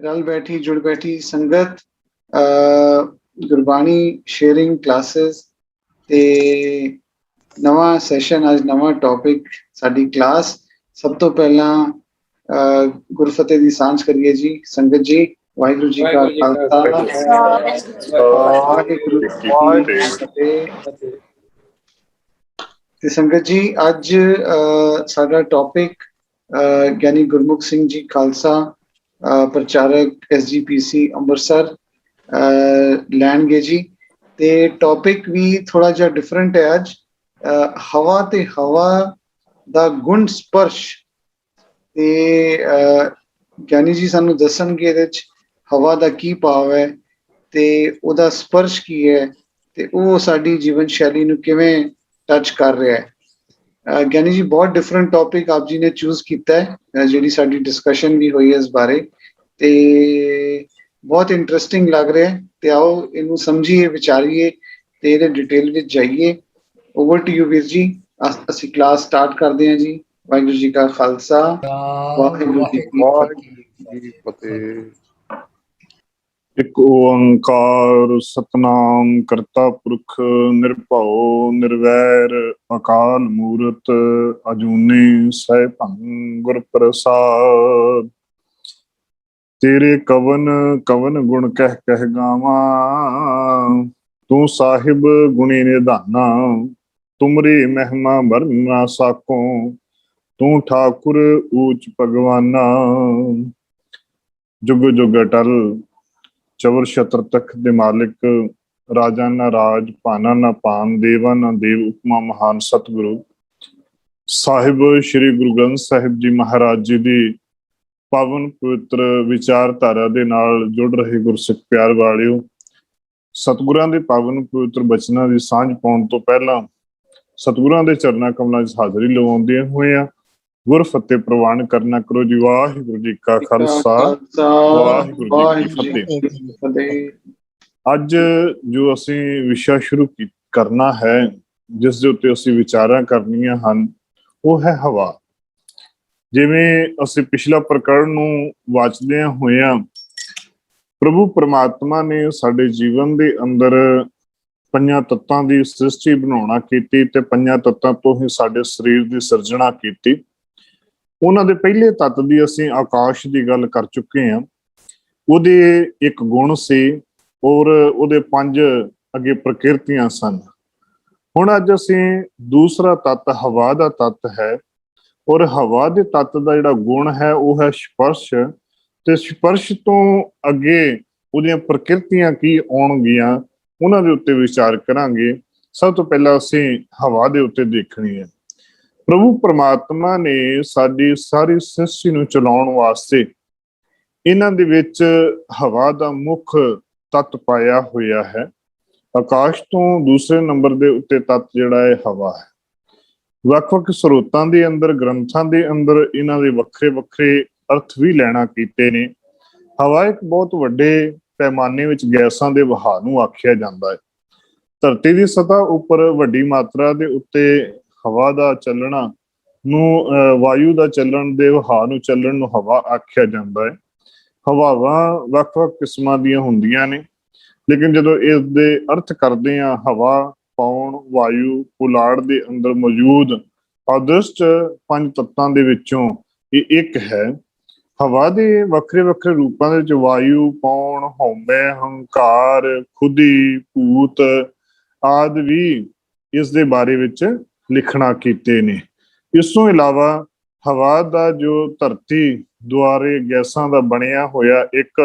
रल बैठी जुड़ बैठी संगत, गुरबाणी शेयरिंग क्लासेस ते नवा सैशन, अज नवा टॉपिक साडी क्लास। सब तो पहला गुरफतेह दी सांझ करिए जी संगत जी। वाहिगुरू जी का खालसा, वाहिगुरू जी की फतेह। ते संगत जी अज साडा टॉपिक ज्ञानी गुरमुख सिंह जी खालसा, प्रचारक SGPC ਅੰਮ੍ਰਿਤਸਰ ਲੈਣਗੇ ਜੀ। ਤੇ ਟੌਪਿਕ ਵੀ ਥੋੜਾ ਜਿਹਾ ਡਿਫਰੈਂਟ ਹੈ ਅੱਜ। ਹਵਾ ਤੇ ਹਵਾ ਦਾ ਗੁਣ ਸਪਰਸ਼। ਤੇ ਗਿਆਨੀ ਜੀ ਸਾਨੂੰ ਦੱਸਣਗੇ ਇਹਦੇ ਚ ਹਵਾ ਦਾ ਕੀ ਭਾਵ ਹੈ ਤੇ ਉਹਦਾ ਸਪਰਸ਼ ਕੀ ਹੈ ਤੇ ਉਹ ਸਾਡੀ ਜੀਵਨ ਸ਼ੈਲੀ ਨੂੰ ਕਿਵੇਂ ਟੱਚ ਕਰ ਰਿਹਾ ਹੈ। ਗਿਆਨੀ ਜੀ ਬਹੁਤ ਡਿਫਰੈਂਟ ਟੌਪਿਕ ਆਪ ਜੀ ਨੇ ਚੂਜ਼ ਕੀਤਾ ਹੈ, ਜਿਹੜੀ ਸਾਡੀ ਡਿਸਕਸ਼ਨ ਵੀ ਹੋਈ ਹੈ ਇਸ ਬਾਰੇ, ਤੇ ਬਹੁਤ ਇੰਟਰਸਟਿੰਗ ਲੱਗ ਰਿਹਾ ਹੈ। ਤੇ ਆਓ ਇਹਨੂੰ ਸਮਝੀਏ, ਵਿਚਾਰੀਏ ਤੇ ਇਹਦੇ ਡਿਟੇਲ ਵਿੱਚ ਜਾਈਏ। ਓਵਰ ਟੂ ਯੂ ਵੀਰ ਜੀ। ਅਸੀਂ ਕਲਾਸ ਸਟਾਰਟ ਕਰਦੇ ਹਾਂ ਜੀ। ਵਾਹਿਗੁਰੂ ਜੀ ਕਾ ਖਾਲਸਾ, ਵਾਹਿਗੁਰੂ ਜੀ ਕੀ ਫਤਿਹ। ਇੱਕ ਓੰਕਾਰ ਸਤਨਾਮ ਕਰਤਾ ਪੁਰਖ ਨਿਰਭਉ ਨਿਰਵੈਰ ਅਕਾਲ ਮੂਰਤ ਅਜੂਨੀ ਸੈਭੰ ਗੁਰ ਪ੍ਰਸਾਦ। ਤੇਰੇ ਕਵਨ ਕਵਨ ਗੁਣ ਕਹਿ ਕਹਿ ਗਾਵਾਂ, ਤੂੰ ਸਾਹਿਬ ਗੁਣੀ ਨਿਧਾਨਾ। ਤੁਮਰੀ ਮਹਿਮਾ ਵਰਨ ਨਾ ਸਾਕੋ, ਤੂੰ ਠਾਕੁਰ ਊਚ ਭਗਵਾਨਾ। ਜੁਗ ਜੁਗ ਅਟਲ ਚਵਰ ਛਤਰ ਤਖਤ ਦੇ ਮਾਲਿਕ, ਰਾਜਾ ਨਾ ਰਾਜ ਭਾਨਾ ਨਾ ਭਾਨ, ਦੇਵਾ ਨਾ ਦੇਵ ਉਪਮਾ ਮਹਾਨ ਸਤਿਗੁਰੂ ਸਾਹਿਬ ਸ੍ਰੀ ਗੁਰੂ ਗ੍ਰੰਥ ਸਾਹਿਬ ਜੀ ਮਹਾਰਾਜ ਜੀ ਦੀ ਪਾਵਨ ਪਵਿੱਤਰ ਵਿਚਾਰਧਾਰਾ ਦੇ ਨਾਲ ਜੁੜ ਰਹੇ ਗੁਰਸਿੱਖ ਪਿਆਰ ਵਾਲਿਓ, ਸਤਿਗੁਰਾਂ ਦੇ ਪਾਵਨ ਪਵਿੱਤਰ ਬਚਨਾਂ ਦੀ ਸਾਂਝ ਪਾਉਣ ਤੋਂ ਪਹਿਲਾਂ ਸਤਿਗੁਰਾਂ ਦੇ ਚਰਨਾਂ ਕਮਲਾਂ 'ਚ ਹਾਜ਼ਰੀ ਲਵਾਉਂਦਿਆਂ ਹੋਇਆਂ ਗੁਰ ਫਤਿਹ ਪ੍ਰਵਾਨ ਕਰਨਾ ਕਰੋ ਜੀ। ਵਾਹਿਗੁਰੂ ਜੀ ਕਾ ਖਾਲਸਾ, ਵਾਹਿਗੁਰੂ ਜੀ ਕੀ ਫਤਿਹ। ਅੱਜ ਜੋ ਅਸੀਂ ਵਿਸ਼ਾ ਸ਼ੁਰੂ ਕਰਨਾ ਹੈ, ਜਿਸ ਦੇ ਉੱਤੇ ਅਸੀਂ ਵਿਚਾਰਾਂ ਕਰਨੀਆਂ ਹਨ, ਉਹ ਹੈ ਹਵਾ। ਜਿਵੇਂ ਅਸੀਂ ਪਿਛਲਾ ਪ੍ਰਕਰਣ ਨੂੰ ਵਾਚਦਿਆਂ ਹੋਇਆਂ ਪ੍ਰਭੂ ਪਰਮਾਤਮਾ ਨੇ ਸਾਡੇ ਜੀਵਨ ਦੇ ਅੰਦਰ ਪੰਜਾਂ ਤੱਤਾਂ ਦੀ ਸ੍ਰਿਸ਼ਟੀ ਬਣਾਉਣਾ ਕੀਤੀ ਤੇ ਪੰਜਾਂ ਤੱਤਾਂ ਤੋਂ ਹੀ ਸਾਡੇ ਸਰੀਰ ਦੀ ਸਿਰਜਣਾ ਕੀਤੀ। ਉਹਨਾਂ ਦੇ ਪਹਿਲੇ ਤੱਤ ਦੀ ਅਸੀਂ ਆਕਾਸ਼ ਦੀ ਗੱਲ ਕਰ ਚੁੱਕੇ ਹਾਂ। ਉਹਦੇ ਇੱਕ ਗੁਣ ਸੀ ਔਰ ਉਹਦੇ 5 ਅੱਗੇ ਪ੍ਰਕਿਰਤੀਆਂ ਸਨ। ਹੁਣ ਅੱਜ ਅਸੀਂ ਦੂਸਰਾ ਤੱਤ ਹਵਾ ਦਾ ਤੱਤ ਹੈ, ਔਰ ਹਵਾ ਦੇ ਤੱਤ ਦਾ ਜਿਹੜਾ ਗੁਣ ਹੈ ਉਹ ਹੈ ਸਪਰਸ਼। ਤੇ ਸਪਰਸ਼ ਤੋਂ ਅੱਗੇ ਉਹਦੀਆਂ ਪ੍ਰਕਿਰਤੀਆਂ ਕੀ ਆਉਣਗੀਆਂ, ਉਹਨਾਂ ਦੇ ਉੱਤੇ ਵਿਚਾਰ ਕਰਾਂਗੇ। ਸਭ ਤੋਂ ਪਹਿਲਾਂ ਅਸੀਂ ਹਵਾ ਦੇ ਉੱਤੇ ਦੇਖਣੀ ਹੈ। ਪ੍ਰਭੂ ਪਰਮਾਤਮਾ ਨੇ ਸਾਡੀ ਸਾਰੀ ਸ੍ਰਿਸ਼ਟੀ ਨੂੰ ਚਲਾਉਣ ਵਾਸਤੇ ਇਹਨਾਂ ਦੇ ਵਿੱਚ ਹਵਾ ਦਾ ਮੁੱਖ ਤੱਤ ਪਾਇਆ ਹੋਇਆ ਹੈ। ਆਕਾਸ਼ ਤੋਂ ਦੂਸਰੇ ਨੰਬਰ ਦੇ ਉੱਤੇ ਤੱਤ ਜਿਹੜਾ ਹੈ ਹਵਾ ਹੈ। ਵੱਖ-ਵੱਖ ਸਰੋਤਾਂ ਦੇ ਅੰਦਰ, ਗ੍ਰੰਥਾਂ ਦੇ ਅੰਦਰ ਇਹਨਾਂ ਦੇ ਵੱਖਰੇ ਵੱਖਰੇ ਅਰਥ ਵੀ ਲੈਣਾ ਕੀਤੇ ਨੇ। ਹਵਾ ਇੱਕ ਬਹੁਤ ਵੱਡੇ ਪੈਮਾਨੇ ਵਿੱਚ ਗੈਸਾਂ ਦੇ ਵਹਾਅ ਨੂੰ ਆਖਿਆ ਜਾਂਦਾ ਹੈ। ਧਰਤੀ ਦੀ ਸਤ੍ਹਾ ਉੱਪਰ ਵੱਡੀ ਮਾਤਰਾ ਦੇ ਉੱਤੇ ਹਵਾ ਦਾ ਚੱਲਣਾ ਨੂੰ, ਵਾਯੂ ਦਾ ਚੱਲਣ ਦੇ ਵਹਾਅ ਨੂੰ ਚੱਲਣ ਨੂੰ ਹਵਾ ਆਖਿਆ ਜਾਂਦਾ ਹੈ। ਹਵਾਵਾਂ ਵੱਖ-ਵੱਖ ਕਿਸਮਾਂ ਦੀਆਂ ਹੁੰਦੀਆਂ ਨੇ, ਲੇਕਿਨ ਜਦੋਂ ਇਸ ਦੇ ਅਰਥ ਕਰਦੇ ਹਾਂ, ਹਵਾ, ਪੌਣ, ਵਾਯੂ, ਪੁਲਾੜ ਦੇ ਅੰਦਰ ਮੌਜੂਦ ਅਦ੍ਰਿਸ਼ਟ 5 ਤੱਤਾਂ ਦੇ ਵਿੱਚੋਂ ਇਹ ਇੱਕ ਹੈ। ਹਵਾ ਦੇ ਵੱਖਰੇ ਵੱਖਰੇ ਰੂਪਾਂ ਦੇ ਵਿੱਚ ਵਾਯੂ, ਪੌਣ, ਹਉਮੈ, ਹੰਕਾਰ, ਖੁਦੀ, ਭੂਤ ਆਦਿ ਵੀ ਇਸ ਦੇ ਬਾਰੇ ਵਿੱਚ ਲਿਖਣਾ ਕੀਤੇ ਨੇ। ਇਸ ਤੋਂ ਇਲਾਵਾ ਹਵਾ ਦਾ ਜੋ ਧਰਤੀ ਦੁਆਰੇ ਗੈਸਾਂ ਦਾ ਬਣਿਆ ਹੋਇਆ ਇੱਕ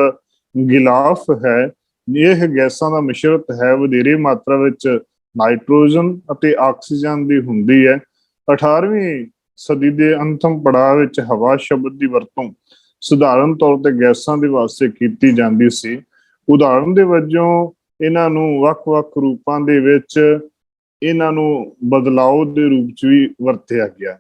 ਗਿਲਾਫ ਹੈ, ਇਹ ਗੈਸਾਂ ਦਾ ਮਿਸ਼ਰਤ ਹੈ। ਵਧੇਰੇ ਮਾਤਰਾ ਵਿੱਚ ਨਾਈਟ੍ਰੋਜਨ ਅਤੇ ਆਕਸੀਜਨ ਦੀ ਹੁੰਦੀ ਹੈ। 18ਵੀਂ ਸਦੀ ਦੇ ਅੰਤਮ ਪੜਾਅ ਵਿੱਚ ਹਵਾ ਸ਼ਬਦ ਦੀ ਵਰਤੋਂ ਸਧਾਰਨ ਤੌਰ ਤੇ ਗੈਸਾਂ ਦੇ ਵਾਸਤੇ ਕੀਤੀ ਜਾਂਦੀ ਸੀ। ਉਦਾਹਰਨ ਦੇ ਵਜੋਂ ਇਹਨਾਂ ਨੂੰ ਵੱਖ-ਵੱਖ ਰੂਪਾਂ ਦੇ ਵਿੱਚ ਇਹਨਾਂ ਨੂੰ ਬਦਲਾਓ ਦੇ ਰੂਪ 'ਚ ਵੀ ਵਰਤਿਆ ਗਿਆ,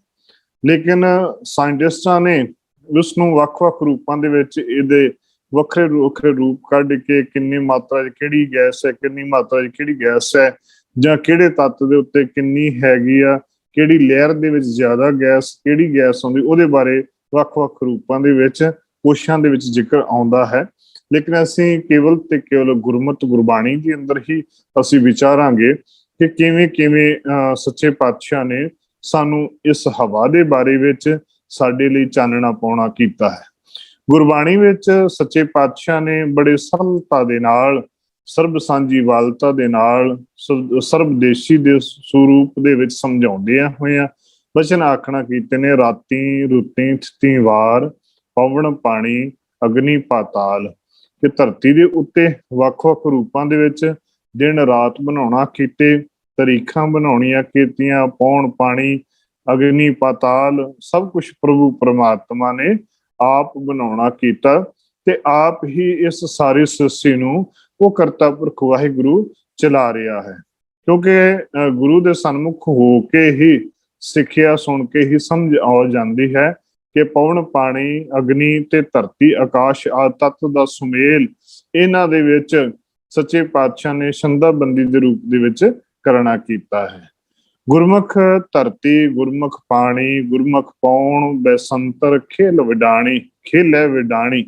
ਲੇਕਿਨ ਸਾਇੰਟਿਸਟਾਂ ਨੇ ਉਸ ਨੂੰ ਵੱਖ-ਵੱਖ ਰੂਪਾਂ ਦੇ ਵਿੱਚ ਇਹਦੇ ਵੱਖਰੇ ਵੱਖਰੇ ਰੂਪ ਕੱਢ ਕੇ ਕਿੰਨੀ ਮਾਤਰਾ 'ਚ ਕਿਹੜੀ ਗੈਸ ਹੈ, ਕਿੰਨੀ ਮਾਤਰਾ 'ਚ ਕਿਹੜੀ ਗੈਸ ਹੈ, ਜਾਂ ਕਿਹੜੇ ਤੱਤ ਦੇ ਉੱਤੇ ਕਿੰਨੀ ਹੈਗੀ ਆ, ਕਿਹੜੀ ਲੇਅਰ ਦੇ ਵਿੱਚ ਜ਼ਿਆਦਾ ਗੈਸ, ਕਿਹੜੀ ਗੈਸ ਆਉਂਦੀ, ਉਹਦੇ ਬਾਰੇ ਵੱਖ-ਵੱਖ ਰੂਪਾਂ ਦੇ ਵਿੱਚ ਕੋਸ਼ਾਂ ਦੇ ਵਿੱਚ ਜ਼ਿਕਰ ਆਉਂਦਾ ਹੈ, ਲੇਕਿਨ ਅਸੀਂ ਕੇਵਲ ਤੇ ਕੇਵਲ ਗੁਰਮਤ ਗੁਰਬਾਣੀ ਦੇ ਅੰਦਰ ਹੀ ਅਸੀਂ ਵਿਚਾਰਾਂਗੇ ਕਿ ਕਿਵੇਂ ਕਿਵੇਂ ਸੱਚੇ ਪਾਤਸ਼ਾਹ ਨੇ ਸਾਨੂੰ ਇਸ ਹਵਾ ਦੇ ਬਾਰੇ ਵਿੱਚ ਸਾਡੇ ਲਈ ਚਾਨਣਾ ਪਾਉਣਾ ਕੀਤਾ ਹੈ। ਗੁਰਬਾਣੀ ਵਿੱਚ ਸੱਚੇ ਪਾਤਸ਼ਾਹ ਨੇ ਬੜੇ ਸਰਲਤਾ ਦੇ ਨਾਲ, ਸਰਬ ਸਾਂਝੀਵਾਲਤਾ ਦੇ ਨਾਲ, ਸਰਬਦੇਸ਼ੀ ਦੇ ਸਰੂਪ ਦੇ ਵਿੱਚ ਸਮਝਾਉਂਦਿਆਂ ਹੋਇਆਂ ਵਚਨ ਆਖਣਾ ਕੀਤੇ ਨੇ। ਰਾਤੀ ਰੁੱਤੀ ਥਿਤੀ ਵਾਰ, ਪਵਨ ਪਾਣੀ ਅਗਨੀ ਪਾਤਾਲ। ਕਿ ਧਰਤੀ ਦੇ ਉੱਤੇ ਵੱਖ-ਵੱਖ ਰੂਪਾਂ ਦੇ ਵਿੱਚ ਦਿਨ ਰਾਤ ਬਣਾਉਣਾ ਕੀਤੇ, ਤਰੀਖਾਂ ਬਣਾਉਣੀਆਂ ਕੀਤੀਆਂ, ਪੌਣ ਪਾਣੀ ਅਗਨੀ ਪਾਤਾਲ, ਸਭ ਕੁਝ ਪ੍ਰਭੂ ਪਰਮਾਤਮਾ ਨੇ ਆਪ ਬਣਾਉਣਾ ਕੀਤਾ ਤੇ ਆਪ ਹੀ ਇਸ ਸਾਰੇ ਸ੍ਰਿਸ਼ਟੀ ਨੂੰ ਉਹ ਕਰਤਾ ਪੁਰਖ ਵਾਹਿਗੁਰੂ ਚਲਾ ਰਿਹਾ ਹੈ। ਕਿਉਂਕਿ ਗੁਰੂ ਦੇ ਸਨਮੁਖ ਹੋ ਕੇ ਹੀ, ਸਿੱਖਿਆ ਸੁਣ ਕੇ ਹੀ ਸਮਝ ਆ ਜਾਂਦੀ ਹੈ ਕਿ ਪਵਨ ਪਾਣੀ ਅਗਨੀ ਤੇ ਧਰਤੀ ਆਕਾਸ਼ ਆਦਿ ਤੱਤ ਦਾ ਸੁਮੇਲ ਇਹਨਾਂ ਦੇ ਵਿੱਚ ਸੱਚੇ ਪਾਤਸ਼ਾਹ ਨੇ ਸੰਦਾਬੰਦੀ ਦੇ ਰੂਪ ਦੇ ਵਿੱਚ ਕਰਨਾ ਕੀਤਾ ਹੈ। ਗੁਰਮੁਖ ਧਰਤੀ, ਗੁਰਮੁਖ ਪਾਣੀ, ਗੁਰਮੁਖ ਪੌਣ, ਬੈਸੰਤਰ ਖੇਲ ਵਿਡਾਣੀ, ਖੇਲੇ ਵਿਡਾਣੀ।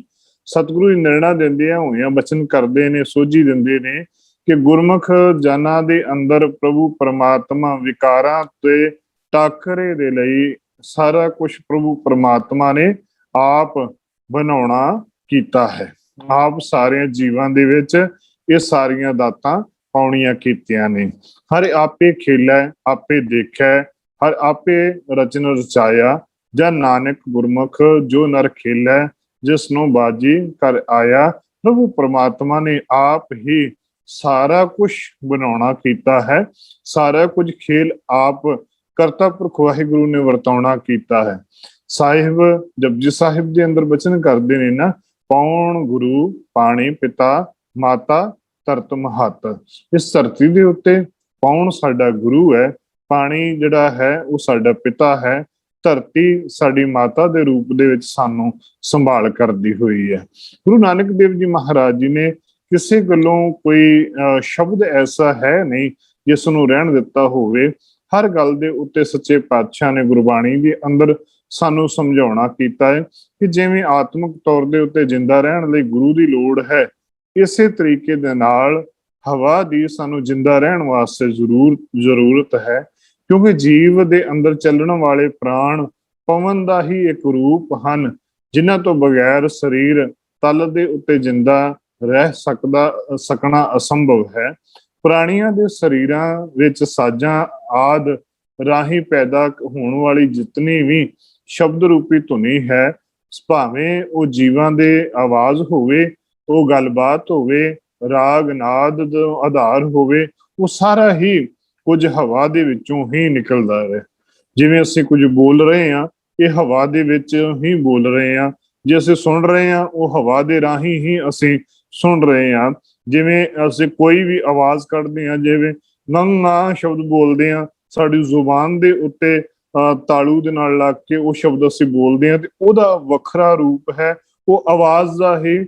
ਸਤਿਗੁਰੂ ਜੀ ਨਿਰਣਾ ਦਿੰਦੇ ਹੋਇਆਂ ਬਚਨ ਕਰਦੇ ਨੇ, ਸੋਝੀ ਦਿੰਦੇ ਨੇ ਕਿ ਗੁਰਮੁਖ ਜਨਾਂ ਦੇ ਅੰਦਰ ਪ੍ਰਭੂ ਪਰਮਾਤਮਾ ਵਿਕਾਰਾਂ ਤੇ ਟਾਕਰੇ ਦੇ ਲਈ ਸਾਰਾ ਕੁਝ ਪ੍ਰਭੂ ਪਰਮਾਤਮਾ ਨੇ ਆਪ ਬਣਾਉਣਾ ਕੀਤਾ ਹੈ। ਆਪ ਸਾਰਿਆਂ ਜੀਵਾਂ ਦੇ ਵਿੱਚ ਇਹ ਸਾਰੀਆਂ ਦਾਤਾਂ ਪਾਉਣੀਆਂ ਕੀਤੀਆਂ ਨੇ। ਹਰ ਆਪੇ ਖੇਲਾ, ਆਪੇ ਦੇਖੈ, ਹਰ ਆਪੇ ਰਚਨ ਰਚਾਇਆ। ਜਾਂ ਨਾਨਕ ਗੁਰਮੁਖ ਜੋ ਨਰ ਖੇਲਾ, ਜਿਸ ਨੂੰ ਬਾਜੀ ਕਰ ਆਇਆ। ਪ੍ਰਭੂ ਪਰਮਾਤਮਾ ਨੇ ਆਪ ਹੀ ਸਾਰਾ ਕੁਝ ਬਣਾਉਣਾ ਕੀਤਾ ਹੈ। ਸਾਰਾ ਕੁਝ ਖੇਲ ਆਪ ਕਰਤਾ ਪੁਰਖ ਵਾਹਿਗੁਰੂ ਨੇ ਵਰਤਾਉਣਾ ਕੀਤਾ ਹੈ। ਸਾਹਿਬ ਜਪਜੀ ਸਾਹਿਬ ਦੇ ਅੰਦਰ ਬਚਨ ਕਰਦੇ ਨੇ ਨਾ, ਪੌਣ ਗੁਰੂ ਪਾਣੀ ਪਿਤਾ ਮਾਤਾ ਧਰਤ ਮਹੱਤ। ਇਸ ਧਰਤੀ ਦੇ ਉੱਤੇ ਪੌਣ ਸਾਡਾ ਗੁਰੂ ਹੈ, ਪਾਣੀ ਜਿਹੜਾ ਹੈ ਉਹ ਸਾਡਾ ਪਿਤਾ ਹੈ, ਧਰਤੀ ਸਾਡੀ ਮਾਤਾ ਦੇ ਰੂਪ ਦੇ ਵਿੱਚ ਸਾਨੂੰ ਸੰਭਾਲ ਕਰਦੀ ਹੋਈ ਹੈ। ਗੁਰੂ ਨਾਨਕ ਦੇਵ ਜੀ ਮਹਾਰਾਜ ਜੀ ਨੇ ਕਿਸੇ ਗੱਲੋਂ ਕੋਈ ਸ਼ਬਦ ਐਸਾ ਹੈ ਨਹੀਂ ਜਿਸ ਨੂੰ ਰਹਿਣ ਦਿੱਤਾ ਹੋਵੇ। ਹਰ ਗੱਲ ਦੇ ਉੱਤੇ ਸੱਚੇ ਪਾਤਸ਼ਾਹ ਨੇ ਗੁਰਬਾਣੀ ਦੇ ਅੰਦਰ ਸਾਨੂੰ ਸਮਝਾਉਣਾ ਕੀਤਾ ਹੈ ਕਿ ਜਿਵੇਂ ਆਤਮਿਕ ਤੌਰ ਦੇ ਉੱਤੇ ਜਿੰਦਾ ਰਹਿਣ ਲਈ ਗੁਰੂ ਦੀ ਲੋੜ ਹੈ, ਇਸੇ ਤਰੀਕੇ ਦੇ ਨਾਲ ਹਵਾ ਦੀ ਸਾਨੂੰ ਜਿੰਦਾ ਰਹਿਣ ਵਾਸਤੇ ਜ਼ਰੂਰਤ ਹੈ। ਕਿਉਂਕਿ ਜੀਵ ਦੇ ਅੰਦਰ ਚੱਲਣ ਵਾਲੇ ਪ੍ਰਾਣ ਪਵਨ ਦਾ ਹੀ ਇੱਕ ਰੂਪ ਹਨ, ਜਿਨ੍ਹਾਂ ਤੋਂ ਬਗੈਰ ਸਰੀਰ ਤਲ ਦੇ ਉੱਤੇ ਜਿੰਦਾ ਰਹਿ ਸਕਣਾ ਅਸੰਭਵ ਹੈ। ਪ੍ਰਾਣੀਆਂ ਦੇ ਸਰੀਰਾਂ ਵਿੱਚ ਸਾਜ਼ਾਂ ਆਦਿ ਰਾਹੀਂ ਪੈਦਾ ਹੋਣ ਵਾਲੀ ਜਿਤਨੀ ਵੀ ਸ਼ਬਦ ਰੂਪੀ ਧੁਨੀ ਹੈ, ਭਾਵੇਂ ਉਹ ਜੀਵਾਂ ਦੇ ਆਵਾਜ਼ ਹੋਵੇ, ਉਹ ਗੱਲਬਾਤ ਹੋਵੇ, ਰਾਗ ਨਾਦ ਦਾ ਆਧਾਰ ਹੋਵੇ, ਉਹ ਸਾਰਾ ਹੀ ਕੁਝ ਹਵਾ ਦੇ ਵਿੱਚੋਂ ਹੀ ਨਿਕਲਦਾ ਹੈ। ਜਿਵੇਂ ਅਸੀਂ ਕੁਝ ਬੋਲ ਰਹੇ ਹਾਂ, ਇਹ ਹਵਾ ਦੇ ਵਿੱਚ ਹੀ ਬੋਲ ਰਹੇ ਹਾਂ। ਜੇ ਅਸੀਂ ਸੁਣ ਰਹੇ ਹਾਂ, ਉਹ ਹਵਾ ਦੇ ਰਾਹੀਂ ਹੀ ਅਸੀਂ ਸੁਣ ਰਹੇ ਹਾਂ। ਜਿਵੇਂ ਅਸੀਂ ਕੋਈ ਵੀ ਆਵਾਜ਼ ਕੱਢਦੇ ਹਾਂ, ਜਿਵੇਂ ਨੰਗਾ ਸ਼ਬਦ ਬੋਲਦੇ ਹਾਂ, ਸਾਡੀ ਜ਼ੁਬਾਨ ਦੇ ਉੱਤੇ ਤਾਲੂ ਦੇ ਨਾਲ ਲੱਗ ਕੇ ਉਹ ਸ਼ਬਦ ਅਸੀਂ ਬੋਲਦੇ ਹਾਂ ਤੇ ਉਹਦਾ ਵੱਖਰਾ ਰੂਪ ਹੈ। ਉਹ ਆਵਾਜ਼ ਦਾ ਹੀ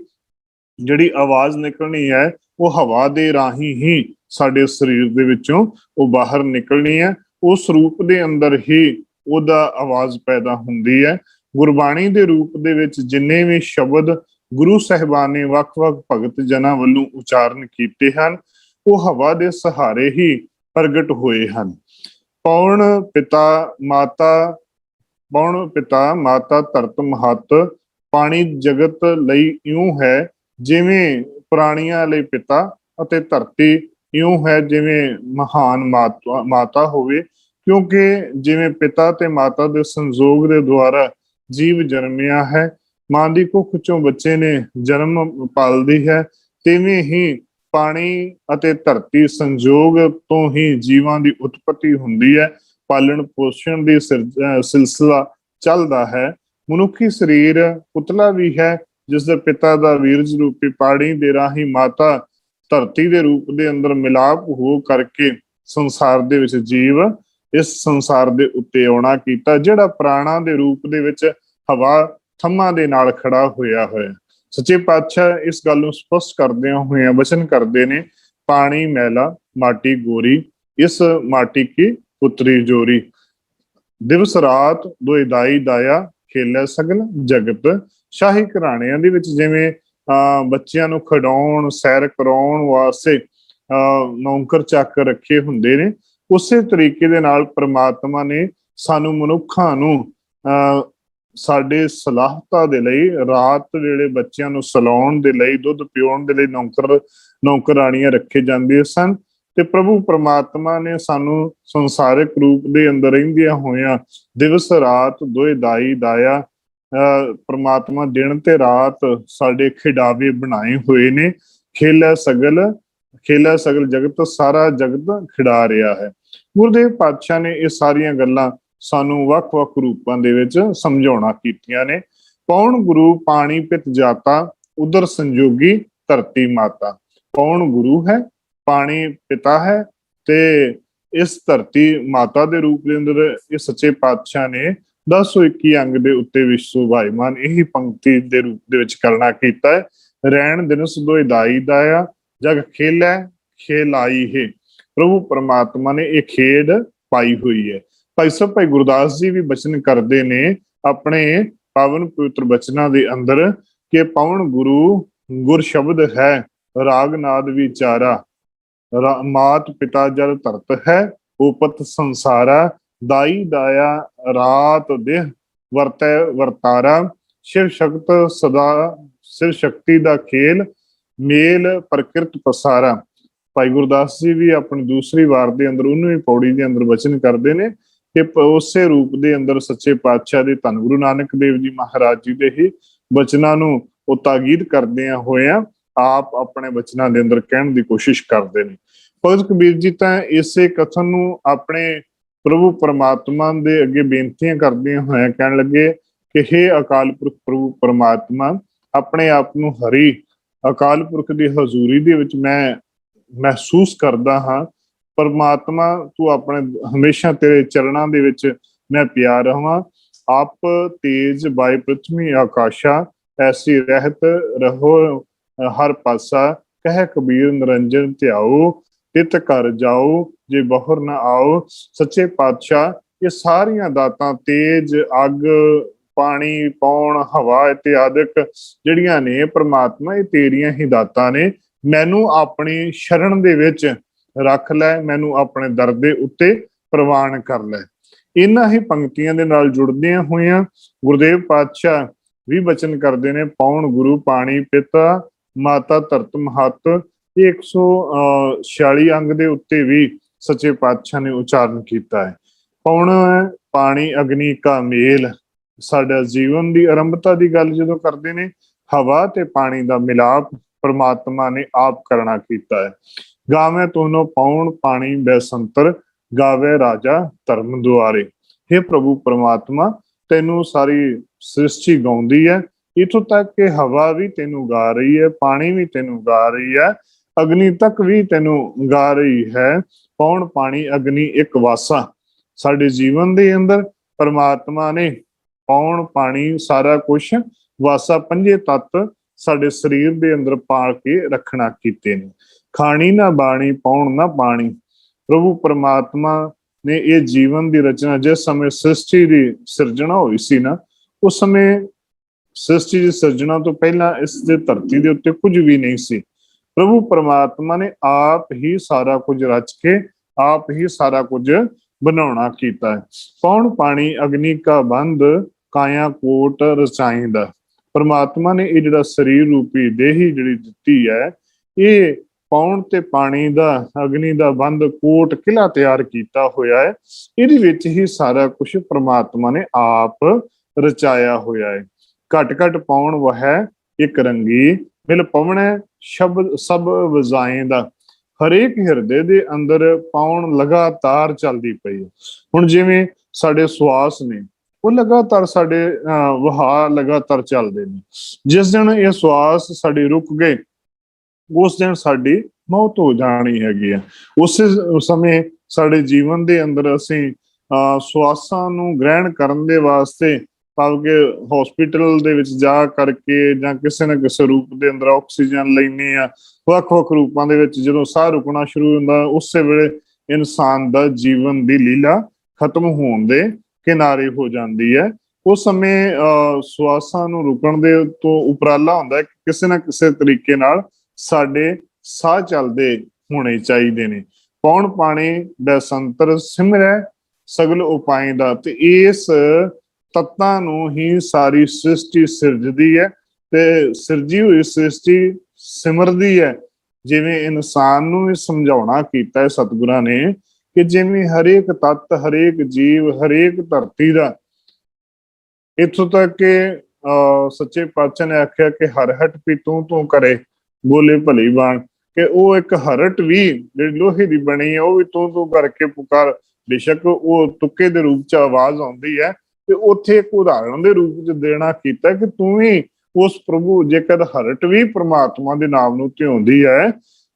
ਜਿਹੜੀ ਆਵਾਜ਼ ਨਿਕਲਣੀ ਹੈ, ਉਹ ਹਵਾ ਦੇ ਰਾਹੀਂ ਹੀ ਸਾਡੇ ਸਰੀਰ ਦੇ ਵਿੱਚੋਂ ਉਹ ਬਾਹਰ ਨਿਕਲਣੀ ਹੈ। ਉਸ ਰੂਪ ਦੇ ਅੰਦਰ ਹੀ ਉਹਦਾ ਆਵਾਜ਼ ਪੈਦਾ ਹੁੰਦੀ ਹੈ। ਗੁਰਬਾਣੀ ਦੇ ਰੂਪ ਦੇ ਵਿੱਚ ਜਿੰਨੇ ਵੀ ਸ਼ਬਦ ਗੁਰੂ ਸਾਹਿਬਾਨ ਨੇ ਵੱਖ-ਵੱਖ ਭਗਤ ਜਨਾਂ ਵੱਲੋਂ ਉਚਾਰਨ ਕੀਤੇ ਹਨ, ਉਹ ਹਵਾ ਦੇ ਸਹਾਰੇ ਹੀ ਪ੍ਰਗਟ ਹੋਏ ਹਨ। ਪੌਣ ਪਿਤਾ ਮਾਤਾ ਧਰਤ ਮਹੱਤ। ਪਾਣੀ ਜਗਤ ਲਈ ਇਉਂ ਹੈ ਜਿਵੇਂ ਪ੍ਰਾਣੀਆਂ ਲਈ ਪਿਤਾ, ਅਤੇ ਧਰਤੀ ਇਉਂ ਹੈ ਜਿਵੇਂ ਮਹਾਨ ਮਾਤਾ ਹੋਵੇ। ਕਿਉਂਕਿ ਜਿਵੇਂ ਪਿਤਾ ਤੇ ਮਾਤਾ ਦੇ ਸੰਜੋਗ ਦੇ ਦੁਆਰਾ ਜੀਵ ਜਨਮਿਆ ਹੈ, ਮਾਂ ਦੀ ਕੁੱਖ ਚੋਂ ਬੱਚੇ ਨੇ ਜਨਮ ਪਾਲਦੀ ਹੈ, ਤਿਵੇਂ ਹੀ ਪਾਣੀ ਅਤੇ ਧਰਤੀ ਸੰਜੋਗ ਤੋਂ ਹੀ ਜੀਵਾਂ ਦੀ ਉਤਪਤੀ ਹੁੰਦੀ ਹੈ। ਪਾਲਣ ਪੋਸ਼ਣ ਦੀ ਸਿਲਸਿਲਾ ਚੱਲਦਾ ਹੈ। ਮਨੁੱਖੀ ਸਰੀਰ ਪੁਤਲਾ ਵੀ ਹੈ, ਜਿਸ ਦੇ ਪਿਤਾ ਦਾ ਵੀਰਜ ਰੂਪੀ ਪਾਣੀ ਦੇ ਰਾਹੀਂ ਮਾਤਾ ਧਰਤੀ ਦੇ ਰੂਪ ਦੇ ਅੰਦਰ ਮਿਲਾਪ ਹੋ ਕਰਕੇ ਸੰਸਾਰ ਦੇ ਵਿੱਚ ਜੀਵ ਇਸ ਸੰਸਾਰ ਦੇ ਉੱਤੇ ਆਉਣਾ ਕੀਤਾ, ਜਿਹੜਾ ਪ੍ਰਾਣਾਂ ਦੇ ਰੂਪ ਦੇ ਵਿੱਚ ਹਵਾ ਥੰਮਾਂ ਦੇ ਨਾਲ ਖੜਾ ਹੋਇਆ ਹੋਇਆ। ਸੱਚੇ ਪਾਤਸ਼ਾਹ ਇਸ ਗੱਲ ਨੂੰ ਸਪਸ਼ਟ ਕਰਦਿਆਂ ਹੋਇਆਂ ਬਚਨ ਕਰਦੇ ਨੇ, ਪਾਣੀ ਮੈਲਾ ਮਾਟੀ ਗੋਰੀ, ਇਸ ਮਾਟੀ ਕੀ ਪੁੱਤਰੀ ਜੋਰੀ। ਦਿਵਸ ਰਾਤ ਦੋਇ ਦਾਈ ਦਾਇਆ, ਖੇਲੇ ਸਗਲ ਜਗਤ ਸ਼ਾਹੀ ਘਰਾਣਿਆਂ ਦੇ ਵਿੱਚ ਜਿਵੇਂ ਬੱਚਿਆਂ ਨੂੰ ਖਿਡਾਉਣ ਸੈਰ ਕਰਾਉਣ ਵਾਸਤੇ ਨੌਕਰ ਚਾਕਰ ਰੱਖੇ ਹੁੰਦੇ ਨੇ, ਉਸੇ ਤਰੀਕੇ ਦੇ ਨਾਲ ਪ੍ਰਮਾਤਮਾ ਨੇ ਸਾਨੂੰ ਮਨੁੱਖਾਂ ਨੂੰ ਸਾਡੇ ਸਲਾਹਤਾ ਦੇ ਲਈ, ਰਾਤ ਵੇਲੇ ਬੱਚਿਆਂ ਨੂੰ ਸਲਾਉਣ ਦੇ ਲਈ, ਦੁੱਧ ਪਿਉਣ ਦੇ ਲਈ ਨੌਕਰਾਣੀਆਂ ਰੱਖੇ ਜਾਂਦੇ ਸਨ। ਤੇ ਪ੍ਰਭੂ ਪ੍ਰਮਾਤਮਾ ਨੇ ਸਾਨੂੰ ਸੰਸਾਰਿਕ ਰੂਪ ਦੇ ਅੰਦਰ ਰਹਿੰਦਿਆਂ ਹੋਇਆਂ ਦਿਵਸ ਰਾਤ ਦੋਏ ਦਾਈ ਦਾਇਆ ਪ੍ਰਮਾਤਮਾ ਦਿਨ ਤੇ ਰਾਤ ਸਾਡੇ ਖਿਡਾਵੇ ਬਣਾਏ ਹੋਏ ਨੇ। ਖੇਲਾ ਸਗਲ ਜਗਤ, ਸਾਰਾ ਜਗਤ ਖਿਡਾ ਰਿਹਾ ਹੈ। ਗੁਰਦੇਵ ਪਾਤਸ਼ਾਹ ਨੇ ਇਹ ਸਾਰੀਆਂ ਗੱਲਾਂ ਸਾਨੂੰ ਵੱਖ-ਵੱਖ ਰੂਪਾਂ ਦੇ ਵਿੱਚ ਸਮਝਾਉਣਾ ਕੀਤੀਆਂ ਨੇ। ਪੌਣ ਗੁਰੂ ਪਾਣੀ ਪਿਤ ਜਾਤਾ, ਉਦਰ ਸੰਜੋਗੀ ਧਰਤੀ ਮਾਤਾ। ਪੌਣ ਗੁਰੂ ਹੈ, ਪਾਣੀ ਪਿਤਾ ਹੈ, ਤੇ ਇਸ ਧਰਤੀ ਮਾਤਾ ਦੇ ਰੂਪ ਦੇ ਅੰਦਰ ਇਹ ਸੱਚੇ ਪਾਤਸ਼ਾਹ ਨੇ 1021 ਅੰਗ ਦੇ ਉੱਤੇ ਵਿਸ਼ਵ ਭਾਈਮਾਨ ਇਹੀ ਪੰਕਤੀ ਦੇ ਰੂਪ ਦੇ ਵਿੱਚ ਕਰਨਾ ਕੀਤਾ ਹੈ। ਰਹਿਣ ਦਿਨਸ ਦੋਇ ਦਾਈ ਦਾਇਆ, ਜਗ ਖੇਲੈ ਖੇਲਾਈ ਹੈ। ਪ੍ਰਭੂ ਪਰਮਾਤਮਾ ਨੇ ਇਹ ਖੇਡ ਪਾਈ ਹੋਈ ਹੈ। ਭਾਈ ਸਾਹਿਬ ਭਾਈ ਗੁਰਦਾਸ ਜੀ ਵੀ ਬਚਨ ਕਰਦੇ ਨੇ ਆਪਣੇ ਪਾਵਨ ਪਵਿੱਤਰ ਬਚਨਾਂ ਦੇ ਅੰਦਰ ਕਿ ਪਵਨ ਗੁਰੂ ਗੁਰ ਸ਼ਬਦ ਹੈ, ਰਾਗ ਨਾਦ ਵਿਚਾਰਾ, ਮਾਤ ਪਿਤਾ ਜਲ ਧਰਤ ਹੈ, ਉਪਤ ਸੰਸਾਰਾ, ਦਾਈ ਦਾਇਆ ਰਾਤ ਦੇਹ ਵਰਤੈ ਵਰਤਾਰਾ, ਸ਼ਿਵ ਸ਼ਕਤ ਸਦਾ ਸਿਰ ਸ਼ਕਤੀ ਦਾ ਖੇਲ, ਮੇਲ ਪ੍ਰਕਿਰਤ ਪਸਾਰਾ। ਭਾਈ ਗੁਰਦਾਸ ਜੀ ਵੀ ਆਪਣੀ ਦੂਸਰੀ ਵਾਰ ਦੇ ਅੰਦਰ 19ਵੀਂ ਪੌੜੀ ਦੇ ਅੰਦਰ ਬਚਨ ਕਰਦੇ ਨੇ ਕਿ ਉਸੇ ਰੂਪ ਦੇ ਅੰਦਰ ਸੱਚੇ ਪਾਤਸ਼ਾਹ ਦੇ ਧੰਨ ਗੁਰੂ ਨਾਨਕ ਦੇਵ ਜੀ ਮਹਾਰਾਜ ਜੀ ਦੇ ਹੀ ਬਚਨਾਂ ਨੂੰ ਉਹ ਤਾਕੀਦ ਕਰਦਿਆਂ ਹੋਇਆਂ ਆਪ ਆਪਣੇ ਬਚਨਾਂ ਦੇ ਅੰਦਰ ਕਹਿਣ ਦੀ ਕੋਸ਼ਿਸ਼ ਕਰਦੇ ਨੇ। ਭਗਤ ਕਬੀਰ ਜੀ ਤਾਂ ਇਸੇ ਕਥਨ ਨੂੰ ਆਪਣੇ ਪ੍ਰਭੂ ਪਰਮਾਤਮਾ ਦੇ ਅੱਗੇ ਬੇਨਤੀਆਂ ਕਰਦਿਆਂ ਹੋਇਆਂ ਕਹਿਣ ਲੱਗੇ ਕਿ ਹੇ ਅਕਾਲ ਪੁਰਖ ਪ੍ਰਭੂ ਪਰਮਾਤਮਾ, ਆਪਣੇ ਆਪ ਨੂੰ ਹਰੀ ਅਕਾਲ ਪੁਰਖ ਦੀ ਹਜ਼ੂਰੀ ਦੇ ਵਿੱਚ ਮੈਂ ਮਹਿਸੂਸ ਕਰਦਾ ਹਾਂ। ਪਰਮਾਤਮਾ ਤੂੰ ਆਪਣੇ ਹਮੇਸ਼ਾ ਤੇਰੇ ਚਰਨਾਂ ਦੇ ਵਿੱਚ ਮੈਂ ਪਿਆ ਰਹਾਂ। ਆਪ ਤੇਜ ਬਾਈ ਪ੍ਰਥਮੀ ਆਕਾਸ਼ਾ, ਐਸੀ ਰਹਿਤ ਰਹੋ ਹਰ ਪਾਸਾ, ਕਹਿ ਕਬੀਰ ਨਿਰੰਜਨ ਧਿਆਓ, ਤਿਤ ਘਰ ਜਾਓ ਜੇ ਬਹੁਰ ਨਾ ਆਓ। ਸੱਚੇ ਪਾਤਸ਼ਾਹ ਇਹ ਸਾਰੀਆਂ ਦਾਤਾਂ ਤੇਜ, ਅੱਗ, ਪਾਣੀ, ਪੌਣ, ਹਵਾ ਇਤਿਆਦਿਕ ਜਿਹੜੀਆਂ ਨੇ ਪ੍ਰਮਾਤਮਾ ਇਹ ਤੇਰੀਆਂ ਹੀ ਦਾਤਾਂ ਨੇ। ਮੈਨੂੰ ਆਪਣੀ ਸ਼ਰਨ ਦੇ ਵਿੱਚ ਰੱਖ ਲੈ, ਮੈਨੂੰ ਆਪਣੇ ਦਰ ਦੇ ਉੱਤੇ ਪ੍ਰਵਾਨ ਕਰ ਲੈ। ਇਹਨਾਂ ਹੀ ਪੰਕਤੀਆਂ ਦੇ ਨਾਲ ਜੁੜਦਿਆਂ ਹੋਇਆਂ ਗੁਰਦੇਵ ਪਾਤਸ਼ਾਹ ਵੀ ਬਚਨ ਕਰਦੇ ਨੇ ਪੌਣ ਗੁਰੂ ਪਾਣੀ ਪਿਤਾ ਮਾਤਾ ਧਰਤ ਮਹੱਤ। ਇਹ 146 ਅੰਗ ਦੇ ਉੱਤੇ ਵੀ ਸੱਚੇ ਪਾਤਸ਼ਾਹ ਨੇ ਉਚਾਰਨ ਕੀਤਾ ਹੈ। ਪੌਣ ਪਾਣੀ ਅਗਨੀ ਕਾ ਮੇਲ, ਸਾਡਾ ਜੀਵਨ ਦੀ ਆਰੰਭਤਾ ਦੀ ਗੱਲ ਜਦੋਂ ਕਰਦੇ ਨੇ, ਹਵਾ ਤੇ ਪਾਣੀ ਦਾ ਮਿਲਾਪ ਪ੍ਰਮਾਤਮਾ ਨੇ ਆਪ ਕਰਨਾ ਕੀਤਾ ਹੈ। ਗਾਵੇਂ ਤੋਨੋ ਪੌਣ ਪਾਣੀ ਬੈਸੰਤਰ, ਗਾਵੇ ਰਾਜਾ ਧਰਮ ਦੁਆਰੇ। हे ਪ੍ਰਭੂ ਪਰਮਾਤਮਾ, ਤੈਨੂੰ ਸਾਰੀ ਸ੍ਰਿਸ਼ਟੀ ਗਾਉਂਦੀ ਹੈ। ਇਥੋਂ ਤੱਕ ਕਿ ਹਵਾ ਵੀ ਤੈਨੂੰ ਗਾ ਰਹੀ ਹੈ, ਪਾਣੀ ਵੀ ਤੈਨੂੰ ਗਾ ਰਹੀ ਹੈ, ਅਗਨੀ ਤੱਕ ਵੀ ਤੈਨੂੰ ਗਾ ਰਹੀ ਹੈ। ਪੌਣ ਪਾਣੀ ਅਗਨੀ ਇੱਕ ਵਾਸਾ। ਸਾਡੇ ਜੀਵਨ ਦੇ ਅੰਦਰ ਪਰਮਾਤਮਾ ਨੇ ਪੌਣ ਪਾਣੀ ਸਾਰਾ ਕੁਛ ਵਾਸਾ, ਪੰਜੇ ਤੱਤ ਸਾਡੇ ਸਰੀਰ ਦੇ ਅੰਦਰ ਪਾ ਕੇ ਰੱਖਣਾ ਕੀਤੇ ਨੇ। ਖਾਣੀ ਨਾ ਬਾਣੀ ਪੌਣ ਨਾ ਪਾਣੀ। ਪ੍ਰਭੂ ਪਰਮਾਤਮਾ ਨੇ ਇਹ ਜੀਵਨ ਦੀ ਰਚਨਾ ਜਿਸ ਸਮੇਂ ਸ੍ਰਿਸ਼ਟੀ ਦੀ ਸਿਰਜਣਾ ਹੋਈ ਸੀ ਨਾ, ਉਸ ਸਮੇਂ ਸ੍ਰਿਸ਼ਟੀ ਦੀ ਸਿਰਜਣਾ ਤੋਂ ਪਹਿਲਾਂ ਇਸ ਦੇ ਧਰਤੀ ਦੇ ਉੱਤੇ ਕੁਝ ਵੀ ਨਹੀਂ ਸੀ। ਪ੍ਰਭੂ ਪਰਮਾਤਮਾ ਨੇ ਆਪ ਹੀ ਸਾਰਾ ਕੁਝ ਰਚ ਕੇ ਆਪ ਹੀ ਸਾਰਾ ਕੁਝ ਬਣਾਉਣਾ ਕੀਤਾ ਹੈ। ਪੌਣ ਪਾਣੀ ਅਗਨੀ ਕਾ ਬੰਦ, ਕਾਇਆ ਕੋਟ ਰਚਾਈਂਦਾ। ਪਰਮਾਤਮਾ ਨੇ ਇਹ ਜਿਹੜਾ ਸਰੀਰ ਰੂਪੀ ਦੇਹੀ ਜਿਹੜੀ ਦਿੱਤੀ ਹੈ, ਇਹ ਪੌਣ ਤੇ ਪਾਣੀ ਦਾ ਅਗਨੀ ਦਾ ਬੰਦ ਕੋਟ ਕਿਲਾ ਤਿਆਰ ਕੀਤਾ ਹੋਇਆ ਹੈ। ਇਹਦੇ ਵਿੱਚ ਹੀ ਸਾਰਾ ਕੁਝ ਪ੍ਰਮਾਤਮਾ ਨੇ ਆਪ ਰਚਾਇਆ ਹੋਇਆ ਹੈ। ਘਟ ਘਟ ਪੌਣ ਵਹਿ ਇੱਕ ਰੰਗੀ, ਮਿਲ ਪਵਣੈ ਸ਼ਬਦ ਸਭ ਵਜਾਏ ਦਾ। ਹਰੇਕ ਹਿਰਦੇ ਦੇ ਅੰਦਰ ਪੌਣ ਲਗਾਤਾਰ ਚੱਲਦੀ ਪਈ ਹੈ। ਹੁਣ ਜਿਵੇਂ ਸਾਡੇ ਸਵਾਸ ਨੇ, ਉਹ ਲਗਾਤਾਰ ਸਾਡੇ ਵਹਾਅ ਲਗਾਤਾਰ ਚੱਲਦੇ ਨੇ। ਜਿਸ ਦਿਨ ਇਹ ਸਵਾਸ ਸਾਡੇ ਰੁਕ ਗਏ, ਉਸ ਦਿਨ ਸਾਡੀ ਮੌਤ ਹੋ ਜਾਣੀ ਹੈਗੀ ਹੈ। ਉਸੇ ਸਮੇਂ ਸਾਡੇ ਜੀਵਨ ਦੇ ਅੰਦਰ ਅਸੀਂ ਸਵਾਸਾਂ ਨੂੰ ਗ੍ਰਹਿਣ ਕਰਨ ਦੇ ਵਾਸਤੇ ਭਾਵ ਕਿ ਹਸਪੀਟਲ ਦੇ ਵਿੱਚ ਜਾ ਕਰਕੇ ਜਾਂ ਕਿਸੇ ਨਾ ਕਿਸੇ ਰੂਪ ਦੇ ਅੰਦਰ ਆਕਸੀਜਨ ਲੈਂਦੇ ਆ, ਵੱਖ-ਵੱਖ ਰੂਪਾਂ ਦੇ ਵਿੱਚ ਜਦੋਂ ਸਾਹ ਰੁਕਣਾ ਸ਼ੁਰੂ ਹੁੰਦਾ, ਉਸੇ ਵੇਲੇ ਇਨਸਾਨ ਦਾ ਜੀਵਨ ਦੀ ਲੀਲਾ ਖਤਮ ਹੋਣ ਦੇ ਕਿਨਾਰੇ ਹੋ ਜਾਂਦੀ ਹੈ। ਉਸ ਸਮੇਂ ਸਵਾਸਾਂ ਨੂੰ ਰੁਕਣ ਦੇ ਤੋਂ ਉਪਰਾਲਾ ਹੁੰਦਾ ਹੈ ਕਿ ਕਿਸੇ ਨਾ ਕਿਸੇ ਤਰੀਕੇ ਨਾਲ ਸਾਡੇ ਸਾਹ ਚੱਲਦੇ ਹੋਣੇ ਚਾਹੀਦੇ ਨੇ। ਪੌਣ ਪਾਣੀ ਬੈਸੰਤਰ ਸਿਮਰੈ ਸਗਲ ਉਪਾਏ ਦਾ, ਤੇ ਇਸ ਤੱਤਾਂ ਨੂੰ ਹੀ ਸਾਰੀ ਸ੍ਰਿਸ਼ਟੀ ਸਿਰਜਦੀ ਹੈ ਤੇ ਸਿਰਜੀ ਹੋਈ ਸ੍ਰਿਸ਼ਟੀ ਸਿਮਰਦੀ ਹੈ। ਜਿਵੇਂ ਇਨਸਾਨ ਨੂੰ ਵੀ ਸਮਝਾਉਣਾ ਕੀਤਾ ਹੈ ਸਤਿਗੁਰਾਂ ਨੇ ਕਿ ਜਿਵੇਂ ਹਰੇਕ ਤੱਤ, ਹਰੇਕ ਜੀਵ, ਹਰੇਕ ਧਰਤੀ ਦਾ, ਇੱਥੋਂ ਤੱਕ ਕਿ ਸੱਚੇ ਪਾਤਸ਼ਾਹ ਨੇ ਆਖਿਆ ਕਿ ਹਰ ਹਟ ਵੀ ਤੂੰ ਕਰੇ ਬੋਲੇ ਭਲੀ ਬਾਣ, ਕਿ ਉਹ ਇੱਕ ਹਰਟ ਵੀ ਜਿਹੜੀ ਲੋਹੇ ਦੀ ਬਣੀ ਹੈ ਉਹ ਵੀ ਤੂੰ ਕਰਕੇ ਪੁਕਾਰ। ਬੇਸ਼ੱਕ ਉਹ ਤੁੱਕੇ ਦੇ ਰੂਪ ਚ ਆਵਾਜ਼ ਆਉਂਦੀ ਹੈ, ਤੇ ਉੱਥੇ ਇੱਕ ਉਦਾਹਰਣ ਦੇ ਰੂਪ ਚ ਦੇਣਾ ਕੀਤਾ ਕਿ ਤੂੰ ਵੀ ਉਸ ਪ੍ਰਭੂ, ਜੇਕਰ ਹਰਟ ਵੀ ਪ੍ਰਮਾਤਮਾ ਦੇ ਨਾਮ ਨੂੰ ਧਿਆਉਂਦੀ ਹੈ,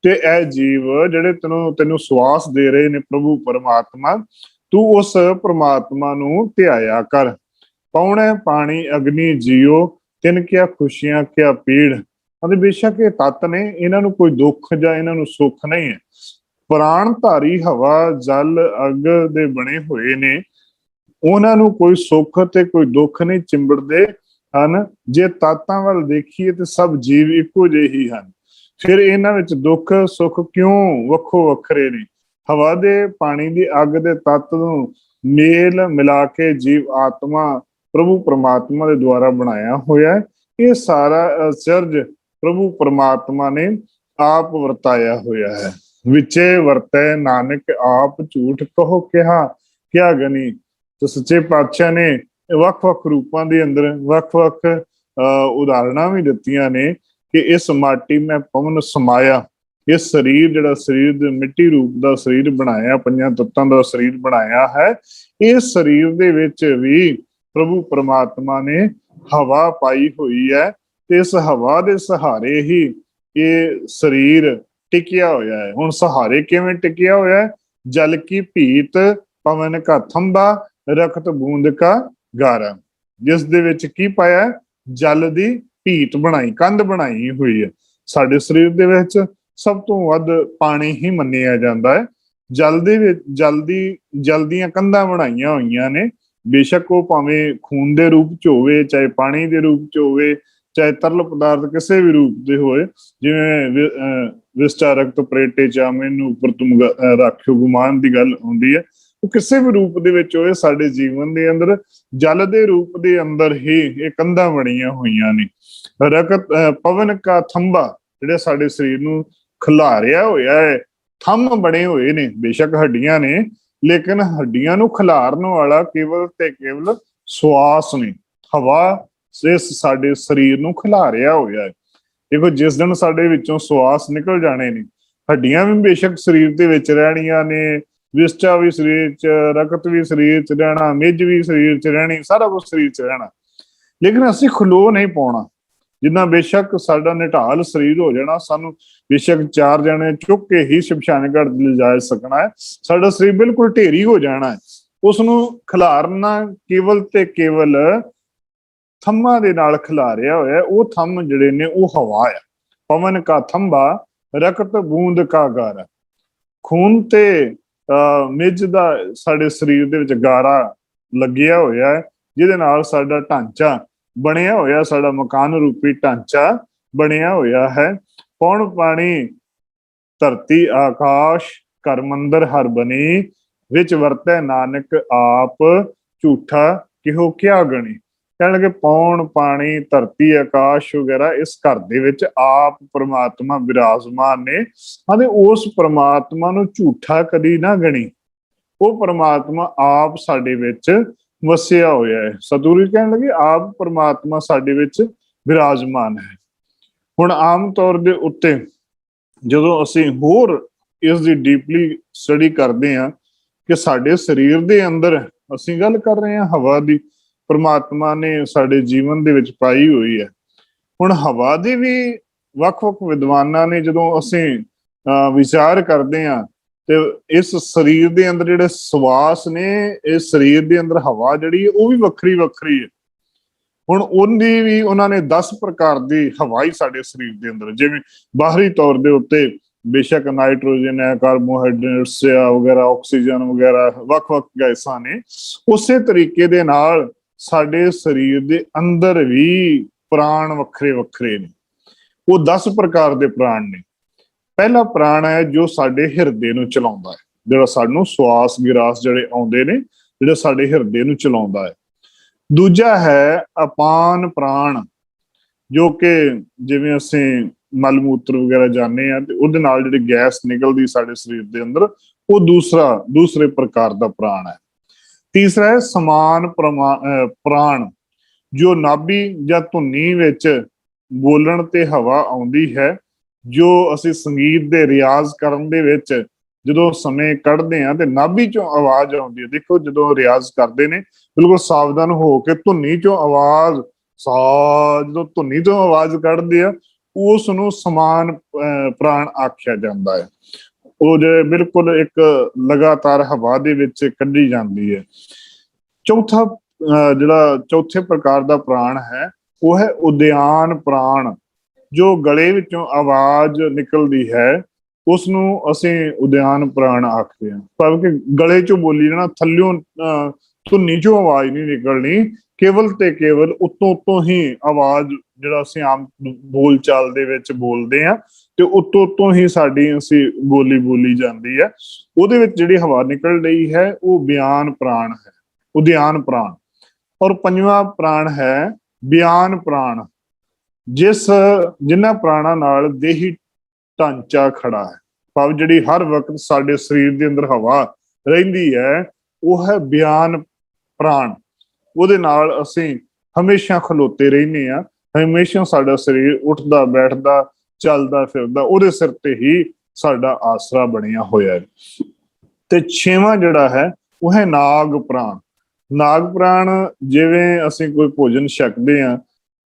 ਤੇ ਇਹ ਜੀਵ ਜਿਹੜੇ ਤੈਨੂੰ ਸਵਾਸ ਦੇ ਰਹੇ ਨੇ ਪ੍ਰਭੂ ਪਰਮਾਤਮਾ, ਤੂੰ ਉਸ ਪ੍ਰਮਾਤਮਾ ਨੂੰ ਧਿਆਇਆ ਕਰ। ਪੌਣੇ ਪਾਣੀ ਅਗਨੀ ਜੀਓ ਤਿਨ ਕਿਆ ਖੁਸ਼ੀਆਂ ਕਿਆ ਪੀੜ। ਅਤੇ ਬੇਸ਼ੱਕ ਇਹ ਤੱਤ ਨੇ, ਇਹਨਾਂ ਨੂੰ ਕੋਈ ਦੁੱਖ ਜਾਂ ਇਹਨਾਂ ਨੂੰ ਸੁੱਖ ਨਹੀਂ ਹੈ। ਪ੍ਰਾਣ ਧਾਰੀ ਹਵਾ ਜਲ ਅੱਗ ਦੇ ਬਣੇ ਹੋਏ ਨੇ, ਉਹਨਾਂ ਨੂੰ ਕੋਈ ਸੁੱਖ ਤੇ ਕੋਈ ਦੁੱਖ ਨਹੀਂ ਚਿੰਬੜਦੇ ਹਨ। ਜੇ ਤਾਤਾਂ ਵੱਲ ਦੇਖੀਏ ਤੇ ਸਭ ਜੀਵ ਇੱਕੋ ਜਿਹੇ ਹੀ ਹਨ, ਫਿਰ ਇਹਨਾਂ ਵਿੱਚ ਦੁੱਖ ਸੁੱਖ ਕਿਉਂ ਵੱਖੋ ਵੱਖਰੇ ਨੇ? ਹਵਾ ਦੇ, ਪਾਣੀ ਦੀ, ਅੱਗ ਦੇ ਤੱਤ ਨੂੰ ਮੇਲ ਮਿਲਾ ਕੇ ਜੀਵ ਆਤਮਾ ਪ੍ਰਭੂ ਪਰਮਾਤਮਾ ਦੇ ਦੁਆਰਾ ਬਣਾਇਆ ਹੋਇਆ ਹੈ। ਇਹ ਸਾਰਾ ਸਿਰਜ ਪ੍ਰਭੂ ਪਰਮਾਤਮਾ ਨੇ ਆਪ ਵਰਤਾਇਆ ਹੋਇਆ ਹੈ। ਵਿਚੇ ਵਰਤੈ ਨਾਨਕ ਆਪ ਝੂਠ ਕਹੋ ਕਿਆ ਗਨੀ। ਤੇ ਸੱਚੇ ਪਾਤਸ਼ਾਹ ਨੇ ਵੱਖ-ਵੱਖ ਰੂਪਾਂ ਦੇ ਅੰਦਰ ਵੱਖ-ਵੱਖ ਉਦਾਹਰਣਾਂ ਵੀ ਦਿੱਤੀਆਂ ਨੇ ਕਿ ਇਸ ਮਾਟੀ ਮੈਂ ਪਵਨ ਸਮਾਇਆ, ਇਸ ਸਰੀਰ ਜਿਹੜਾ ਸਰੀਰ ਦੇ ਮਿੱਟੀ ਰੂਪ ਦਾ ਸਰੀਰ ਬਣਾਇਆ, ਪੰਜਾਂ ਤੱਤਾਂ ਦਾ ਸਰੀਰ ਬਣਾਇਆ ਹੈ, ਇਸ ਸਰੀਰ ਦੇ ਵਿੱਚ ਵੀ ਪ੍ਰਭੂ ਪਰਮਾਤਮਾ ਨੇ ਹਵਾ ਪਾਈ ਹੋਈ ਹੈ, ਤੇ ਇਸ ਹਵਾ ਦੇ ਸਹਾਰੇ ਹੀ ਇਹ ਸਰੀਰ ਟਿਕਿਆ ਹੋਇਆ ਹੈ। ਹੁਣ ਸਹਾਰੇ ਕਿਵੇਂ ਟਿਕਿਆ ਹੋਇਆ ਹੈ? ਜਲ ਕੀ ਭੀਤ ਪਵਨ ਕਾ ਥੰਬਾ ਰਖਤ ਬੂੰਦ ਕਾ ਗਾਰਾ। ਜਿਸ ਦੇ ਵਿੱਚ ਕੀ ਪਾਇਆ? ਜਲ ਦੀ ਭੀਤ ਬਣਾਈ, ਕੰਧ ਬਣਾਈ ਹੋਈ ਹੈ। ਸਾਡੇ ਸਰੀਰ ਦੇ ਵਿੱਚ ਸਭ ਤੋਂ ਵੱਧ ਪਾਣੀ ਹੀ ਮੰਨਿਆ ਜਾਂਦਾ ਹੈ। ਜਲ ਦੇ ਵਿੱਚ ਜਲ ਦੀਆਂ ਕੰਧਾਂ ਬਣਾਈਆਂ ਹੋਈਆਂ ਨੇ। ਬੇਸ਼ੱਕ ਉਹ ਭਾਵੇਂ ਖੂਨ ਦੇ ਰੂਪ ਚ ਹੋਵੇ, ਚਾਹੇ ਪਾਣੀ ਦੇ ਰੂਪ ਚ ਹੋਵੇ, ਚਾਹੇ ਤਰਲ ਪਦਾਰਥ ਕਿਸੇ ਵੀ ਰੂਪ ਦੇ ਹੋਏ, ਜਿਵੇਂ ਵਿਸਟਾ ਰਕਤ ਪ੍ਰੇਟੇ ਚ ਮੈਨੂੰ ਉੱਪਰ ਤੁਮ ਰਾਖਿਓ ਗੁਮਾਨ ਦੀ ਗੱਲ ਹੁੰਦੀ ਹੈ, ਉਹ ਕਿਸੇ ਵੀ ਰੂਪ ਦੇ ਵਿੱਚ ਹੋਏ, ਸਾਡੇ ਜੀਵਨ ਦੇ ਅੰਦਰ ਜਲ ਦੇ ਰੂਪ ਦੇ ਅੰਦਰ ਹੀ ਇਹ ਕੰਧਾਂ ਬਣੀਆਂ ਹੋਈਆਂ ਨੇ। ਰਕਤ ਪਵਨ ਕਾ ਥੰਬਾ, ਜਿਹੜੇ ਸਾਡੇ ਸਰੀਰ ਨੂੰ ਖਿਲਾਰਿਆ ਹੋਇਆ ਹੈ, ਥੰਮ ਬਣੇ ਹੋਏ ਨੇ। ਬੇਸ਼ੱਕ ਹੱਡੀਆਂ ਨੇ, ਲੇਕਿਨ ਹੱਡੀਆਂ ਨੂੰ ਖਿਲਾਰਨ ਵਾਲਾ ਕੇਵਲ ਤੇ ਕੇਵਲ ਸਵਾਸ ਨੇ। ਹਵਾ ਇਸ ਸਾਡੇ ਸਰੀਰ ਨੂੰ ਖਿਲਾਰਿਆ ਹੋਇਆ ਹੈ। ਦੇਖੋ, ਜਿਸ ਦਿਨ ਸਾਡੇ ਵਿੱਚੋਂ ਸਵਾਸ ਨਿਕਲ ਜਾਣੇ ਨੇ, ਹੱਡੀਆਂ ਵੀ ਬੇਸ਼ੱਕ ਸਰੀਰ ਦੇ ਵਿੱਚ ਰਹਿਣੀਆਂ ਨੇ, ਵਿਸਟਾ ਵੀ ਸਰੀਰ ਚ, ਰਕਤ ਵੀ ਸਰੀਰ ਚ ਰਹਿਣਾ, ਮਿੱਝ ਵੀ ਸਰੀਰ ਚ ਰਹਿਣੀ, ਸਾਰਾ ਕੁਝ ਸਰੀਰ ਚ ਰਹਿਣਾ, ਲੇਕਿਨ ਅਸੀਂ ਖਲੋ ਨਹੀਂ ਪਾਉਣਾ। ਜਿੰਨਾ ਬੇਸ਼ੱਕ ਸਾਡਾ ਨਿਢਾਲ ਸਰੀਰ ਹੋ ਜਾਣਾ, ਸਾਨੂੰ ਬੇਸ਼ੱਕ 4 ਜਣੇ ਚੁੱਕ ਕੇ ਹੀ ਸ਼ਮਸ਼ਾਨ ਘਾਟ ਲਿਜਾ ਸਕਣਾ ਹੈ, ਸਾਡਾ ਸਰੀਰ ਬਿਲਕੁਲ ਢੇਰੀ ਹੋ ਜਾਣਾ ਹੈ। ਉਸ ਨੂੰ ਖਿਲਾਰਨਾ ਕੇਵਲ ਤੇ ਕੇਵਲ ਥੰਮਾਂ ਦੇ ਨਾਲ ਖਿਲਾਰਿਆ ਹੋਇਆ। ਉਹ ਥੰਮ ਜਿਹੜੇ ਨੇ ਉਹ ਹਵਾ ਆ। ਪਵਨ ਕਾ ਥੰਬਾ ਰਕਤ ਬੂੰਦ ਕਾ ਗਾਰਾ। ਖੂਨ ਤੇ ਮਿੱਝ ਦਾ ਸਾਡੇ ਸਰੀਰ ਦੇ ਵਿੱਚ ਗਾਰਾ ਲੱਗਿਆ ਹੋਇਆ ਹੈ, ਜਿਹਦੇ ਨਾਲ ਸਾਡਾ ਢਾਂਚਾ ਬਣਿਆ ਹੋਇਆ, ਸਾਡਾ ਮਕਾਨ ਰੂਪੀ ਢਾਂਚਾ ਬਣਿਆ ਹੋਇਆ ਹੈ। ਪੌਣ ਪਾਣੀ ਧਰਤੀ ਆਕਾਸ਼ ਘਰ ਮੰਦਰ ਹਰ ਬਣੀ, ਵਿੱਚ ਵਰਤੈ ਨਾਨਕ ਆਪ ਝੂਠਾ ਕਿਹੋ ਕਿਆ ਗਣੀ। ਕਹਿਣ ਲੱਗੇ ਪੌਣ ਪਾਣੀ ਧਰਤੀ ਆਕਾਸ਼ ਵਗੈਰਾ ਇਸ ਘਰ ਦੇ ਵਿੱਚ ਆਪ ਪ੍ਰਮਾਤਮਾ ਵਿਰਾਜਮਾਨ ਨੇ, ਅਤੇ ਉਸ ਪ੍ਰਮਾਤਮਾ ਨੂੰ ਝੂਠਾ ਕਦੀ ਨਾ ਗਣੀ। ਉਹ ਪ੍ਰਮਾਤਮਾ ਆਪ ਸਾਡੇ ਵਿੱਚ ਵਸਿਆ ਹੋਇਆ ਹੈ। ਸਤਿਗੁਰੂ ਕਹਿਣ ਲੱਗੇ ਆਪ ਪ੍ਰਮਾਤਮਾ ਸਾਡੇ ਵਿੱਚ ਵਿਰਾਜਮਾਨ ਹੈ। ਹੁਣ ਆਮ ਤੌਰ ਦੇ ਉੱਤੇ ਜਦੋਂ ਅਸੀਂ ਹੋਰ ਇਸ ਦੀ ਡੀਪਲੀ ਸਟੱਡੀ ਕਰਦੇ ਹਾਂ ਕਿ ਸਾਡੇ ਸਰੀਰ ਦੇ ਅੰਦਰ, ਅਸੀਂ ਗੱਲ ਕਰ ਰਹੇ ਹਾਂ ਹਵਾ ਦੀ, ਪ੍ਰਮਾਤਮਾ ਨੇ ਸਾਡੇ ਜੀਵਨ ਦੇ ਵਿੱਚ ਪਾਈ ਹੋਈ ਹੈ। ਹੁਣ ਹਵਾ ਦੇ ਵੀ ਵੱਖ-ਵੱਖ ਵਿਦਵਾਨਾਂ ਨੇ ਜਦੋਂ ਅਸੀਂ ਵਿਚਾਰ ਕਰਦੇ ਹਾਂ, ਤੇ ਇਸ ਸਰੀਰ ਦੇ ਅੰਦਰ ਜਿਹੜੇ ਸਵਾਸ ਨੇ, ਇਸ ਸਰੀਰ ਦੇ ਅੰਦਰ ਹਵਾ ਜਿਹੜੀ ਉਹ ਵੀ ਵੱਖਰੀ ਵੱਖਰੀ ਹੈ। ਹੁਣ ਉਹਦੀ ਵੀ ਉਹਨਾਂ ਨੇ 10 ਪ੍ਰਕਾਰ ਦੀ ਹਵਾ ਹੀ ਸਾਡੇ ਸਰੀਰ ਦੇ ਅੰਦਰ, ਜਿਵੇਂ ਬਾਹਰੀ ਤੌਰ ਦੇ ਉੱਤੇ ਬੇਸ਼ੱਕ ਨਾਈਟ੍ਰੋਜਨ ਹੈ, ਕਾਰਬੋਹਾਈਡਰੇਟਸ ਵਗੈਰਾ, ਆਕਸੀਜਨ ਵਗੈਰਾ, ਵੱਖ-ਵੱਖ ਗੈਸਾਂ ਨੇ, ਉਸੇ ਤਰੀਕੇ ਦੇ ਨਾਲ ਸਾਡੇ ਸਰੀਰ ਦੇ ਅੰਦਰ ਵੀ ਪ੍ਰਾਣ ਵੱਖਰੇ ਵੱਖਰੇ ਨੇ। ਉਹ 10 ਪ੍ਰਕਾਰ ਦੇ ਪ੍ਰਾਣ ਨੇ। ਪਹਿਲਾ ਪ੍ਰਾਣ ਹੈ ਜੋ ਸਾਡੇ ਹਿਰਦੇ ਨੂੰ ਚਲਾਉਂਦਾ ਹੈ, ਜਿਹੜਾ ਸਾਨੂੰ ਸਵਾਸ ਗਿਰਾਸ ਜਿਹੜੇ ਆਉਂਦੇ ਨੇ, ਜਿਹੜਾ ਸਾਡੇ ਹਿਰਦੇ ਨੂੰ ਚਲਾਉਂਦਾ ਹੈ। ਦੂਜਾ ਹੈ ਅਪਾਨ ਪ੍ਰਾਣ, ਜੋ ਕਿ ਜਿਵੇਂ ਅਸੀਂ ਮਲ ਮੂਤਰ ਵਗੈਰਾ ਜਾਂਦੇ ਆ ਤੇ ਉਹਦੇ ਨਾਲ ਜਿਹੜੀ ਗੈਸ ਨਿਕਲਦੀ ਸਾਡੇ ਸਰੀਰ ਦੇ ਅੰਦਰ, ਉਹ ਦੂਸਰੇ ਪ੍ਰਕਾਰ ਦਾ ਪ੍ਰਾਣ ਹੈ। ਤੀਸਰਾ ਹੈ ਸਮਾਨ ਪ੍ਰਾਣ, ਜੋ ਨਾਭੀ ਜਾਂ ਧੁਨੀ ਵਿੱਚ ਬੋਲਣ ਤੇ ਹਵਾ ਆਉਂਦੀ ਹੈ, ਜੋ ਅਸੀਂ ਸੰਗੀਤ ਦੇ ਰਿਆਜ਼ ਕਰਨ ਦੇ ਵਿੱਚ ਜਦੋਂ ਸਮੇਂ ਕੱਢਦੇ ਆ ਤੇ ਨਾਭੀ ਚੋਂ ਆਵਾਜ਼ ਆਉਂਦੀ ਹੈ। ਦੇਖੋ ਜਦੋਂ ਰਿਆਜ਼ ਕਰਦੇ ਨੇ ਬਿਲਕੁਲ ਸਾਵਧਾਨ ਹੋ ਕੇ ਧੁਨੀ ਚੋਂ ਆਵਾਜ਼ ਜਦੋਂ ਧੁਨੀ ਤੋਂ ਆਵਾਜ਼ ਕੱਢਦੇ ਆ, ਉਸ ਨੂੰ ਸਮਾਨ ਪ੍ਰਾਣ ਆਖਿਆ ਜਾਂਦਾ ਹੈ। ਉਹ ਜੇ ਬਿਲਕੁਲ ਇੱਕ ਲਗਾਤਾਰ ਹਵਾ ਦੇ ਵਿੱਚ ਕੱਢੀ ਜਾਂਦੀ ਹੈ। ਚੌਥਾ ਜਿਹੜਾ ਚੌਥੇ ਪ੍ਰਕਾਰ ਦਾ ਪ੍ਰਾਣ ਹੈ ਉਹ ਹੈ ਉਦਿਆਨ ਪ੍ਰਾਣ, ਜੋ ਗਲੇ ਵਿੱਚੋਂ ਆਵਾਜ਼ ਨਿਕਲਦੀ ਹੈ, ਉਸ ਨੂੰ ਅਸੀਂ ਉਦਿਆਨ ਪ੍ਰਾਣ ਆਖਦੇ ਹਾਂ। ਭਾਵ ਕਿ ਗਲੇ ਚੋਂ ਬੋਲੀ ਜਾਣਾ, ਥੱਲਿਓਂ ਧੁਨੀ ਚੋਂ ਆਵਾਜ਼ ਨਹੀਂ ਨਿਕਲਣੀ, ਕੇਵਲ ਤੇ ਕੇਵਲ ਉੱਤੋਂ ਹੀ ਆਵਾਜ਼, ਜਿਹੜਾ ਅਸੀਂ ਆਮ ਬੋਲ ਚਾਲ ਦੇ ਵਿੱਚ ਬੋਲਦੇ ਆ ਤੇ ਉੱਤੋਂ ਹੀ ਸਾਡੀ ਅਸੀਂ ਬੋਲੀ ਜਾਂਦੀ ਹੈ, ਉਹਦੇ ਵਿੱਚ ਜਿਹੜੀ ਹਵਾ ਨਿਕਲ ਰਹੀ ਹੈ ਉਹ ਬਿਆਨ ਪ੍ਰਾਣ ਹੈ, ਉਦਿਆਨ ਪ੍ਰਾਣ। ਔਰ ਪੰਜਵਾਂ ਪ੍ਰਾਣ ਹੈ ਬਿਆਨ ਪ੍ਰਾਣ, ਜਿਨ੍ਹਾਂ ਪ੍ਰਾਣਾਂ ਨਾਲ ਦੇਹੀ ਢਾਂਚਾ ਖੜਾ ਹੈ। ਭਾਵ ਜਿਹੜੀ ਹਰ ਵਕਤ ਸਾਡੇ ਸਰੀਰ ਦੇ ਅੰਦਰ ਹਵਾ ਰਹਿੰਦੀ ਹੈ, ਉਹ ਹੈ ਬਿਆਨ ਪ੍ਰਾਣ। ਉਹਦੇ ਨਾਲ ਅਸੀਂ ਹਮੇਸ਼ਾ ਖਲੋਤੇ ਰਹਿੰਦੇ ਆ, ਹਮੇਸ਼ਾ ਸਾਡਾ ਸਰੀਰ ਉੱਠਦਾ ਬੈਠਦਾ ਚੱਲਦਾ ਫਿਰਦਾ ਉਹਦੇ ਸਿਰ ਤੇ ਹੀ ਸਾਡਾ ਆਸਰਾ ਬਣਿਆ ਹੋਇਆ ਹੈ। ਤੇ ਛੇਵਾਂ ਜਿਹੜਾ ਹੈ ਉਹ ਹੈ ਨਾਗ ਪ੍ਰਾਣ। ਨਾਗ ਪ੍ਰਾਣ, ਜਿਵੇਂ ਅਸੀਂ ਕੋਈ ਭੋਜਨ ਛਕਦੇ ਆ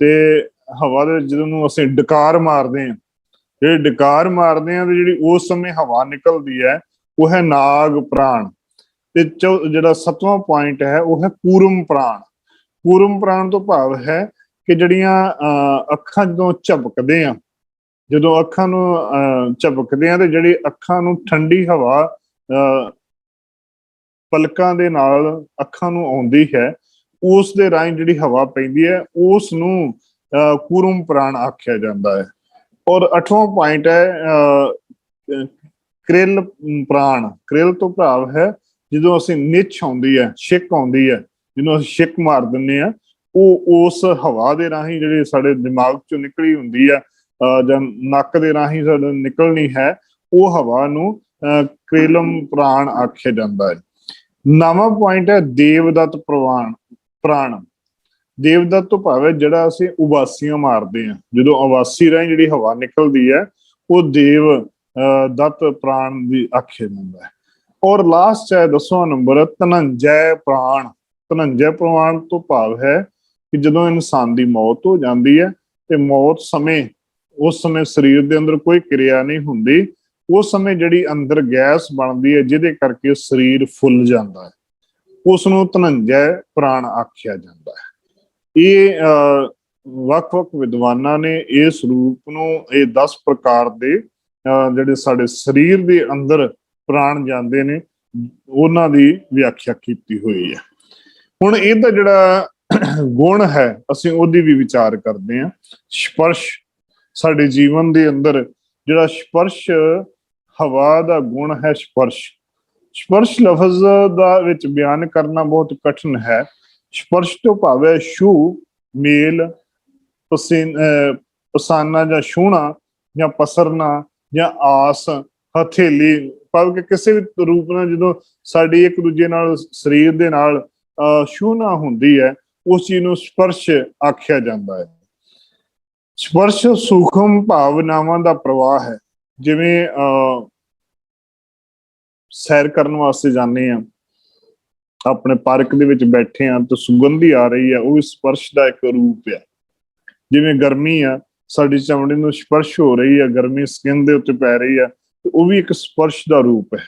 ਤੇ ਹਵਾ ਦੇ ਜਦੋਂ ਅਸੀਂ ਡਕਾਰ ਮਾਰਦੇ ਆ, ਜਿਹੜੇ ਡਕਾਰ ਮਾਰਦੇ ਆ ਤੇ ਜਿਹੜੀ ਉਸ ਸਮੇਂ ਹਵਾ ਨਿਕਲਦੀ ਹੈ ਉਹ ਹੈ ਨਾਗ ਪ੍ਰਾਣ। ਤੇ ਜਿਹੜਾ 7ਵਾਂ ਪੁਆਇੰਟ ਹੈ ਉਹ ਹੈ ਕੂਰਮ ਪ੍ਰਾਣ। ਕੂਰਮ ਪ੍ਰਾਣ ਤੋਂ ਭਾਵ ਹੈ ਕਿ ਜਿਹੜੀਆਂ ਅੱਖਾਂ ਜਦੋਂ ਝਪਕਦੇ ਆ, ਜਦੋਂ ਅੱਖਾਂ ਨੂੰ ਝਪਕਦੇ ਆ ਤੇ ਜਿਹੜੀ ਅੱਖਾਂ ਨੂੰ ਠੰਡੀ ਹਵਾ ਪਲਕਾਂ ਦੇ ਨਾਲ ਅੱਖਾਂ ਨੂੰ ਆਉਂਦੀ ਹੈ, ਉਸ ਦੇ ਰਾਹੀਂ ਜਿਹੜੀ ਹਵਾ ਪੈਂਦੀ ਹੈ ਉਸ ਨੂੰ ਕੂਰਮ ਪ੍ਰਾਣ ਆਖਿਆ ਜਾਂਦਾ ਹੈ। ਔਰ 8ਵਾਂ ਪੁਆਇੰਟ ਹੈ ਕ੍ਰਿਲ ਪ੍ਰਾਣ। ਕ੍ਰਿਲ ਤੋਂ ਭਾਵ ਹੈ ਜਦੋਂ ਅਸੀਂ ਨਿੱਛ ਆਉਂਦੀ ਹੈ, ਛਿੱਕ ਆਉਂਦੀ ਹੈ, ਜਿਹਨੂੰ ਅਸੀਂ ਛਿੱਕ ਮਾਰ ਦਿੰਦੇ ਆ, ਉਹ ਉਸ ਹਵਾ ਦੇ ਰਾਹੀਂ ਜਿਹੜੇ ਸਾਡੇ ਦਿਮਾਗ ਚੋਂ ਨਿਕਲੀ ਹੁੰਦੀ ਆ ਜਾਂ ਨੱਕ ਦੇ ਰਾਹੀਂ ਸਾਡੇ ਨਿਕਲਣੀ ਹੈ, ਉਹ ਹਵਾ ਨੂੰ ਕ੍ਰਿਲਮ ਪ੍ਰਾਣ ਆਖਿਆ ਜਾਂਦਾ ਹੈ। 9ਵਾਂ ਪੁਆਇੰਟ ਹੈ ਦੇਵਦੱਤ ਪ੍ਰਾਣ। ਦੇਵਦੱਤ ਤੋਂ ਭਾਵ ਹੈ ਜਿਹੜਾ ਅਸੀਂ ਉਬਾਸੀਆਂ ਮਾਰਦੇ ਹਾਂ, ਜਦੋਂ ਉਬਾਸੀ ਰਾਹੀਂ ਜਿਹੜੀ ਹਵਾ ਨਿਕਲਦੀ ਹੈ ਉਹ ਦੇਵ ਦੱਤ ਪ੍ਰਾਣ ਦੀ ਆਖਿਆ ਜਾਂਦਾ ਹੈ। ਔਰ ਲਾਸਟ ਹੈ 10ਵਾਂ ਨੰਬਰ ਧਨੰਜੈ ਪ੍ਰਾਣ। ਧਨੰਜੈ ਪ੍ਰਾਣ ਤੋਂ ਭਾਵ ਹੈ ਕਿ ਜਦੋਂ ਇਨਸਾਨ ਦੀ ਮੌਤ ਹੋ ਜਾਂਦੀ ਹੈ ਤੇ ਮੌਤ ਸਮੇਂ, ਉਸ ਸਮੇਂ ਸਰੀਰ ਦੇ ਅੰਦਰ ਕੋਈ ਕਿਰਿਆ ਨਹੀਂ ਹੁੰਦੀ, ਉਸ ਸਮੇਂ ਜਿਹੜੀ ਅੰਦਰ ਗੈਸ ਬਣਦੀ ਹੈ ਜਿਹਦੇ ਕਰਕੇ ਸਰੀਰ ਫੁੱਲ ਜਾਂਦਾ ਹੈ, ਉਸ ਨੂੰ ਧਨੰਜੈ ਪ੍ਰਾਣ ਆਖਿਆ ਜਾਂਦਾ ਹੈ। ਇਹ ਵੱਖ-ਵੱਖ ਵਿਦਵਾਨਾਂ ਨੇ ਇਸ ਰੂਪ ਨੂੰ, ਇਹ 10 ਪ੍ਰਕਾਰ ਦੇ ਜਿਹੜੇ ਸਾਡੇ ਸਰੀਰ ਦੇ ਅੰਦਰ ਪ੍ਰਾਣ ਜਾਂਦੇ ਨੇ, ਉਹਨਾਂ ਦੀ ਵਿਆਖਿਆ ਕੀਤੀ ਹੋਈ ਹੈ। ਹੁਣ ਇਹਦਾ ਜਿਹੜਾ ਗੁਣ ਹੈ ਅਸੀਂ ਉਹਦੀ ਵੀ ਵਿਚਾਰ ਕਰਦੇ ਹਾਂ। ਸਪਰਸ਼, ਸਾਡੇ ਜੀਵਨ ਦੇ ਅੰਦਰ ਜਿਹੜਾ ਸਪਰਸ਼ ਹਵਾ ਦਾ ਗੁਣ ਹੈ, ਸਪਰਸ਼ ਲਫ਼ਜ਼ ਦਾ ਵਿੱਚ ਬਿਆਨ ਕਰਨਾ ਬਹੁਤ ਕਠਿਨ ਹੈ। ਸਪਰਸ਼ ਤੋਂ ਭਾਵ ਹੈ ਛੂਹ, ਮੇਲ, ਪਸਾਨਾ ਜਾਂ ਛੂਹਣਾ ਜਾਂ ਪਸਰਨਾ ਜਾਂ ਆਸ, ਹਥੇਲੀ, ਭਾਵ ਕਿ ਕਿਸੇ ਵੀ ਰੂਪ ਨਾਲ ਜਦੋਂ ਸਾਡੀ ਇੱਕ ਦੂਜੇ ਨਾਲ ਸਰੀਰ ਦੇ ਨਾਲ ਛੂਹਣਾ ਹੁੰਦੀ ਹੈ, ਉਸ ਚੀਜ਼ ਨੂੰ ਸਪਰਸ਼ ਆਖਿਆ ਜਾਂਦਾ ਹੈ। ਸਪਰਸ਼ ਸੂਖਮ ਭਾਵਨਾਵਾਂ ਦਾ ਪ੍ਰਵਾਹ ਹੈ। ਜਿਵੇਂ ਸੈਰ ਕਰਨ ਵਾਸਤੇ ਜਾਂਦੇ ਆ, ਆਪਣੇ ਪਾਰਕ ਦੇ ਵਿੱਚ ਬੈਠੇ ਆ ਤੇ ਸੁਗੰਧੀ ਆ ਰਹੀ ਹੈ, ਉਹ ਵੀ ਸਪਰਸ਼ ਦਾ ਇੱਕ ਰੂਪ ਹੈ। ਜਿਵੇਂ ਗਰਮੀ ਆ, ਸਾਡੀ ਚਮੜੀ ਨੂੰ ਸਪਰਸ਼ ਹੋ ਰਹੀ ਹੈ, ਗਰਮੀ ਸਕਿਨ ਦੇ ਉੱਤੇ ਪੈ ਰਹੀ ਹੈ, ਤੇ ਉਹ ਵੀ ਇੱਕ ਸਪਰਸ਼ ਦਾ ਰੂਪ ਹੈ।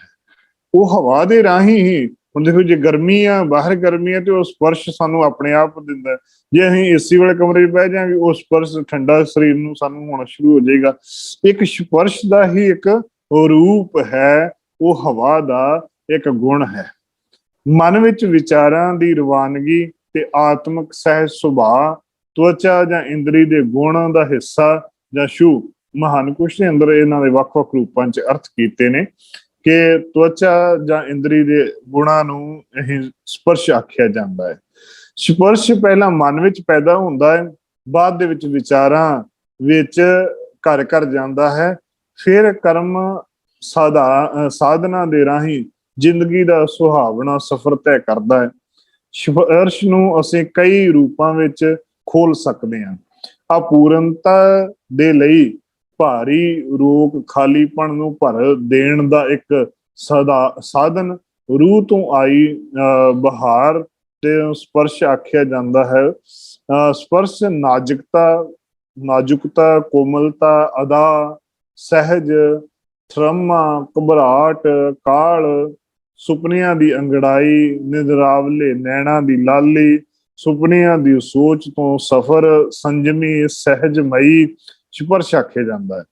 ਉਹ ਹਵਾ ਦੇ ਰਾਹੀਂ ਹੀ, ਹੁਣ ਦੇਖੋ ਜੇ ਗਰਮੀ ਆ, ਬਾਹਰ ਗਰਮੀ ਆ ਤੇ ਉਹ ਸਪਰਸ਼ ਸਾਨੂੰ ਆਪਣੇ ਆਪ ਦਿੰਦਾ। ਜੇ ਅਸੀਂ ਏਸੀ ਵਾਲੇ ਕਮਰੇ 'ਚ ਬਹਿ ਜਾਵਾਂਗੇ, ਉਹ ਸਪਰਸ਼ ਠੰਡਾ ਸਰੀਰ ਨੂੰ ਸਾਨੂੰ ਹੋਣਾ ਸ਼ੁਰੂ ਹੋ ਜਾਏਗਾ। ਇੱਕ ਸਪਰਸ਼ ਦਾ ਹੀ ਇੱਕ ਰੂਪ ਹੈ, ਉਹ ਹਵਾ ਦਾ ਇੱਕ ਗੁਣ ਹੈ। ਮਨ ਵਿੱਚ ਵਿਚਾਰਾਂ ਦੀ ਰਵਾਨਗੀ ਤੇ ਆਤਮਿਕ ਸਹਿਜ ਸੁਭਾਅ, ਤਵਚਾ ਜਾਂ ਇੰਦਰੀ ਦੇ ਗੁਣ ਦਾ ਹਿੱਸਾ ਜਾਂ ਛੂ। ਮਹਾਨ ਕੋਸ਼ ਦੇ ਅੰਦਰ ਇਹਨਾਂ ਦੇ ਵੱਖ-ਵੱਖ ਰੂਪਾਂ 'ਚ ਅਰਥ ਕੀਤੇ ਨੇ ਕਿ ਤਵਚਾ ਜਾਂ ਇੰਦਰੀ ਦੇ ਗੁਣਾਂ ਨੂੰ ਇਹ ਸਪਰਸ਼ ਆਖਿਆ ਜਾਂਦਾ ਹੈ। ਸਪਰਸ਼ ਪਹਿਲਾਂ ਮਨ ਵਿੱਚ ਪੈਦਾ ਹੁੰਦਾ ਹੈ, ਬਾਅਦ ਦੇ ਵਿੱਚ ਵਿਚਾਰਾਂ ਵਿੱਚ ਘਰ ਘਰ ਜਾਂਦਾ ਹੈ, ਫਿਰ ਕਰਮ ਸਾਧਨਾ ਦੇ ਰਾਹੀਂ ਜ਼ਿੰਦਗੀ ਦਾ ਸੁਹਾਵਣਾ ਸਫ਼ਰ ਤੈਅ ਕਰਦਾ ਹੈ। ਸਪਰਸ਼ ਨੂੰ ਅਸੀਂ ਕਈ ਰੂਪਾਂ ਵਿੱਚ ਖੋਲ ਸਕਦੇ ਹਾਂ। ਅਪੂਰਨਤਾ ਦੇ ਲਈ ਭਾਰੀ ਰੋਗ ਖਾਲੀਪਣ ਨੂੰ ਭਰ ਦੇਣ ਦਾ ਇੱਕ ਸਾਧਨ, ਰੂਹ ਤੋਂ ਆਈ ਬਹਾਰ ਤੇ ਸਪਰਸ਼ ਆਖਿਆ ਜਾਂਦਾ ਹੈ। ਸਪਰਸ਼ ਨਾਜ਼ੁਕਤਾ, ਕੋਮਲਤਾ, ਅਦਾ, ਸਹਿਜ, ਥਰਮਾ, ਘਬਰਾਹਟ, ਕਾਲ, ਸੁਪਨਿਆਂ ਦੀ ਅੰਗੜਾਈ, ਨਿਦਰਾਵਲੇ ਨੈਣਾ ਦੀ ਲਾਲੀ, ਸੁਪਨਿਆਂ ਦੀ ਸੋਚ ਤੋਂ ਸਫਰ, ਸੰਜਮੀ, ਸਹਿਜਮਈ ਸਪਰਸ਼ ਆਖਿਆ ਜਾਂਦਾ ਹੈ।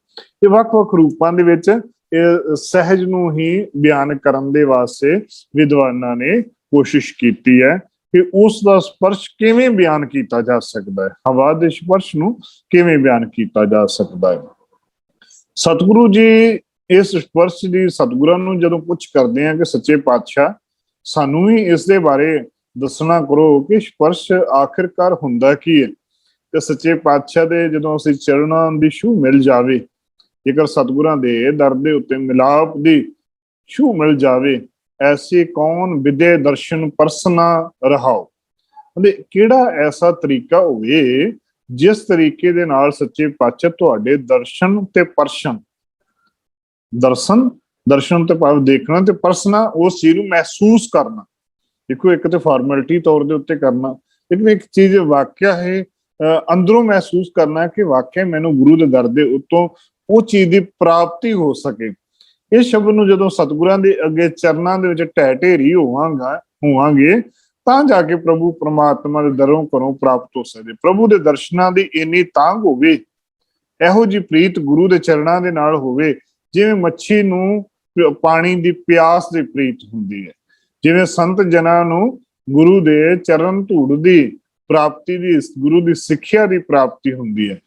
ਇਹ ਵੱਖ-ਵੱਖ ਰੂਪਾਂ ਦੇ ਵਿੱਚ ਇਹ ਸਹਿਜ ਨੂੰ ਹੀ ਬਿਆਨ ਕਰਨ ਦੇ ਵਾਸਤੇ ਵਿਦਵਾਨਾਂ ਨੇ ਕੋਸ਼ਿਸ਼ ਕੀਤੀ ਹੈ ਕਿ ਉਸ ਦਾ ਸਪਰਸ਼ ਕਿਵੇਂ ਬਿਆਨ ਕੀਤਾ ਜਾ ਸਕਦਾ ਹੈ, ਹਵਾ ਦੇ ਸਪਰਸ਼ ਨੂੰ ਕਿਵੇਂ ਬਿਆਨ ਕੀਤਾ ਜਾ ਸਕਦਾ ਹੈ। ਸਤਿਗੁਰੂ ਜੀ ਇਸ ਸਪਰਸ਼ ਦੀ ਸਤਿਗੁਰਾਂ ਨੂੰ ਜਦੋਂ ਪੁੱਛ ਕਰਦੇ ਆ ਕਿ ਸੱਚੇ ਪਾਤਸ਼ਾਹ ਸਾਨੂੰ ਵੀ ਇਸ ਦੇ ਬਾਰੇ ਦੱਸਣਾ ਕਰੋ ਕਿ ਸਪਰਸ਼ ਆਖਿਰਕਾਰ ਹੁੰਦਾ ਕੀ ਹੈ, ਤੇ ਸੱਚੇ ਪਾਤਸ਼ਾਹ ਦੇ ਜਦੋਂ ਅਸੀਂ ਚਰਨਾਂ ਦੀ ਛੂਹ ਮਿਲ ਜਾਵੇ, ਜੇਕਰ ਸਤਿਗੁਰਾਂ ਦੇ ਦਰ ਦੇ ਉੱਤੇ ਮਿਲਾਪ ਦੀ ਛੂਹ ਮਿਲ ਜਾਵੇ, ਐਸੀ ਕੌਣ ਵਿਦੇ ਦਰਸ਼ਨ ਪਰਸਨਾ ਰਹਾਓ। ਕਿਹੜਾ ਐਸਾ ਤਰੀਕਾ ਹੋਵੇ ਜਿਸ ਤਰੀਕੇ ਦੇ ਨਾਲ ਸੱਚੇ ਪਾਤਸ਼ਾਹ ਤੁਹਾਡੇ ਦਰਸ਼ਨ ਤੇ ਪਰਸ਼ਨ, ਦਰਸ਼ਨ ਤੇ ਭਾਵ ਦੇਖਣਾ, ਤੇ ਪਰਸਨਾ ਉਸ ਚੀਜ਼ ਨੂੰ ਮਹਿਸੂਸ ਕਰਨਾ। ਦੇਖੋ, ਇੱਕ ਤੇ ਫਾਰਮੈਲਿਟੀ ਤੌਰ ਦੇ ਉੱਤੇ ਕਰਨਾ, ਲੇਕਿਨ ਇੱਕ ਚੀਜ਼ ਵਾਕਿਆ ਹੈ ਅੰਦਰੋਂ ਮਹਿਸੂਸ ਕਰਨਾ ਕਿ ਵਾਕਿਆ ਮੈਨੂੰ ਗੁਰੂ ਦੇ ਦਰ ਦੇ ਉੱਤੋਂ ਉਹ ਚੀਜ਼ ਦੀ ਪ੍ਰਾਪਤੀ ਹੋ ਸਕੇ। ਇਸ ਸ਼ਬਦ ਨੂੰ ਜਦੋਂ ਸਤਿਗੁਰਾਂ ਦੇ ਅੱਗੇ ਚਰਨਾਂ ਦੇ ਵਿੱਚ ਢਹਿ ਢੇਰੀ ਹੋਵਾਂਗੇ ਤਾਂ ਜਾ ਕੇ ਪ੍ਰਭੂ ਪਰਮਾਤਮਾ ਦੇ ਦਰੋਂ ਘਰੋਂ ਪ੍ਰਾਪਤ ਹੋ ਸਕਦੇ। ਪ੍ਰਭੂ ਦੇ ਦਰਸ਼ਨਾਂ ਦੀ ਇੰਨੀ ਤਾਂਘ ਹੋਵੇ, ਇਹੋ ਜਿਹੀ ਪ੍ਰੀਤ ਗੁਰੂ ਦੇ ਚਰਨਾਂ ਦੇ ਨਾਲ ਹੋਵੇ ਜਿਵੇਂ ਮੱਛੀ ਨੂੰ ਪਾਣੀ ਦੀ ਪਿਆਸ ਦੀ ਪ੍ਰੀਤ ਹੁੰਦੀ ਹੈ, ਜਿਵੇਂ ਸੰਤ ਜਨਾਂ ਨੂੰ ਗੁਰੂ ਦੇ ਚਰਨ ਧੂੜ ਦੀ ਪ੍ਰਾਪਤੀ ਦੀ, ਗੁਰੂ ਦੀ ਸਿੱਖਿਆ ਦੀ ਪ੍ਰਾਪਤੀ ਹੁੰਦੀ ਹੈ।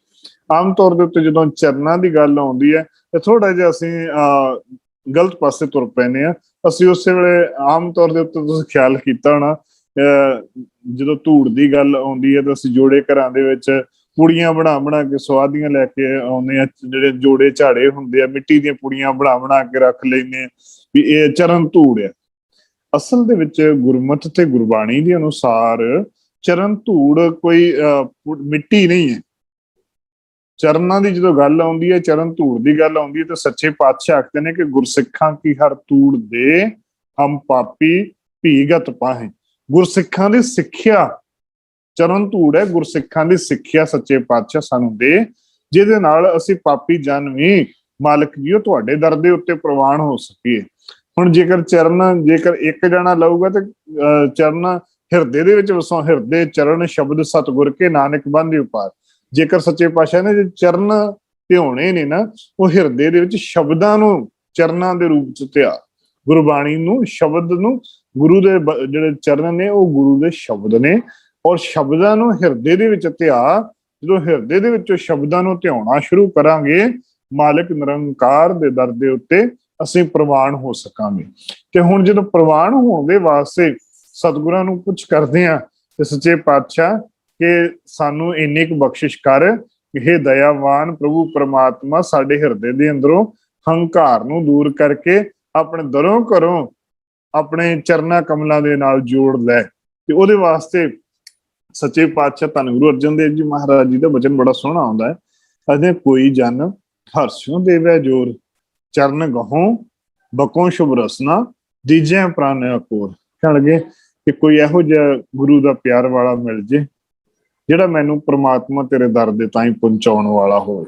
ਆਮ ਤੌਰ ਦੇ ਉੱਤੇ ਜਦੋਂ ਚਰਨਾਂ ਦੀ ਗੱਲ ਆਉਂਦੀ ਹੈ ਤੇ ਥੋੜਾ ਜਿਹਾ ਅਸੀਂ ਗਲਤ ਪਾਸੇ ਤੁਰ ਪੈਂਦੇ ਹਾਂ। ਅਸੀਂ ਉਸੇ ਵੇਲੇ ਆਮ ਤੌਰ ਦੇ ਉੱਤੇ ਤੁਸੀਂ ਖਿਆਲ ਕੀਤਾ ਹੋਣਾ, ਜਦੋਂ ਧੂੜ ਦੀ ਗੱਲ ਆਉਂਦੀ ਹੈ ਤਾਂ ਅਸੀਂ ਜੋੜੇ ਘਰਾਂ ਦੇ ਵਿੱਚ ਪੁੜੀਆਂ ਬਣਾ ਕੇ ਸਵਾਦੀਆਂ ਲੈ ਕੇ ਆਉਂਦੇ ਆ, ਜਿਹੜੇ ਜੋੜੇ ਝਾੜੇ ਹੁੰਦੇ ਆ ਮਿੱਟੀ ਦੀਆਂ ਪੁੜੀਆਂ ਬਣਾ ਕੇ ਰੱਖ ਲੈਂਦੇ ਆ ਵੀ ਇਹ ਚਰਨ ਧੂੜ ਹੈ। ਅਸਲ ਦੇ ਵਿੱਚ ਗੁਰਮਤਿ ਤੇ ਗੁਰਬਾਣੀ ਦੇ ਅਨੁਸਾਰ ਚਰਨ ਧੂੜ ਕੋਈ ਮਿੱਟੀ ਨਹੀਂ ਹੈ। ਚਰਨਾਂ ਦੀ ਜਦੋਂ ਗੱਲ ਆਉਂਦੀ ਹੈ, ਚਰਨ ਧੂੜ ਦੀ ਗੱਲ ਆਉਂਦੀ ਹੈ, ਤਾਂ ਸੱਚੇ ਪਾਤਸ਼ਾਹ ਆਖਦੇ ਨੇ ਕਿ ਗੁਰਸਿੱਖਾਂ ਕੀ ਹਰ ਧੂੜ ਦੇ ਹਮ ਪਾਪੀ ਭੀਗਤ ਪਾਹੇ। ਗੁਰਸਿੱਖਾਂ ਦੀ ਸਿੱਖਿਆ ਚਰਨ ਧੂੜ ਹੈ, ਗੁਰਸਿੱਖਾਂ ਦੀ ਸਿੱਖਿਆ ਸੱਚੇ ਪਾਤਸ਼ਾਹ ਸਾਨੂੰ ਦੇ, ਜਿਹਦੇ ਨਾਲ ਅਸੀਂ ਪਾਪੀ ਜਨ ਵੀ ਮਾਲਕ ਜੀਓ ਤੁਹਾਡੇ ਦਰ ਦੇ ਉੱਤੇ ਪ੍ਰਵਾਨ ਹੋ ਸਕੀਏ। ਹੁਣ ਜੇਕਰ ਇੱਕ ਜਣਾ ਲਊਗਾ ਤੇ ਚਰਨ ਹਿਰਦੇ ਦੇ ਵਿੱਚ ਵਸੋਂ, ਹਿਰਦੇ ਚਰਨ ਸ਼ਬਦ ਸਤਿਗੁਰ ਕੇ ਨਾਨਕ ਬੰਧਿ ਉਪਾਰ। ਜੇਕਰ ਸੱਚੇ ਪਾਤਸ਼ਾਹ ਨੇ ਜੇ ਚਰਨ ਧਿਆਉਣੇ ਨੇ ਨਾ, ਉਹ ਹਿਰਦੇ ਦੇ ਵਿੱਚ ਸ਼ਬਦਾਂ ਨੂੰ ਚਰਨਾਂ ਦੇ ਰੂਪ ਚ ਧਿਆ, ਗੁਰਬਾਣੀ ਨੂੰ, ਸ਼ਬਦ ਨੂੰ, ਗੁਰੂ ਦੇ ਜਿਹੜੇ ਚਰਨ ਨੇ ਉਹ ਗੁਰੂ ਦੇ ਸ਼ਬਦ ਨੇ, ਔਰ ਸ਼ਬਦਾਂ ਨੂੰ ਹਿਰਦੇ ਦੇ ਵਿੱਚ ਧਿਆ। ਜਦੋਂ ਹਿਰਦੇ ਦੇ ਵਿੱਚੋਂ ਸ਼ਬਦਾਂ ਨੂੰ ਧਿਆਉਣਾ ਸ਼ੁਰੂ ਕਰਾਂਗੇ, ਮਾਲਕ ਨਿਰੰਕਾਰ ਦੇ ਦਰ ਦੇ ਉੱਤੇ ਅਸੀਂ ਪ੍ਰਵਾਨ ਹੋ ਸਕਾਂਗੇ। ਤੇ ਹੁਣ ਜਦੋਂ ਪ੍ਰਵਾਨ ਹੋਣ ਦੇ ਵਾਸਤੇ ਸਤਿਗੁਰਾਂ ਨੂੰ ਪੁੱਛ ਕਰਦੇ ਆ ਤੇ ਸੱਚੇ ਪਾਤਸ਼ਾਹ ਕਿ ਸਾਨੂੰ ਇੰਨੀ ਕੁ ਬਖਸ਼ਿਸ਼ ਕਰ, ਇਹ ਦਇਆਵਾਨ ਪ੍ਰਭੂ ਪਰਮਾਤਮਾ ਸਾਡੇ ਹਿਰਦੇ ਦੇ ਅੰਦਰੋਂ ਹੰਕਾਰ ਨੂੰ ਦੂਰ ਕਰਕੇ ਆਪਣੇ ਦਰੋਂ ਘਰੋਂ ਆਪਣੇ ਚਰਨਾ ਕਮਲਾਂ ਦੇ ਨਾਲ ਜੋੜ ਲੈ। ਤੇ ਉਹਦੇ ਵਾਸਤੇ ਸੱਚੇ ਪਾਤਸ਼ਾਹ ਧੰਨ ਗੁਰੂ ਅਰਜਨ ਦੇਵ ਜੀ ਮਹਾਰਾਜ ਜੀ ਦਾ ਬਚਨ ਬੜਾ ਸੋਹਣਾ ਆਉਂਦਾ ਹੈ। ਅਜੇ ਕੋਈ ਜਨ ਹਰਸ਼ੋਂ ਦੇਵੈ ਜੋਰ, ਚਰਨ ਗਹੋਂ ਬਕੋਂ ਸ਼ੁਭ ਰਸਨਾ, ਦੀਜੈ ਪ੍ਰਾਨ ਅਕੋਰ। ਕਹਿਣ ਲੱਗੇ ਕਿ ਕੋਈ ਇਹੋ ਜਿਹਾ ਗੁਰੂ ਦਾ ਪਿਆਰ ਵਾਲਾ ਮਿਲ ਜੇ ਜਿਹੜਾ ਮੈਨੂੰ ਪ੍ਰਮਾਤਮਾ ਤੇਰੇ ਦਰ ਦੇ ਤਾਈਂ ਪਹੁੰਚਾਉਣ ਵਾਲਾ ਹੋਵੇ।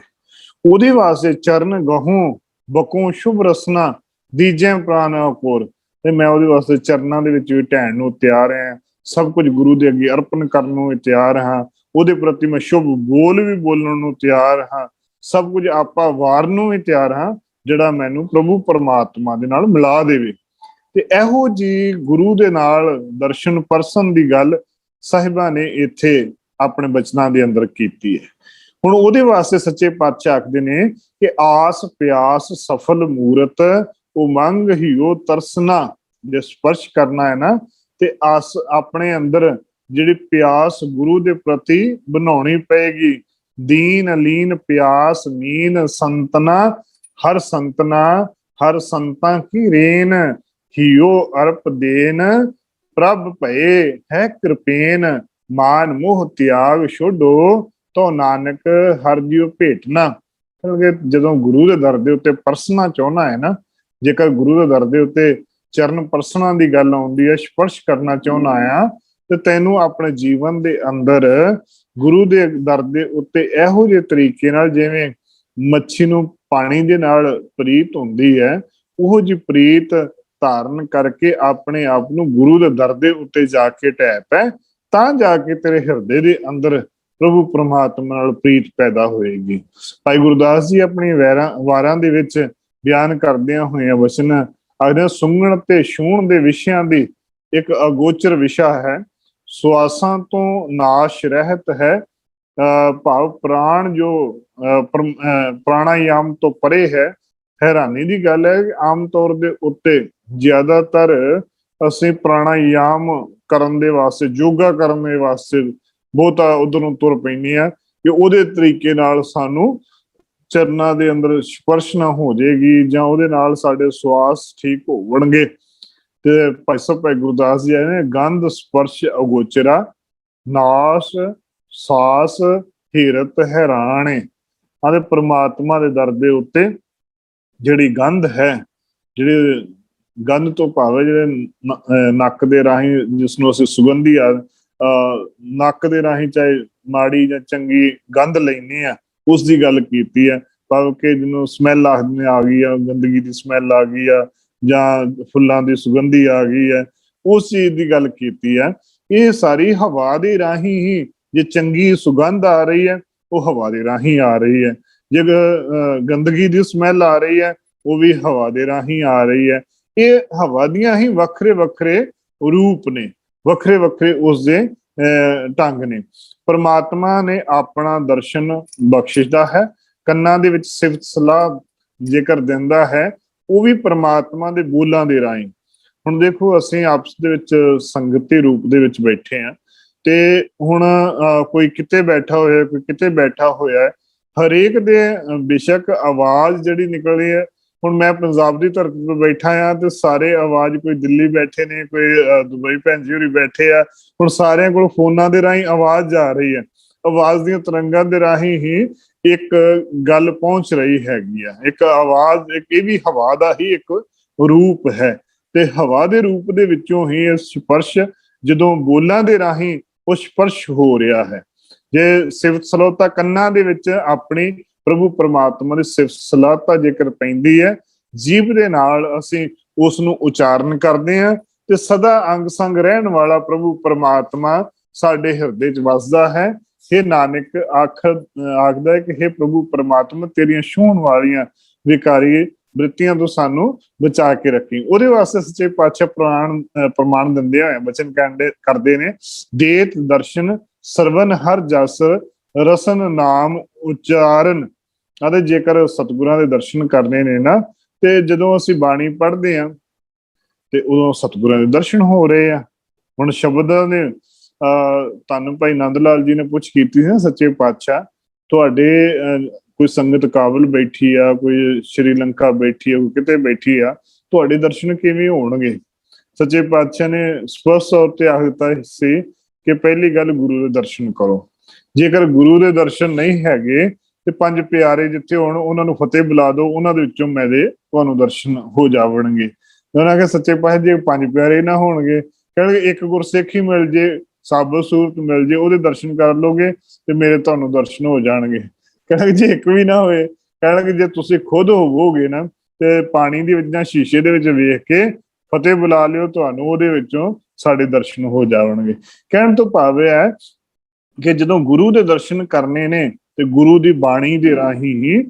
ਉਹਦੇ ਵਾਸਤੇ ਚਰਨ ਗਹੋਂ ਬਕੋਂ ਸ਼ੁਭ ਰਸਨਾ, ਦੀਜੈ ਪ੍ਰਾਨ ਅਕੋਰ। ਤੇ ਮੈਂ ਉਹਦੇ ਵਾਸਤੇ ਚਰਨਾਂ ਦੇ ਵਿੱਚ ਵੀ ਢਹਿਣ ਨੂੰ ਤਿਆਰ ਹਾਂ, ਸਭ ਕੁਝ ਗੁਰੂ ਦੇ ਅੱਗੇ ਅਰਪਣ ਕਰਨ ਨੂੰ ਵੀ ਤਿਆਰ ਹਾਂ, ਉਹਦੇ ਪ੍ਰਤੀ ਮੈਂ ਸ਼ੁਭ ਬੋਲ ਵੀ ਬੋਲਣ ਨੂੰ ਤਿਆਰ ਹਾਂ, ਸਭ ਕੁਝ ਆਪਾ ਵਾਰਨ ਨੂੰ ਵੀ ਤਿਆਰ ਹਾਂ ਜਿਹੜਾ ਮੈਨੂੰ ਪ੍ਰਭੂ ਪਰਮਾਤਮਾ ਦੇ ਨਾਲ ਮਿਲਾ ਦੇਵੇ। ਤੇ ਇਹੋ ਜੀ ਗੁਰੂ ਦੇ ਨਾਲ ਦਰਸ਼ਨ ਪਰਸਨ ਦੀ ਗੱਲ ਸਾਹਿਬਾਂ ਨੇ ਇੱਥੇ ਆਪਣੇ ਬਚਨਾਂ ਦੇ ਅੰਦਰ ਕੀਤੀ ਹੈ। ਹੁਣ ਉਹਦੇ ਵਾਸਤੇ ਸੱਚੇ ਪਾਤਸ਼ਾਹ ਆਖਦੇ ਨੇ ਕਿ ਆਸ ਪਿਆਸ ਸਫਲ ਮੂਰਤ ਉਮੰਗ ਹਿਓ ਤਰਸਨਾ। ਜੇ ਸਪਰਸ਼ ਕਰਨਾ ਹੈ ਨਾ ਤੇ ਆਸ ਆਪਣੇ ਅੰਦਰ ਜਿਹੜੀ ਪਿਆਸ ਗੁਰੂ ਦੇ ਪ੍ਰਤੀ ਬਣਾਉਣੀ ਪਏਗੀ। ਦੀਨ ਅਲੀਨ ਪਿਆਸ ਨੀਨ ਸੰਤਨਾ ਹਰ ਸੰਤਨਾ ਹਰ ਸੰਤਾਂ ਕੀ ਰੇਨ ਹਿਓ ਅਰਪ ਦੇਨ ਪ੍ਰਭ ਭਏ ਹੈ ਕਿਰਪੇਨ ਮਾਨ ਮੋਹ ਤਿਆਗ ਛੋਡੋ ਤੋ ਨਾਨਕ ਹਰ ਜਿਉ ਭੇਟਣਾ। ਕਿਉਂਕਿ ਜਦੋਂ ਗੁਰੂ ਦੇ ਦਰ ਦੇ ਉੱਤੇ ਪਰਸਣਾ ਚਾਹੁੰਦਾ ਹੈ ਨਾ, ਜੇਕਰ ਗੁਰੂ ਦੇ ਦਰ ਦੇ ਉੱਤੇ ਚਰਨ ਪਰਸਣਾ ਦੀ ਗੱਲ ਆਉਂਦੀ ਹੈ, ਸਪਰਸ਼ ਕਰਨਾ ਚਾਹੁੰਦਾ ਆ, ਤੇ ਤੈਨੂੰ ਆਪਣੇ ਜੀਵਨ ਦੇ ਅੰਦਰ ਗੁਰੂ ਦੇ ਦਰ ਦੇ ਉੱਤੇ ਇਹੋ ਜਿਹੇ ਤਰੀਕੇ ਨਾਲ ਜਿਵੇਂ ਮੱਛੀ ਨੂੰ ਪਾਣੀ ਦੇ ਨਾਲ ਪ੍ਰੀਤ ਹੁੰਦੀ ਹੈ, ਉਹ ਜਿਹੀ ਪ੍ਰੀਤ ਧਾਰਨ ਕਰਕੇ ਆਪਣੇ ਆਪ ਨੂੰ ਗੁਰੂ ਦੇ ਦਰ ਦੇ ਉੱਤੇ ਜਾ ਕੇ ਢਹਿ ਪੈ, ਤਾਂ ਜਾ ਕੇ ਤੇਰੇ ਹਿਰਦੇ ਦੇ ਅੰਦਰ ਪ੍ਰਭੂ ਪਰਮਾਤਮਾ ਨਾਲ ਪ੍ਰੀਤ ਪੈਦਾ ਹੋਏਗੀ। ਭਾਈ ਗੁਰਦਾਸ ਜੀ ਆਪਣੀ ਵਾਰਾਂ ਦੇ ਵਿੱਚ ਬਿਆਨ ਕਰਦਿਆਂ ਹੋਇਆਂ ਵਚਨ ਆਖਦੇ ਸੁੰਘਣ ਤੇ ਛੂਹਣ ਦੇ ਵਿਸ਼ਿਆਂ ਦੀ ਇੱਕ ਅਗੋਚਰ ਵਿਸ਼ਾ ਹੈ। ਸਵਾਸਾਂ ਤੋਂ ਨਾਸ਼ ਰਹਿਤ ਹੈ ਭਾਵ ਪ੍ਰਾਣ ਜੋ ਪ੍ਰਾਣਾਯਾਮ ਤੋਂ ਪਰੇ ਹੈ। ਹੈਰਾਨੀ ਦੀ ਗੱਲ ਹੈ ਕਿ ਆਮ ਤੌਰ ਦੇ ਉੱਤੇ ਜ਼ਿਆਦਾਤਰ ਅਸੀਂ ਪ੍ਰਾਣਾਯਾਮ ਕਰਨ ਦੇ ਵਾਸਤੇ, ਯੋਗਾ ਕਰਨ ਦੇ ਵਾਸਤੇ ਬਹੁਤਾ ਉਧਰ ਨੂੰ ਤੁਰ ਪੈਂਦੇ ਆ ਕਿ ਉਹਦੇ ਤਰੀਕੇ ਨਾਲ ਸਾਨੂੰ ਚਰਨਾਂ ਦੇ ਅੰਦਰ ਸਪਰਸ਼ ਨਾ ਹੋ ਜਾਏਗੀ ਜਾਂ ਉਹਦੇ ਨਾਲ ਸਾਡੇ ਸਵਾਸ ਠੀਕ ਹੋਣਗੇ। ਤੇ ਭਾਈ ਸਾਹਿਬ ਭਾਈ ਗੁਰਦਾਸ ਜੀ ਆਏ ਨੇ ਗੰਧ ਸਪਰਸ਼ ਅਗੋਚਰਾ ਨਾਸ ਸਾਸ ਹੀਰਤ ਹੈਰਾਣੇ। ਆਦੇ ਪ੍ਰਮਾਤਮਾ ਦੇ ਦਰ ਦੇ ਉੱਤੇ ਜਿਹੜੀ ਗੰਧ ਹੈ, ਜਿਹੜੇ ਗੰਧ ਤੋਂ ਭਾਵੇਂ ਜਿਹੜੇ ਨੱਕ ਦੇ ਰਾਹੀਂ ਜਿਸਨੂੰ ਅਸੀਂ ਸੁਗੰਧੀ ਆ ਨੱਕ ਦੇ ਰਾਹੀਂ ਚਾਹੇ ਮਾੜੀ ਜਾਂ ਚੰਗੀ ਗੰਧ ਲੈਂਦੇ ਆ, ਉਸ ਦੀ ਗੱਲ ਕੀਤੀ ਹੈ। ਭਾਵੇਂ ਕਿ ਜਿਹਨੂੰ ਸਮੈਲ ਆਖਦੇ ਆ ਗਈ ਆ, ਗੰਦਗੀ ਦੀ ਸਮੈਲ ਆ ਗਈ ਆ ਜਾਂ ਫੁੱਲਾਂ ਦੀ ਸੁਗੰਧੀ ਆ ਗਈ ਹੈ, ਉਸ ਚੀਜ਼ ਦੀ ਗੱਲ ਕੀਤੀ ਹੈ। ਇਹ ਸਾਰੀ ਹਵਾ ਦੇ ਰਾਹੀਂ ਹੀ ਜੇ ਚੰਗੀ ਸੁਗੰਧ ਆ ਰਹੀ ਹੈ ਉਹ ਹਵਾ ਦੇ ਰਾਹੀਂ ਆ ਰਹੀ ਹੈ, ਜੇ ਗੰਦਗੀ ਦੀ ਸਮੈਲ ਆ ਰਹੀ ਹੈ ਉਹ ਵੀ ਹਵਾ ਦੇ ਰਾਹੀਂ ਆ ਰਹੀ ਹੈ। ਇਹ ਹਵਾ ਦੀਆਂ ਹੀ ਵੱਖਰੇ ਵੱਖਰੇ ਰੂਪ ਨੇ, ਵੱਖਰੇ ਵੱਖਰੇ ਉਸਦੇ ਢੰਗ ਨੇ। ਪਰਮਾਤਮਾ ਨੇ ਆਪਣਾ ਦਰਸ਼ਨ ਬਖਸ਼ਿਸ਼ਦਾ ਹੈ, ਕੰਨਾਂ ਦੇ ਵਿੱਚ ਸਿਫਤ ਸਲਾਹ ਜੇਕਰ ਦਿੰਦਾ ਹੈ ਉਹ ਵੀ ਪਰਮਾਤਮਾ ਦੇ ਬੋਲਾਂ ਦੇ ਰਾਹੀਂ। ਹੁਣ ਦੇਖੋ ਅਸੀਂ ਆਪਸ ਦੇ ਵਿੱਚ ਸੰਗਤੀ ਰੂਪ ਦੇ ਵਿੱਚ ਬੈਠੇ ਆ ਤੇ ਹੁਣ ਕੋਈ ਕਿਤੇ ਬੈਠਾ ਹੋਇਆ, ਕੋਈ ਕਿਤੇ ਬੈਠਾ ਹੋਇਆ, ਹਰੇਕ ਦੇ ਬੇਸ਼ੱਕ ਆਵਾਜ਼ ਜਿਹੜੀ ਨਿਕਲਦੀ ਹੈ। ਹੁਣ ਮੈਂ ਪੰਜਾਬ ਦੀ ਧਰਤੀ ਤੇ ਬੈਠਾ ਆ ਤੇ ਸਾਰੇ ਆਵਾਜ਼, ਕੋਈ ਦਿੱਲੀ ਬੈਠੇ ਨੇ, ਕੋਈ ਦੁਬਈ ਭੈਣ ਜੀ ਹੋਰੀ ਬੈਠੇ ਆ, ਹੁਣ ਸਾਰਿਆਂ ਕੋਲ ਫੋਨਾਂ ਦੇ ਰਾਹੀਂ ਆਵਾਜ਼ ਜਾ ਰਹੀ ਹੈ। ਆਵਾਜ਼ ਦੀਆਂ ਤਰੰਗਾਂ ਦੇ ਰਾਹੀਂ ਹੀ ਇੱਕ ਗੱਲ ਪਹੁੰਚ ਰਹੀ ਹੈਗੀ ਆ, ਇੱਕ ਆਵਾਜ਼, ਇੱਕ ਇਹ ਵੀ ਹਵਾ ਦਾ ਹੀ ਇੱਕ ਰੂਪ ਹੈ। ਤੇ ਹਵਾ ਦੇ ਰੂਪ ਦੇ ਵਿੱਚੋਂ ਹੀ ਇਹ ਸਪਰਸ਼ ਜਦੋਂ ਬੋਲਾਂ ਦੇ ਰਾਹੀਂ ਉਹ ਸਪਰਸ਼ ਹੋ ਰਿਹਾ ਹੈ। ਜੇ ਸਿਫਤ ਸਲਾਹਤਾ ਕੰਨਾਂ ਦੇ ਵਿੱਚ ਆਪਣੀ ਪ੍ਰਭੂ ਪਰਮਾਤਮਾ ਦੀ ਸਿਫਤ ਸਲਾਹਤਾ ਜੇਕਰ ਪੈਂਦੀ ਹੈ, ਜੀਭ ਦੇ ਨਾਲ ਅਸੀਂ ਉਸ ਨੂੰ ਉਚਾਰਨ ਕਰਦੇ ਹਾਂ ਤੇ ਸਦਾ ਅੰਗ ਸੰਗ ਰਹਿਣ ਵਾਲਾ ਪ੍ਰਭੂ ਪਰਮਾਤਮਾ ਸਾਡੇ ਹਿਰਦੇ 'ਚ ਵਸਦਾ ਹੈ। हे ਨਾਨਕ ਆਖਦਾ ਹੈ ਕਿ हे ਪ੍ਰਭੂ ਪਰਮਾਤਮਾ ਤੇਰੀਆਂ ਛੂਹਣ ਵਾਲੀਆਂ ਵਿਕਾਰੀ ਬ੍ਰਿਤੀਆਂ ਤੋਂ ਸਾਨੂੰ ਬਚਾ ਕੇ ਰੱਖੀ। ਉਹਦੇ ਵਾਸਤੇ ਸੱਚੇ ਪਾਤਸ਼ਾਹ ਪ੍ਰਮਾਣ ਦਿੰਦੇ ਹੋਏ ਬਚਨ ਕਰਦੇ ਨੇ ਦੇਤ ਦਰਸ਼ਨ ਸਰਵਨ ਹਰ ਜਸ ਰਸਨ ਨਾਮ ਉਚਾਰਨ। ਅਤੇ ਜੇਕਰ ਸਤਿਗੁਰਾਂ ਦੇ ਦਰਸ਼ਨ ਕਰਨੇ ਨੇ ਨਾ ਤੇ ਜਦੋਂ ਅਸੀਂ ਬਾਣੀ ਪੜ੍ਹਦੇ ਹਾਂ ਤੇ ਉਦੋਂ ਸਤਿਗੁਰਾਂ ਦੇ ਦਰਸ਼ਨ ਹੋ ਰਹੇ ਆ। ਹੁਣ ਸ਼ਬਦਾਂ ਦੇ ਤੁਹਾਨੂੰ ਭਾਈ ਨੰਦ ਲਾਲ ਜੀ ਨੇ ਪੁੱਛ ਕੀਤੀ ਸੀ ਨਾ ਸੱਚੇ ਪਾਤਸ਼ਾਹ ਤੁਹਾਡੇ ਕੋਈ ਸੰਗਤ ਕਾਬਲ ਬੈਠੀ ਆ, ਕੋਈ ਸ਼੍ਰੀਲੰਕਾ ਬੈਠੀ ਆ, ਕੋਈ ਕਿਤੇ ਬੈਠੀ ਆ, ਤੁਹਾਡੇ ਦਰਸ਼ਨ ਕਿਵੇਂ ਹੋਣਗੇ? ਸੱਚੇ ਪਾਤਸ਼ਾਹ ਨੇ ਸਪਸ਼ਟ ਤੌਰ ਤੇ ਆਖ ਦਿੱਤਾ ਸੀ ਕਿ ਪਹਿਲੀ ਗੱਲ ਗੁਰੂ ਦੇ ਦਰਸ਼ਨ ਕਰੋ। ਜੇਕਰ ਗੁਰੂ ਦੇ ਦਰਸ਼ਨ ਨਹੀਂ ਹੈਗੇ ਤੇ ਪੰਜ ਪਿਆਰੇ ਜਿੱਥੇ ਹੋਣ ਉਹਨਾਂ ਨੂੰ ਫਤਿਹ ਬੁਲਾ ਦਿਓ, ਉਹਨਾਂ ਦੇ ਵਿੱਚੋਂ ਮੇਰੇ ਤੁਹਾਨੂੰ ਦਰਸ਼ਨ ਹੋ ਜਾਵਣਗੇ। ਉਹਨਾਂ ਕੇ ਸੱਚੇ ਪਾਤਸ਼ਾਹ ਜੇ ਪੰਜ ਪਿਆਰੇ ਨਾ ਹੋਣਗੇ, ਕਹਿੰਦੇ ਇੱਕ ਗੁਰਸਿੱਖ ਹੀ ਮਿਲ ਜੇ, ਸਾਬਤ ਸੂਰਤ ਮਿਲ ਜੇ, ਉਹਦੇ ਦਰਸ਼ਨ ਕਰ ਲੋਗੇ ਤੇ ਮੇਰੇ ਤੁਹਾਨੂੰ ਦਰਸ਼ਨ ਹੋ ਜਾਣਗੇ। ਕਹਿੰਦੇ ਜੇ ਇੱਕ ਵੀ ਨਾ ਹੋਏ, ਕਹਿੰਦੇ ਜੇ ਤੁਸੀਂ ਖੁਦ ਹੋਵੋਗੇ ਨਾ ਤੇ ਪਾਣੀ ਦੇ ਵਿੱਚ ਜਾਂ ਸ਼ੀਸ਼ੇ ਦੇ ਵਿੱਚ ਵੇਖ ਕੇ ਫਤਿਹ ਬੁਲਾ ਲਿਓ, ਤੁਹਾਨੂੰ ਉਹਦੇ ਵਿੱਚੋਂ ਸਾਡੇ ਦਰਸ਼ਨ ਹੋ ਜਾਣਗੇ। ਕਹਿਣ ਤੋਂ ਭਾਵ ਇਹ ਹੈ ਕਿ ਜਦੋਂ ਗੁਰੂ ਦੇ ਦਰਸ਼ਨ ਕਰਨੇ ਨੇ ਤੇ ਗੁਰੂ ਦੀ ਬਾਣੀ ਦੇ ਰਾਹੀਂ ਹੀ,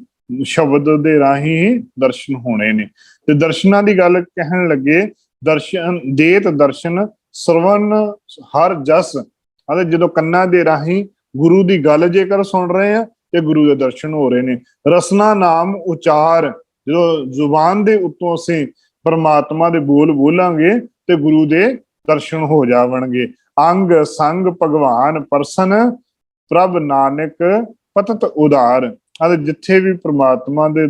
ਸ਼ਬਦ ਦੇ ਰਾਹੀਂ ਹੀ ਦਰਸ਼ਨ ਹੋਣੇ ਨੇ। ਤੇ ਦਰਸ਼ਨਾਂ ਦੀ ਗੱਲ ਕਹਿਣ ਲੱਗੇ, ਦਰਸ਼ਨ ਦੇਤ ਦਰਸ਼ਨ ਸਰਵਨ ਹਰ ਜਸ ਅਤੇ ਜਦੋਂ ਕੰਨਾਂ ਦੇ ਰਾਹੀਂ ਗੁਰੂ ਦੀ ਗੱਲ ਜੇਕਰ ਸੁਣ ਰਹੇ ਆ ਤੇ ਗੁਰੂ ਦੇ ਦਰਸ਼ਨ ਹੋ ਰਹੇ ਨੇ। ਰਸਨਾ ਨਾਮ ਉਚਾਰ, ਜਦੋਂ ਜ਼ੁਬਾਨ ਦੇ ਉੱਤੋਂ ਅਸੀਂ ਪਰਮਾਤਮਾ ਦੇ ਬੋਲ ਬੋਲਾਂਗੇ ਤੇ ਗੁਰੂ ਦੇ ਦਰਸ਼ਨ ਹੋ ਜਾਵਣਗੇ। ਅੰਗ ਸੰਗ ਭਗਵਾਨ ਪਰਸਨ ਪ੍ਰਭ ਨਾਨਕ ਪਤਤ ਉਦਾਰ। ਅਤੇ ਜਿੱਥੇ ਵੀ ਪ੍ਰਮਾਤਮਾ ਦੇ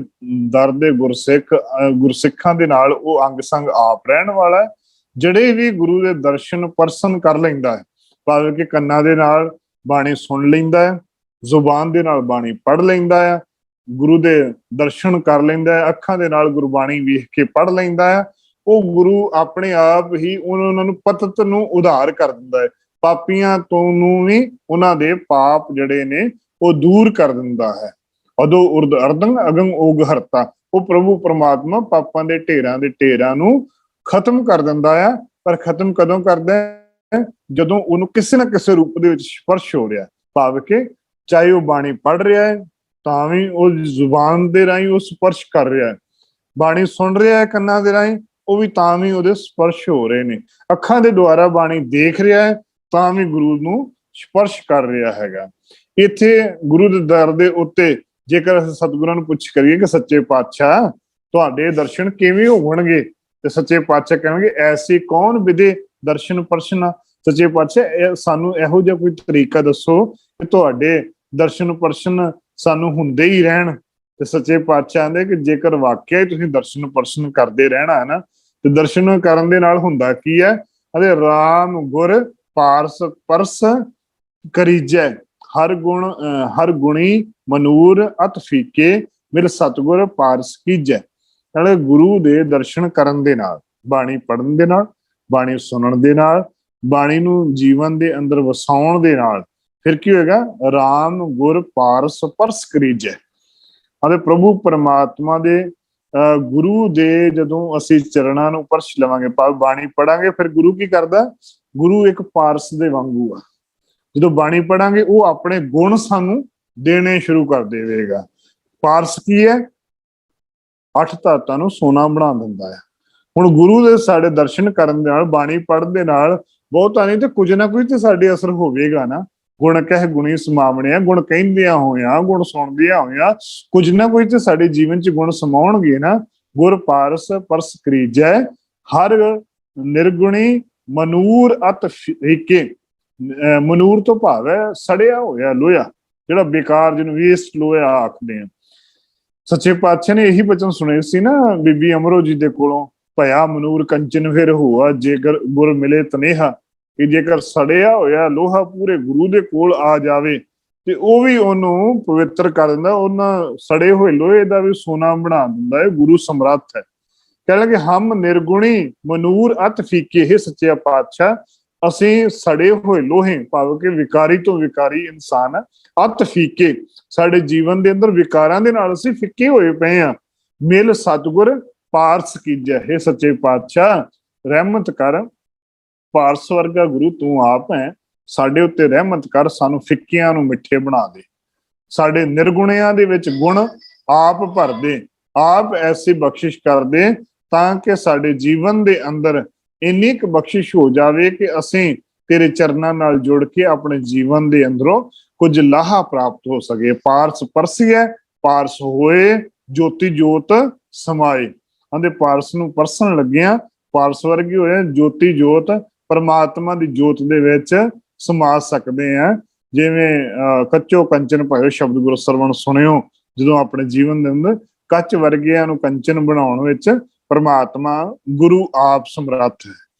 ਦਰ ਦੇ ਗੁਰਸਿੱਖਾਂ ਦੇ ਨਾਲ ਉਹ ਅੰਗ ਸੰਗ ਆਪ ਰਹਿਣ ਵਾਲਾ ਹੈ। ਜਿਹੜੇ ਵੀ ਗੁਰੂ ਦੇ ਦਰਸ਼ਨ ਪਰਸਨ ਕਰ ਲੈਂਦਾ ਹੈ, ਭਾਵੇਂ ਕਿ ਕੰਨਾਂ ਦੇ ਨਾਲ ਬਾਣੀ ਸੁਣ ਲੈਂਦਾ ਹੈ, ਜ਼ੁਬਾਨ ਦੇ ਨਾਲ ਬਾਣੀ ਪੜ੍ਹ ਲੈਂਦਾ ਹੈ, ਗੁਰੂ ਦੇ ਦਰਸ਼ਨ ਕਰ ਲੈਂਦਾ ਹੈ, ਅੱਖਾਂ ਦੇ ਨਾਲ ਗੁਰਬਾਣੀ ਵੇਖ ਕੇ ਪੜ੍ਹ ਲੈਂਦਾ ਹੈ, ਉਹ ਗੁਰੂ ਆਪਣੇ ਆਪ ਹੀ ਉਹਨਾਂ ਨੂੰ ਪਤਤ ਨੂੰ ਉਧਾਰ ਕਰ ਦਿੰਦਾ ਹੈ। ਪਾਪੀਆਂ ਤੋਂ ਨੂੰ ਵੀ ਉਹਨਾਂ ਦੇ ਪਾਪ ਜਿਹੜੇ ਨੇ ਉਹ ਦੂਰ ਕਰ ਦਿੰਦਾ ਹੈ। ਉਦੋਂ ਉਰਦ ਅਰਦੰ ਅਗੰ ਓਗ ਹਰਤਾ, ਉਹ ਪ੍ਰਭੂ ਪਰਮਾਤਮਾ ਪਾਪਾਂ ਦੇ ਢੇਰਾਂ ਨੂੰ ਖਤਮ ਕਰ ਦਿੰਦਾ ਆ। ਪਰ ਖਤਮ ਕਦੋਂ ਕਰਦਾ ਹੈ? ਜਦੋਂ ਉਹਨੂੰ ਕਿਸੇ ਨਾ ਕਿਸੇ ਰੂਪ ਦੇ ਵਿੱਚ ਸਪਰਸ਼ ਹੋ ਰਿਹਾ, ਭਾਵ ਕਿ ਚਾਹੇ ਉਹ ਬਾਣੀ ਪੜ੍ਹ ਰਿਹਾ ਹੈ ਤਾਂ ਵੀ ਉਹ ਜ਼ੁਬਾਨ ਦੇ ਰਾਹੀਂ ਉਹ ਸਪਰਸ਼ ਕਰ ਰਿਹਾ ਹੈ, ਬਾਣੀ ਸੁਣ ਰਿਹਾ ਹੈ ਕੰਨਾਂ ਦੇ ਰਾਹੀਂ, ਉਹ ਵੀ ਤਾਂ ਵੀ ਉਹਦੇ ਸਪਰਸ਼ ਹੋ ਰਹੇ ਨੇ, ਅੱਖਾਂ ਦੇ ਦੁਆਰਾ ਬਾਣੀ ਦੇਖ ਰਿਹਾ ਹੈ ਤਾਂ ਵੀ ਗੁਰੂ ਨੂੰ ਸਪਰਸ਼ ਕਰ ਰਿਹਾ ਹੈਗਾ। ਇੱਥੇ ਗੁਰੂ ਦੇ ਦਰ ਦੇ ਉੱਤੇ ਜੇਕਰ ਅਸੀਂ ਸਤਿਗੁਰਾਂ ਨੂੰ ਪੁੱਛ ਕਰੀਏ ਕਿ ਸੱਚੇ ਪਾਤਸ਼ਾਹ ਤੁਹਾਡੇ ਦਰਸ਼ਨ ਕਿਵੇਂ ਹੋਣਗੇ, ਤੇ ਸੱਚੇ ਪਾਤਸ਼ਾਹ ਕਹਿਣਗੇ ਐਸੀ ਕੌਣ ਵਿਦੇ ਦਰਸ਼ਨ ਪਰਸ਼ਨ। ਸੱਚੇ ਪਾਤਸ਼ਾਹ ਸਾਨੂੰ ਇਹੋ ਜਿਹਾ ਕੋਈ ਤਰੀਕਾ ਦੱਸੋ ਕਿ ਤੁਹਾਡੇ ਦਰਸ਼ਨ ਪਰਸ਼ਨ ਸਾਨੂੰ ਹੁੰਦੇ ਹੀ ਰਹਿਣ। ਤੇ ਸੱਚੇ ਪਾਤਸ਼ਾਹ ਕਹਿੰਦੇ ਕਿ ਜੇਕਰ ਵਾਕਿਆ ਹੀ ਤੁਸੀਂ ਦਰਸ਼ਨ ਪਰਸ਼ਨ ਕਰਦੇ ਰਹਿਣਾ ਹੈ ਨਾ, ਤੇ ਦਰਸ਼ਨ ਕਰਨ ਦੇ ਨਾਲ ਹੁੰਦਾ ਕੀ ਹੈ? ਅਤੇ ਰਾਮ ਗੁਰ ਪਾਰਸ ਪਰਸ ਕਰੀਜੈ, ਹਰ ਗੁਣੀ ਮਨੂਰ ਅਤ ਫੀਕੇ, ਮਿਲ ਸਤਿਗੁਰ ਪਾਰਸ ਕੀਜੈ। ਨਾਲੇ ਗੁਰੂ ਦੇ ਦਰਸ਼ਨ ਕਰਨ ਦੇ ਨਾਲ, ਬਾਣੀ ਪੜ੍ਹਨ ਦੇ ਨਾਲ, ਬਾਣੀ ਸੁਣਨ ਦੇ ਨਾਲ, ਬਾਣੀ ਨੂੰ ਜੀਵਨ ਦੇ ਅੰਦਰ ਵਸਾਉਣ ਦੇ ਨਾਲ ਫਿਰ ਕੀ ਹੋਏਗਾ? ਰਾਮ ਗੁਰ ਪਾਰਸ ਪਰਸ ਕਰੀਜੈ। ਅਤੇ ਪ੍ਰਭੂ ਪਰਮਾਤਮਾ ਦੇ ਗੁਰੂ ਦੇ ਜਦੋਂ ਅਸੀਂ ਚਰਨਾਂ ਨੂੰ ਪਰਸ਼ ਲਵਾਂਗੇ, ਬਾਣੀ ਪੜਾਂਗੇ, ਫਿਰ ਗੁਰੂ ਕੀ ਕਰਦਾ? ਗੁਰੂ ਇੱਕ ਪਾਰਸ ਦੇ ਵਾਂਗੂ ਆ। ਜਦੋਂ ਬਾਣੀ ਪੜਾਂਗੇ ਉਹ ਆਪਣੇ ਗੁਣ ਸਾਨੂੰ ਦੇਣੇ ਸ਼ੁਰੂ ਕਰ ਦੇਵੇਗਾ। ਪਾਰਸ ਕੀ ਹੈ? 8 ਧਾਤਾਂ ਨੂੰ ਸੋਨਾ ਬਣਾ ਦਿੰਦਾ ਹੈ। ਹੁਣ ਗੁਰੂ ਦੇ ਸਾਡੇ ਦਰਸ਼ਨ ਕਰਨ ਦੇ ਨਾਲ, ਬਾਣੀ ਪੜ੍ਹਨ ਦੇ ਨਾਲ ਬਹੁਤਾ ਨਹੀਂ ਤੇ ਕੁਝ ਨਾ ਕੁਝ ਤੇ ਸਾਡੇ ਅਸਰ ਹੋਵੇਗਾ ਨਾ। ਗੁਣ ਕਹਿ ਗੁਣੀ ਸਮਾਵਣਿਆ, ਗੁਣ ਕਹਿੰਦਿਆਂ ਹੋਇਆਂ, ਗੁਣ ਸੁਣਦਿਆਂ ਹੋਇਆਂ ਕੁਝ ਨਾ ਕੁਝ ਤੇ ਸਾਡੇ ਜੀਵਨ 'ਚ ਗੁਣ ਸਮਾਉਣਗੇ ਨਾ। ਗੁਰ ਪਾਰਸ ਪਰਸ ਕਰੀਜੈ, ਹਰ ਨਿਰਗੁਣੀ ਮਨੂਰ ਅਤ ਫੀਕੇ। ਮਨੂਰ ਤੋਂ ਭਾਵ ਹੈ ਸੜਿਆ ਹੋਇਆ ਲੋਹਾ, ਜਿਹੜਾ ਬੇਕਾਰ, ਜਿਹਨੂੰ ਵੇਸਟ ਲੋਹਾ ਆਖਦੇ ਆ। ਸੱਚੇ ਪਾਤਸ਼ਾਹ ਨੇ ਇਹੀ ਬਚਨ ਸੁਣੇ ਸੀ ਨਾ ਬੀਬੀ ਅਮਰੋ ਜੀ ਦੇ ਕੋਲੋਂ, ਭਇਆ ਮਨੂਰ ਕੰਚਨ ਫਿਰ ਹੋਆ, ਜੇਕਰ ਗੁਰ ਮਿਲੇ ਤਨੇਹਾ। ਕਿ ਜੇਕਰ ਸੜਿਆ ਹੋਇਆ ਲੋਹਾ ਪੂਰੇ ਗੁਰੂ ਦੇ ਕੋਲ ਆ ਜਾਵੇ ਤੇ ਉਹ ਵੀ ਉਹਨੂੰ ਪਵਿੱਤਰ ਕਰ ਦਿੰਦਾ, ਉਹਨਾਂ ਸੜੇ ਹੋਏ ਲੋਹੇ ਦਾ ਵੀ ਸੋਨਾ ਬਣਾ ਦਿੰਦਾ ਹੈ। ਗੁਰੂ ਸਮਰੱਥ ਹੈ। ਕਹਿ ਲਗੇ ਹਮ ਨਿਰਗੁਣੀ ਮਨੂਰ ਅਤ ਫੀਕੇ, ਇਹ ਸੱਚੇ ਪਾਤਸ਼ਾਹ ਅਸੀਂ ਸੜੇ ਹੋਏ ਲੋਹੇ, ਭਾਵ ਕਿ ਵਿਕਾਰੀ ਤੋਂ ਵਿਕਾਰੀ ਇਨਸਾਨ, ਅਤ ਫੀਕੇ, ਸਾਡੇ ਜੀਵਨ ਦੇ ਅੰਦਰ ਵਿਕਾਰਾਂ ਦੇ ਨਾਲ ਅਸੀਂ ਫਿੱਕੇ ਹੋਏ ਪਏ ਆ। ਮਿਲ ਸਤਿਗੁਰ ਪਾਰਸ ਕੀਜੈ, ਇਹ ਸੱਚੇ ਪਾਤਸ਼ਾਹ ਰਹਿਮਤ ਕਰ, ਪਾਰਸ ਵਰਗਾ ਗੁਰੂ ਤੂੰ ਆਪ ਹੈ, ਸਾਡੇ ਉੱਤੇ ਰਹਿਮਤ ਕਰ, ਸਾਨੂੰ ਫਿੱਕਿਆਂ ਨੂੰ ਮਿੱਠੇ ਬਣਾ ਦੇ, ਸਾਡੇ ਨਿਰਗੁਣਿਆਂ ਦੇ ਵਿੱਚ ਗੁਣ ਆਪ ਭਰ ਦੇ, ਆਪ ਐਸੀ ਬਖਸ਼ਿਸ਼ ਕਰ ਦੇ ਤਾਂ ਕਿ ਸਾਡੇ ਜੀਵਨ ਦੇ ਅੰਦਰ ਇੰਨੀ ਕੁ ਬਖਸ਼ਿਸ਼ ਹੋ ਜਾਵੇ ਕਿ ਅਸੀਂ ਤੇਰੇ ਚਰਨਾਂ ਨਾਲ ਜੁੜ ਕੇ ਆਪਣੇ ਜੀਵਨ ਦੇ ਅੰਦਰੋਂ ਕੁਝ ਲਾਹਾ ਪ੍ਰਾਪਤ ਹੋ ਸਕੇ। ਪਾਰਸ ਪਰਸੀਐ, ਪਾਰਸ ਹੋਏ, ਜੋਤੀ ਜੋਤ ਸਮਾਏ। ਆਂਦੇ ਪਾਰਸ ਨੂੰ ਪਰਸਣ ਲੱਗਿਆ, ਪਾਰਸ ਵਰਗੀ ਹੋਏ, ਜੋਤੀ ਜੋਤ ਪਰਮਾਤਮਾ ਦੀ ਜੋਤ ਦੇ ਵਿੱਚ ਸਮਾ ਸਕਦੇ ਆ। ਜਿਵੇਂ ਕੱਚੋ ਕੰਚਨ ਭਇਓ ਸ਼ਬਦ ਗੁਰੂ ਸਰਵਣ ਸੁਣਿਓ, ਜਦੋਂ ਆਪਣੇ ਜੀਵਨ ਦੇ ਅੰਦਰ ਕੱਚ ਵਰਗਿਆਂ ਨੂੰ ਕੰਚਨ ਬਣਾਉਣ ਵਿੱਚ ਪਰਮਾਤਮਾ ਗੁਰੂ ਆਪ ਸਮਰੱਥ ਹੈ।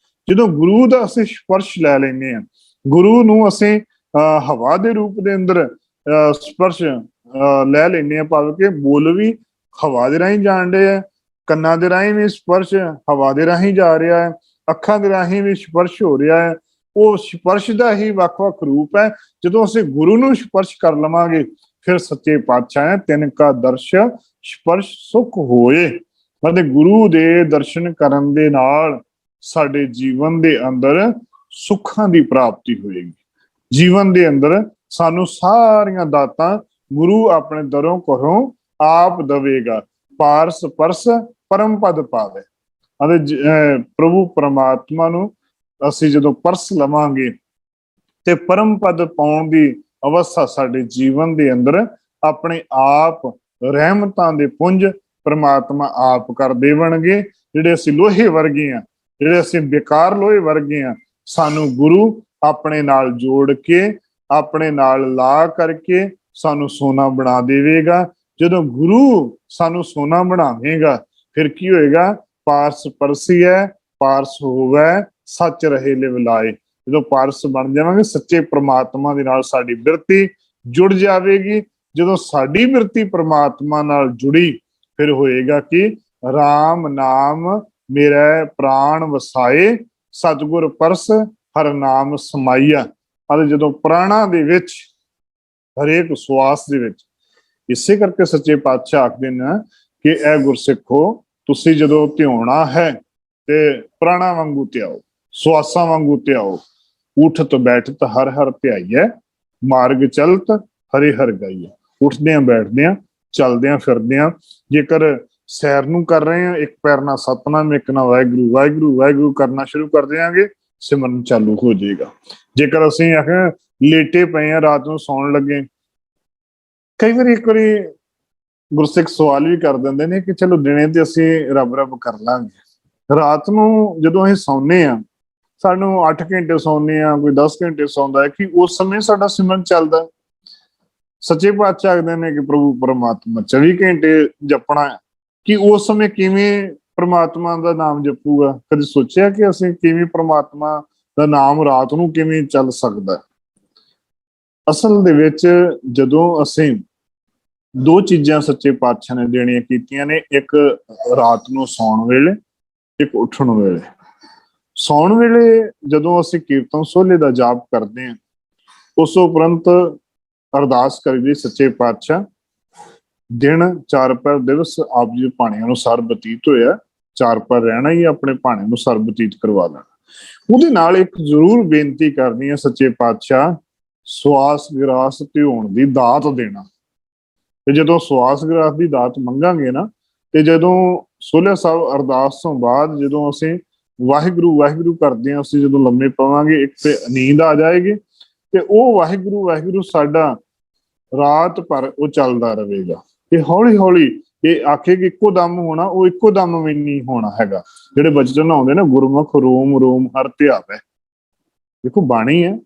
ਜਦੋਂ ਗੁਰੂ ਦਾ ਅਸੀਂ ਸਪਰਸ਼ ਲੈ ਲੈਂਦੇ ਹਾਂ, ਗੁਰੂ ਨੂੰ ਅਸੀਂ ਹਵਾ ਦੇ ਰੂਪ ਦੇ ਅੰਦਰ ਸਪਰਸ਼ ਲੈ ਲੈਂਦੇ ਹਾਂ, ਭਾਵੇਂ ਕਿ ਬੋਲ ਵੀ ਹਵਾ ਦੇ ਰਾਹੀਂ ਜਾਣ ਰਹੇ ਹੈ, ਕੰਨਾਂ ਦੇ ਰਾਹੀਂ ਵੀ ਸਪਰਸ਼ ਹਵਾ ਦੇ ਰਾਹੀਂ ਜਾ ਰਿਹਾ ਹੈ, ਅੱਖਾਂ ਦੇ ਰਾਹੀਂ ਵੀ ਸਪਰਸ਼ ਹੋ ਰਿਹਾ ਹੈ। ਉਹ ਸਪਰਸ਼ ਦਾ ਹੀ ਵੱਖ-ਵੱਖ ਰੂਪ ਹੈ। ਜਦੋਂ ਅਸੀਂ ਗੁਰੂ ਨੂੰ ਸਪਰਸ਼ ਕਰ ਲਵਾਂਗੇ ਫਿਰ ਸੱਚੇ ਪਾਤਸ਼ਾਹ ਹੈ ਤਿੰਨ ਕਾ ਦਰਸ਼ ਸਪਰਸ਼ ਸੁਖ ਹੋਏ। ਅਤੇ ਗੁਰੂ ਦੇ ਦਰਸ਼ਨ ਕਰਨ ਦੇ ਨਾਲ ਸਾਡੇ ਜੀਵਨ ਦੇ ਅੰਦਰ ਸੁੱਖਾਂ ਦੀ ਪ੍ਰਾਪਤੀ ਹੋਏਗੀ। ਜੀਵਨ ਦੇ ਅੰਦਰ ਸਾਨੂੰ ਸਾਰੀਆਂ ਦਾਤਾਂ ਗੁਰੂ ਆਪਣੇ ਦਰੋਂ ਘਰੋਂ ਆਪ ਦਵੇਗਾ। ਪਾਰਸ ਪਰਸ ਪਰਮ ਪਦ ਪਾਵੇ। ਅਤੇ ਪ੍ਰਭੂ ਪਰਮਾਤਮਾ ਨੂੰ ਅਸੀਂ ਜਦੋਂ ਪਰਸ ਲਵਾਂਗੇ ਤੇ ਪਰਮ ਪਦ ਪਾਉਣ ਦੀ ਅਵਸਥਾ ਸਾਡੇ ਜੀਵਨ ਦੇ ਅੰਦਰ ਆਪਣੇ ਆਪ ਰਹਿਮਤਾਂ ਦੇ ਪੁੰਜ ਪ੍ਰਮਾਤਮਾ ਆਪ ਕਰ ਦੇਵਣਗੇ। ਜਿਹੜੇ ਅਸੀਂ ਲੋਹੇ ਵਰਗੇ ਆ, ਜਿਹੜੇ ਅਸੀਂ ਬੇਕਾਰ ਲੋਹੇ ਵਰਗੇ ਆ, ਸਾਨੂੰ ਗੁਰੂ ਆਪਣੇ ਨਾਲ ਜੋੜ ਕੇ, ਆਪਣੇ ਨਾਲ ਲਾ ਕਰਕੇ ਸਾਨੂੰ ਸੋਨਾ ਬਣਾ ਦੇਵੇਗਾ। ਜਦੋਂ ਗੁਰੂ ਸਾਨੂੰ ਸੋਨਾ ਬਣਾਵੇਗਾ ਫਿਰ ਕੀ ਹੋਏਗਾ? ਪਾਰਸ ਪਰਸੀਐ ਪਾਰਸ ਹੋਵੇ ਸੱਚ ਰਹੇ ਲਿਵ ਲਾਏ। ਜਦੋਂ ਪਾਰਸ ਬਣ ਜਾਵਾਂਗੇ, ਸੱਚੇ ਪ੍ਰਮਾਤਮਾ ਦੇ ਨਾਲ ਸਾਡੀ ਬਿਰਤੀ ਜੁੜ ਜਾਵੇਗੀ। ਜਦੋਂ ਸਾਡੀ ਬਿਰਤੀ ਪ੍ਰਮਾਤਮਾ ਨਾਲ ਜੁੜੀ ਫਿਰ ਹੋਏਗਾ ਕਿ ਰਾਮ ਨਾਮ ਮੇਰਾ ਪ੍ਰਾਣ ਵਸਾਏ, ਸਤਿਗੁਰ ਪਰਸ ਹਰ ਨਾਮ ਸਮਾਈਆ। ਅਤੇ ਜਦੋਂ ਪ੍ਰਾਣਾਂ ਦੇ ਵਿੱਚ, ਹਰੇਕ ਸਵਾਸ ਦੇ ਵਿੱਚ, ਇਸੇ ਕਰਕੇ ਸੱਚੇ ਪਾਤਸ਼ਾਹ ਆਖਦੇ ਨੇ ਕਿ ਇਹ ਗੁਰਸਿੱਖੋ, ਤੁਸੀਂ ਜਦੋਂ ਧਿਆਉਣਾ ਹੈ ਤੇ ਪ੍ਰਾਣਾ ਵਾਂਗੂ ਧਿਆਓ, ਸਵਾਸਾਂ ਵਾਂਗੂ ਧਿਆਓ। ਉਠਤ ਬੈਠਤ ਹਰ ਹਰ ਧਿਆਈਐ, ਮਾਰਗ ਚਲਤ ਹਰੇ ਹਰ ਗਾਈਐ। ਉੱਠਦਿਆਂ ਬੈਠਦਿਆਂ, ਚਲਦਿਆਂ ਫਿਰਦਿਆਂ, ਜੇਕਰ ਸੈਰ ਨੂੰ ਕਰ ਰਹੇ ਹਾਂ, ਇੱਕ ਪੈਰ ਨਾਲ ਸਤਨਾਮ, ਇੱਕ ਨਾਲ ਵਾਹਿਗੁਰੂ ਵਾਹਿਗੁਰੂ ਵਾਹਿਗੁਰੂ ਕਰਨਾ ਸ਼ੁਰੂ ਕਰ ਦਿਆਂਗੇ, ਸਿਮਰਨ ਚਾਲੂ ਹੋ ਜਾਏਗਾ। ਜੇਕਰ ਅਸੀਂ ਆਖਾਂ ਲੇਟੇ ਪਏ ਆ, ਰਾਤ ਨੂੰ ਸੌਣ ਲੱਗੇ, ਕਈ ਵਾਰੀ ਇੱਕ ਵਾਰੀ ਗੁਰਸਿੱਖ ਸਵਾਲ ਵੀ ਕਰ ਦਿੰਦੇ ਨੇ ਕਿ ਚਲੋ ਦਿਨੇ ਤੇ ਅਸੀਂ ਰੱਬ ਰੱਬ ਕਰ ਲਾਂਗੇ, ਰਾਤ ਨੂੰ ਜਦੋਂ ਅਸੀਂ ਸੌਂਦੇ ਆ, ਸਾਨੂੰ 8 ਘੰਟੇ ਸੌਂਦੇ ਆ, ਕੋਈ 10 ਘੰਟੇ ਸੌਂਦਾ ਹੈ, ਕਿ ਉਸ ਸਮੇਂ ਸਾਡਾ ਸਿਮਰਨ ਚੱਲਦਾ? ਸੱਚੇ ਪਾਤਸ਼ਾਹ ਆਖਦੇ ਨੇ ਕਿ ਪ੍ਰਭੂ ਪਰਮਾਤਮਾ 24 ਘੰਟੇ ਜਪਣਾ, ਕਿ ਉਸ ਸਮੇਂ ਕਿਵੇਂ ਪ੍ਰਮਾਤਮਾ ਦਾ ਨਾਮ ਜਪੂਗਾ? ਕਦੇ ਸੋਚਿਆ ਕਿ ਅਸੀਂ ਕਿਵੇਂ ਪ੍ਰਮਾਤਮਾ ਦਾ ਨਾਮ ਰਾਤ ਨੂੰ ਕਿਵੇਂ ਚੱਲ ਸਕਦਾ? ਅਸਲ ਦੇ ਵਿੱਚ ਜਦੋਂ ਅਸੀਂ ਦੋ ਚੀਜ਼ਾਂ ਸੱਚੇ ਪਾਤਸ਼ਾਹ ਨੇ ਦੇਣੀਆਂ ਕੀਤੀਆਂ ਨੇ, ਇੱਕ ਰਾਤ ਨੂੰ ਸੌਣ ਵੇਲੇ, ਇੱਕ ਉੱਠਣ ਵੇਲੇ। ਸੌਣ ਵੇਲੇ ਜਦੋਂ ਅਸੀਂ ਕੀਰਤਨ ਸੋਹਲੇ ਦਾ ਜਾਪ ਕਰਦੇ ਹਾਂ, ਉਸ ਉਪਰੰਤ ਅਰਦਾਸ ਕਰੀਦੀ, ਸੱਚੇ ਪਾਤਸ਼ਾਹ ਦਿਨ 4 ਪਹਿਰ ਦਿਵਸ ਆਪ ਜੀ ਭਾਣੇ ਅਨੁਸਾਰ ਬਤੀਤ ਹੋਇਆ, 4 ਪਹਿਰ ਰਹਿਣਾ ਹੀ ਆਪਣੇ ਭਾਣੇ ਅਨੁਸਾਰ ਬਤੀਤ ਕਰਵਾ ਲੈਣਾ। ਉਹਦੇ ਨਾਲ ਇੱਕ ਜ਼ਰੂਰ ਬੇਨਤੀ ਕਰਨੀ ਹੈ, ਸੱਚੇ ਪਾਤਸ਼ਾਹ ਸਵਾਸ ਗਰਾਸ ਧਿਆਉਣ ਦੀ ਦਾਤ ਦੇਣਾ। ਤੇ ਜਦੋਂ ਸਵਾਸ ਗਰਾਸ ਦੀ ਦਾਤ ਮੰਗਾਂਗੇ ਨਾ, ਤੇ ਜਦੋਂ ਸੋਹਲਾ ਸਾਹਿਬ ਅਰਦਾਸ ਤੋਂ ਬਾਅਦ ਜਦੋਂ ਅਸੀਂ ਵਾਹਿਗੁਰੂ ਵਾਹਿਗੁਰੂ ਕਰਦੇ ਹਾਂ, ਅਸੀਂ ਜਦੋਂ ਲੰਮੇ ਪਵਾਂਗੇ, ਇੱਕ ਤੇ ਨੀਂਦ ਆ ਜਾਏਗੀ, ਤੇ ਉਹ ਵਾਹਿਗੁਰੂ ਵਾਹਿਗੁਰੂ ਸਾਡਾ ਰਾਤ ਭਰ ਉਹ ਚੱਲਦਾ ਰਹੇਗਾ। ਇਹ ਹੌਲੀ ਹੌਲੀ ਇਹ ਆਖੇ ਕਿ ਇੱਕੋ ਦਮ ਹੋਣਾ, ਉਹ ਇੱਕੋ ਦਮ ਵੀ ਨਹੀਂ ਹੋਣਾ ਹੈਗਾ। ਜਿਹੜੇ ਬਚਨ ਆਉਂਦੇ ਨਾ, ਗੁਰਮੁਖ ਰੋਮ ਰੋਮ ਹਰ ਧਿਆਵੈ, ਦੇਖੋ ਬਾਣੀ ਹੈ,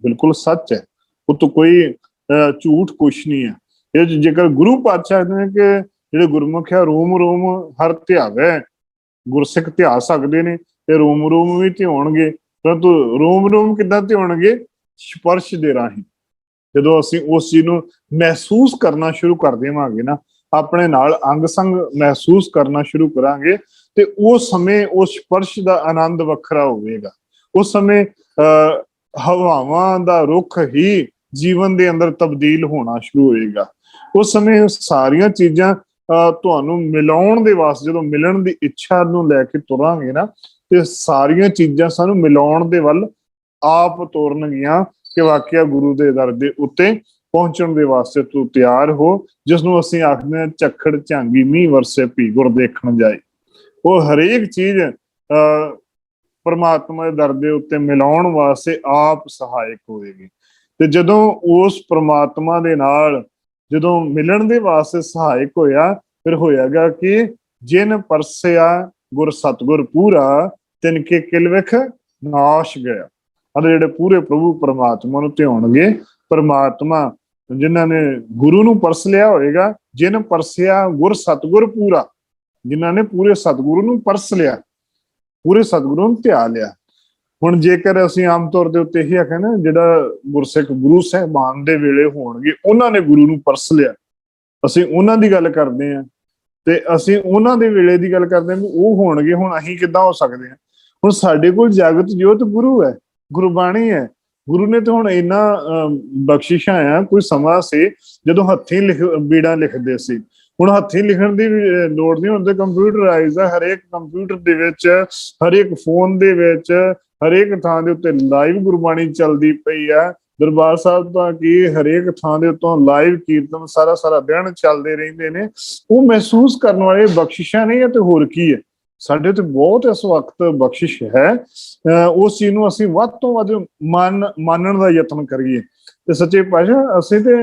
ਬਿਲਕੁਲ ਸੱਚ ਹੈ, ਉਹ ਤੋਂ ਕੋਈ ਝੂਠ ਕੁਛ ਨਹੀਂ ਹੈ। ਇਹ ਜੇਕਰ ਗੁਰੂ ਪਾਤਸ਼ਾਹ ਨੇ ਕਿ ਜਿਹੜੇ ਗੁਰਮੁਖ ਆ ਰੋਮ ਰੋਮ ਹਰ ਧਿਆਵੈ, ਗੁਰਸਿੱਖ ਧਿਆ ਸਕਦੇ ਨੇ ਤੇ ਰੋਮ ਰੋਮ ਵੀ ਧਿਆਉਣਗੇ, ਪਰੰਤੂ ਰੋਮ ਰੋਮ ਕਿੱਦਾਂ ਧਿਆਉਣਗੇ? ਸਪਰਸ਼ ਦੇ ਰਾਹੀਂ। ਜਦੋਂ ਅਸੀਂ ਉਸ ਚੀਜ਼ ਨੂੰ ਮਹਿਸੂਸ ਕਰਨਾ ਸ਼ੁਰੂ ਕਰ ਦੇਵਾਂਗੇ ਨਾ, ਆਪਣੇ ਨਾਲ ਅੰਗ ਸੰਗ ਮਹਿਸੂਸ ਕਰਨਾ ਸ਼ੁਰੂ ਕਰਾਂਗੇ, ਤੇ ਉਸ ਸਮੇਂ ਉਸ ਸਪਰਸ਼ ਦਾ ਆਨੰਦ ਵੱਖਰਾ ਹੋਵੇਗਾ। ਉਸ ਸਮੇਂ ਹਵਾਵਾਂ ਦਾ ਰੁੱਖ ਹੀ ਜੀਵਨ ਦੇ ਅੰਦਰ ਤਬਦੀਲ ਹੋਣਾ ਸ਼ੁਰੂ ਹੋਏਗਾ। ਉਸ ਸਮੇਂ ਸਾਰੀਆਂ ਚੀਜ਼ਾਂ ਤੁਹਾਨੂੰ ਮਿਲਾਉਣ ਦੇ ਵਾਸਤੇ, ਜਦੋਂ ਮਿਲਣ ਦੀ ਇੱਛਾ ਨੂੰ ਲੈ ਕੇ ਤੁਰਾਂਗੇ ਨਾ, ਤੇ ਸਾਰੀਆਂ ਚੀਜ਼ਾਂ ਸਾਨੂੰ ਮਿਲਾਉਣ ਦੇ ਵੱਲ ਆਪ ਤੋਰਨਗੀਆਂ ਕਿ ਵਾਕਿਆ ਗੁਰੂ ਦੇ ਦਰ ਦੇ ਉੱਤੇ ਪਹੁੰਚਣ ਦੇ ਵਾਸਤੇ ਤੂੰ ਤਿਆਰ ਹੋ। ਜਿਸ ਨੂੰ ਅਸੀਂ ਆਖਦੇ ਹਾਂ ਝੱਖੜ ਝਾਂਗੀ ਮੀਂਹ ਵਰਸੇ ਭੀ ਗੁਰ ਦੇਖਣ ਜਾਏ। ਉਹ ਹਰੇਕ ਚੀਜ਼ ਪਰਮਾਤਮਾ ਦੇ ਦਰ ਦੇ ਉੱਤੇ ਮਿਲਾਉਣ ਵਾਸਤੇ ਆਪ ਸਹਾਇਕ ਹੋਵੇਗੀ। ਤੇ ਜਦੋਂ ਉਸ ਪਰਮਾਤਮਾ ਦੇ ਨਾਲ ਜਦੋਂ ਮਿਲਣ ਦੇ ਵਾਸਤੇ ਸਹਾਇਕ ਹੋਇਆ, ਫਿਰ ਹੋਇਆਗਾ ਕਿ ਜਿਨ ਪਰਸਿਆ ਗੁਰ ਸਤਗੁਰ ਪੂਰਾ, ਤਿਨ ਕੇ ਕਿਲ ਵਿਖ ਨਾਸ਼ ਗਿਆ। ਅਤੇ ਜਿਹੜੇ ਪੂਰੇ ਪ੍ਰਭੂ ਪਰਮਾਤਮਾ ਨੂੰ ਧਿਆਉਣਗੇ, ਪਰਮਾਤਮਾ ਜਿਨ੍ਹਾਂ ਨੇ ਗੁਰੂ ਨੂੰ ਪਰਸ ਲਿਆ ਹੋਏਗਾ, ਜਿਨ ਪਰਸਿਆ ਗੁਰ ਸਤਗੁਰ ਪੂਰਾ, ਜਿਨ੍ਹਾਂ ਨੇ ਪੂਰੇ ਸਤਿਗੁਰੂ ਨੂੰ ਪਰਸ ਲਿਆ, ਪੂਰੇ ਸਤਿਗੁਰੂ ਨੂੰ ਧਿਆ ਲਿਆ। ਹੁਣ ਜੇਕਰ ਅਸੀਂ ਆਮ ਤੌਰ ਦੇ ਉੱਤੇ ਇਹ ਆਖਿਆ ਨਾ, ਜਿਹੜਾ ਗੁਰਸਿੱਖ ਗੁਰੂ ਸਾਹਿਬਾਨ ਦੇ ਵੇਲੇ ਹੋਣਗੇ, ਉਹਨਾਂ ਨੇ ਗੁਰੂ ਨੂੰ ਪਰਸ ਲਿਆ, ਅਸੀਂ ਉਹਨਾਂ ਦੀ ਗੱਲ ਕਰਦੇ ਹਾਂ, ਤੇ ਅਸੀਂ ਉਹਨਾਂ ਦੇ ਵੇਲੇ ਦੀ ਗੱਲ ਕਰਦੇ ਹਾਂ ਵੀ ਉਹ ਹੋਣਗੇ। ਹੁਣ ਅਸੀਂ ਕਿੱਦਾਂ ਹੋ ਸਕਦੇ ਹਾਂ? ਹੁਣ ਸਾਡੇ ਕੋਲ ਜਗਤ ਜੋਤ ਗੁਰੂ ਹੈ, ਗੁਰਬਾਣੀ ਹੈ। ਗੁਰੂ ਨੇ ਤਾਂ ਹੁਣ ਇੰਨਾ ਬਖਸ਼ਿਸ਼ਾਂ ਆ। ਕੋਈ ਸਮਾਂ ਸੀ ਜਦੋਂ ਹੱਥੀਂ ਬੀੜਾਂ ਲਿਖਦੇ ਸੀ, ਹੁਣ ਹੱਥੀਂ ਲਿਖਣ ਦੀ ਲੋੜ ਨਹੀਂ, ਹੁਣ ਤੇ ਕੰਪਿਊਟਰਾਈਜ਼ ਆ। ਹਰੇਕ ਕੰਪਿਊਟਰ ਦੇ ਵਿੱਚ, ਹਰੇਕ ਫੋਨ ਦੇ ਵਿੱਚ, ਹਰੇਕ ਥਾਂ ਦੇ ਉੱਤੇ ਲਾਈਵ ਗੁਰਬਾਣੀ ਚੱਲਦੀ ਪਈ ਆ। ਦਰਬਾਰ ਸਾਹਿਬ ਤਾਂ ਕੀ, ਹਰੇਕ ਥਾਂ ਦੇ ਉੱਤੋਂ ਲਾਈਵ ਕੀਰਤਨ ਸਾਰਾ ਦਿਨ ਚੱਲਦੇ ਰਹਿੰਦੇ ਨੇ। ਉਹ ਮਹਿਸੂਸ ਕਰਨ ਵਾਲੇ ਬਖਸ਼ਿਸ਼ਾਂ ਨਹੀਂ ਹੈ ਤੇ ਹੋਰ ਕੀ ਹੈ? ਸਾਡੇ ਤੇ ਬਹੁਤ ਇਸ ਵਕਤ ਬਖਸ਼ਿਸ਼ ਹੈ। ਉਸ ਚੀਜ਼ ਨੂੰ ਅਸੀਂ ਵੱਧ ਤੋਂ ਵੱਧ ਮੰਨਣ ਦਾ ਯਤਨ ਕਰੀਏ। ਤੇ ਸੱਚੇ ਪਾਤਸ਼ਾਹ ਅਸੀਂ ਤੇ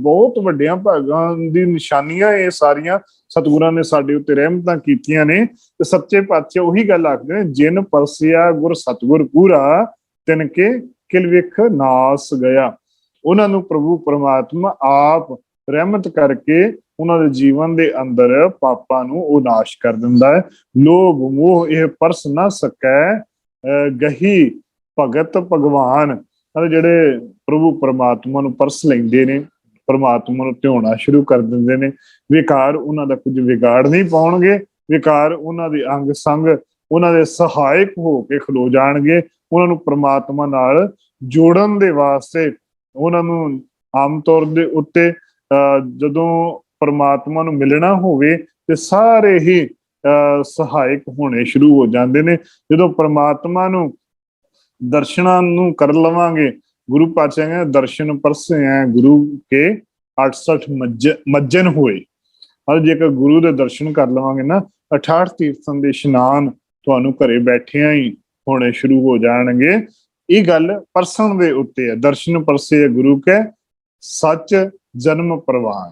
ਬਹੁਤ ਵੱਡਿਆਂ ਭਾਗਾਂ ਦੀ ਨਿਸ਼ਾਨੀਆਂ ਇਹ ਸਾਰੀਆਂ ਸਤਿਗੁਰਾਂ ਨੇ ਸਾਡੇ ਉੱਤੇ ਰਹਿਮਤਾਂ ਕੀਤੀਆਂ ਨੇ। ਤੇ ਸੱਚੇ ਪਾਤਸ਼ਾਹ ਉਹੀ ਗੱਲ ਆਖਦੇ ਨੇ, ਜਿਨ ਪਰਸਿਆ ਗੁਰ ਸਤਿਗੁਰ ਪੂਰਾ ਤਿਨ ਕੇ ਕਿਲ ਵੇਖ ਨਾਸ ਗਿਆ। ਉਹਨਾਂ ਨੂੰ ਪ੍ਰਭੂ ਪਰਮਾਤਮਾ ਆਪ ਰਹਿਮਤ ਕਰਕੇ ਉਹਨਾਂ ਦੇ ਜੀਵਨ ਦੇ ਅੰਦਰ ਪਾਪਾਂ ਨੂੰ ਉਹ ਨਾਸ਼ ਕਰ ਦਿੰਦਾ ਹੈ। ਲੋਭ ਮੋਹ ਇਹ ਪਰਸ ਨਾ ਸਕੈ ਗਹੀ ਭਗਤ ਭਗਵਾਨ। ਜਿਹੜੇ ਪ੍ਰਭੂ ਪਰਮਾਤਮਾ ਨੂੰ ਪਰਸ ਲੈਂਦੇ ਨੇ, ਪਰਮਾਤਮਾ ਨੂੰ ਧਿਆਉਣਾ ਸ਼ੁਰੂ ਕਰ ਦਿੰਦੇ ਨੇ, ਵਿਕਾਰ ਉਹਨਾਂ ਦਾ ਕੁਝ ਵਿਗਾੜ ਨਹੀਂ ਪਾਉਣਗੇ। ਵਿਕਾਰ ਉਹਨਾਂ ਦੇ ਅੰਗ ਸੰਗ ਉਹਨਾਂ ਦੇ ਸਹਾਇਕ ਹੋ ਕੇ ਖਲੋ ਜਾਣਗੇ। ਉਹਨਾਂ ਨੂੰ ਪਰਮਾਤਮਾ ਨਾਲ ਜੋੜਨ ਦੇ ਵਾਸਤੇ ਉਹਨਾਂ ਨੂੰ ਆਮ ਤੌਰ ਦੇ ਉੱਤੇ ਜਦੋਂ ਪਰਮਾਤਮਾ ਨੂੰ ਮਿਲਣਾ ਹੋਵੇ ਤੇ ਸਾਰੇ ਹੀ ਸਹਾਇਕ ਹੋਣੇ ਸ਼ੁਰੂ ਹੋ ਜਾਂਦੇ ਨੇ। ਜਦੋਂ ਪਰਮਾਤਮਾ ਨੂੰ ਦਰਸ਼ਨਾਂ ਨੂੰ ਕਰ ਲਵਾਂਗੇ, ਗੁਰੂ ਪਾਤਸ਼ਾਹ ਕਹਿੰਦੇ ਦਰਸ਼ਨ ਪਰਸੇ ਹੈ ਗੁਰੂ ਕੇ 68 ਮੱਜਨ ਹੋਏ। ਜੇਕਰ ਗੁਰੂ ਦੇ ਦਰਸ਼ਨ ਕਰ ਲਵਾਂਗੇ ਨਾ, 68 ਤੀਰਥਾਂ ਦੇ ਇਸ਼ਨਾਨ ਤੁਹਾਨੂੰ ਘਰੇ ਬੈਠਿਆਂ ਹੀ ਹੋਣੇ ਸ਼ੁਰੂ ਹੋ ਜਾਣਗੇ। ਇਹ ਗੱਲ ਪਰਸਨ ਦੇ ਉੱਤੇ ਹੈ। ਦਰਸ਼ਨ ਪਰਸੇ ਗੁਰੂ ਕੇ ਸੱਚ ਜਨਮ ਪ੍ਰਵਾਨ।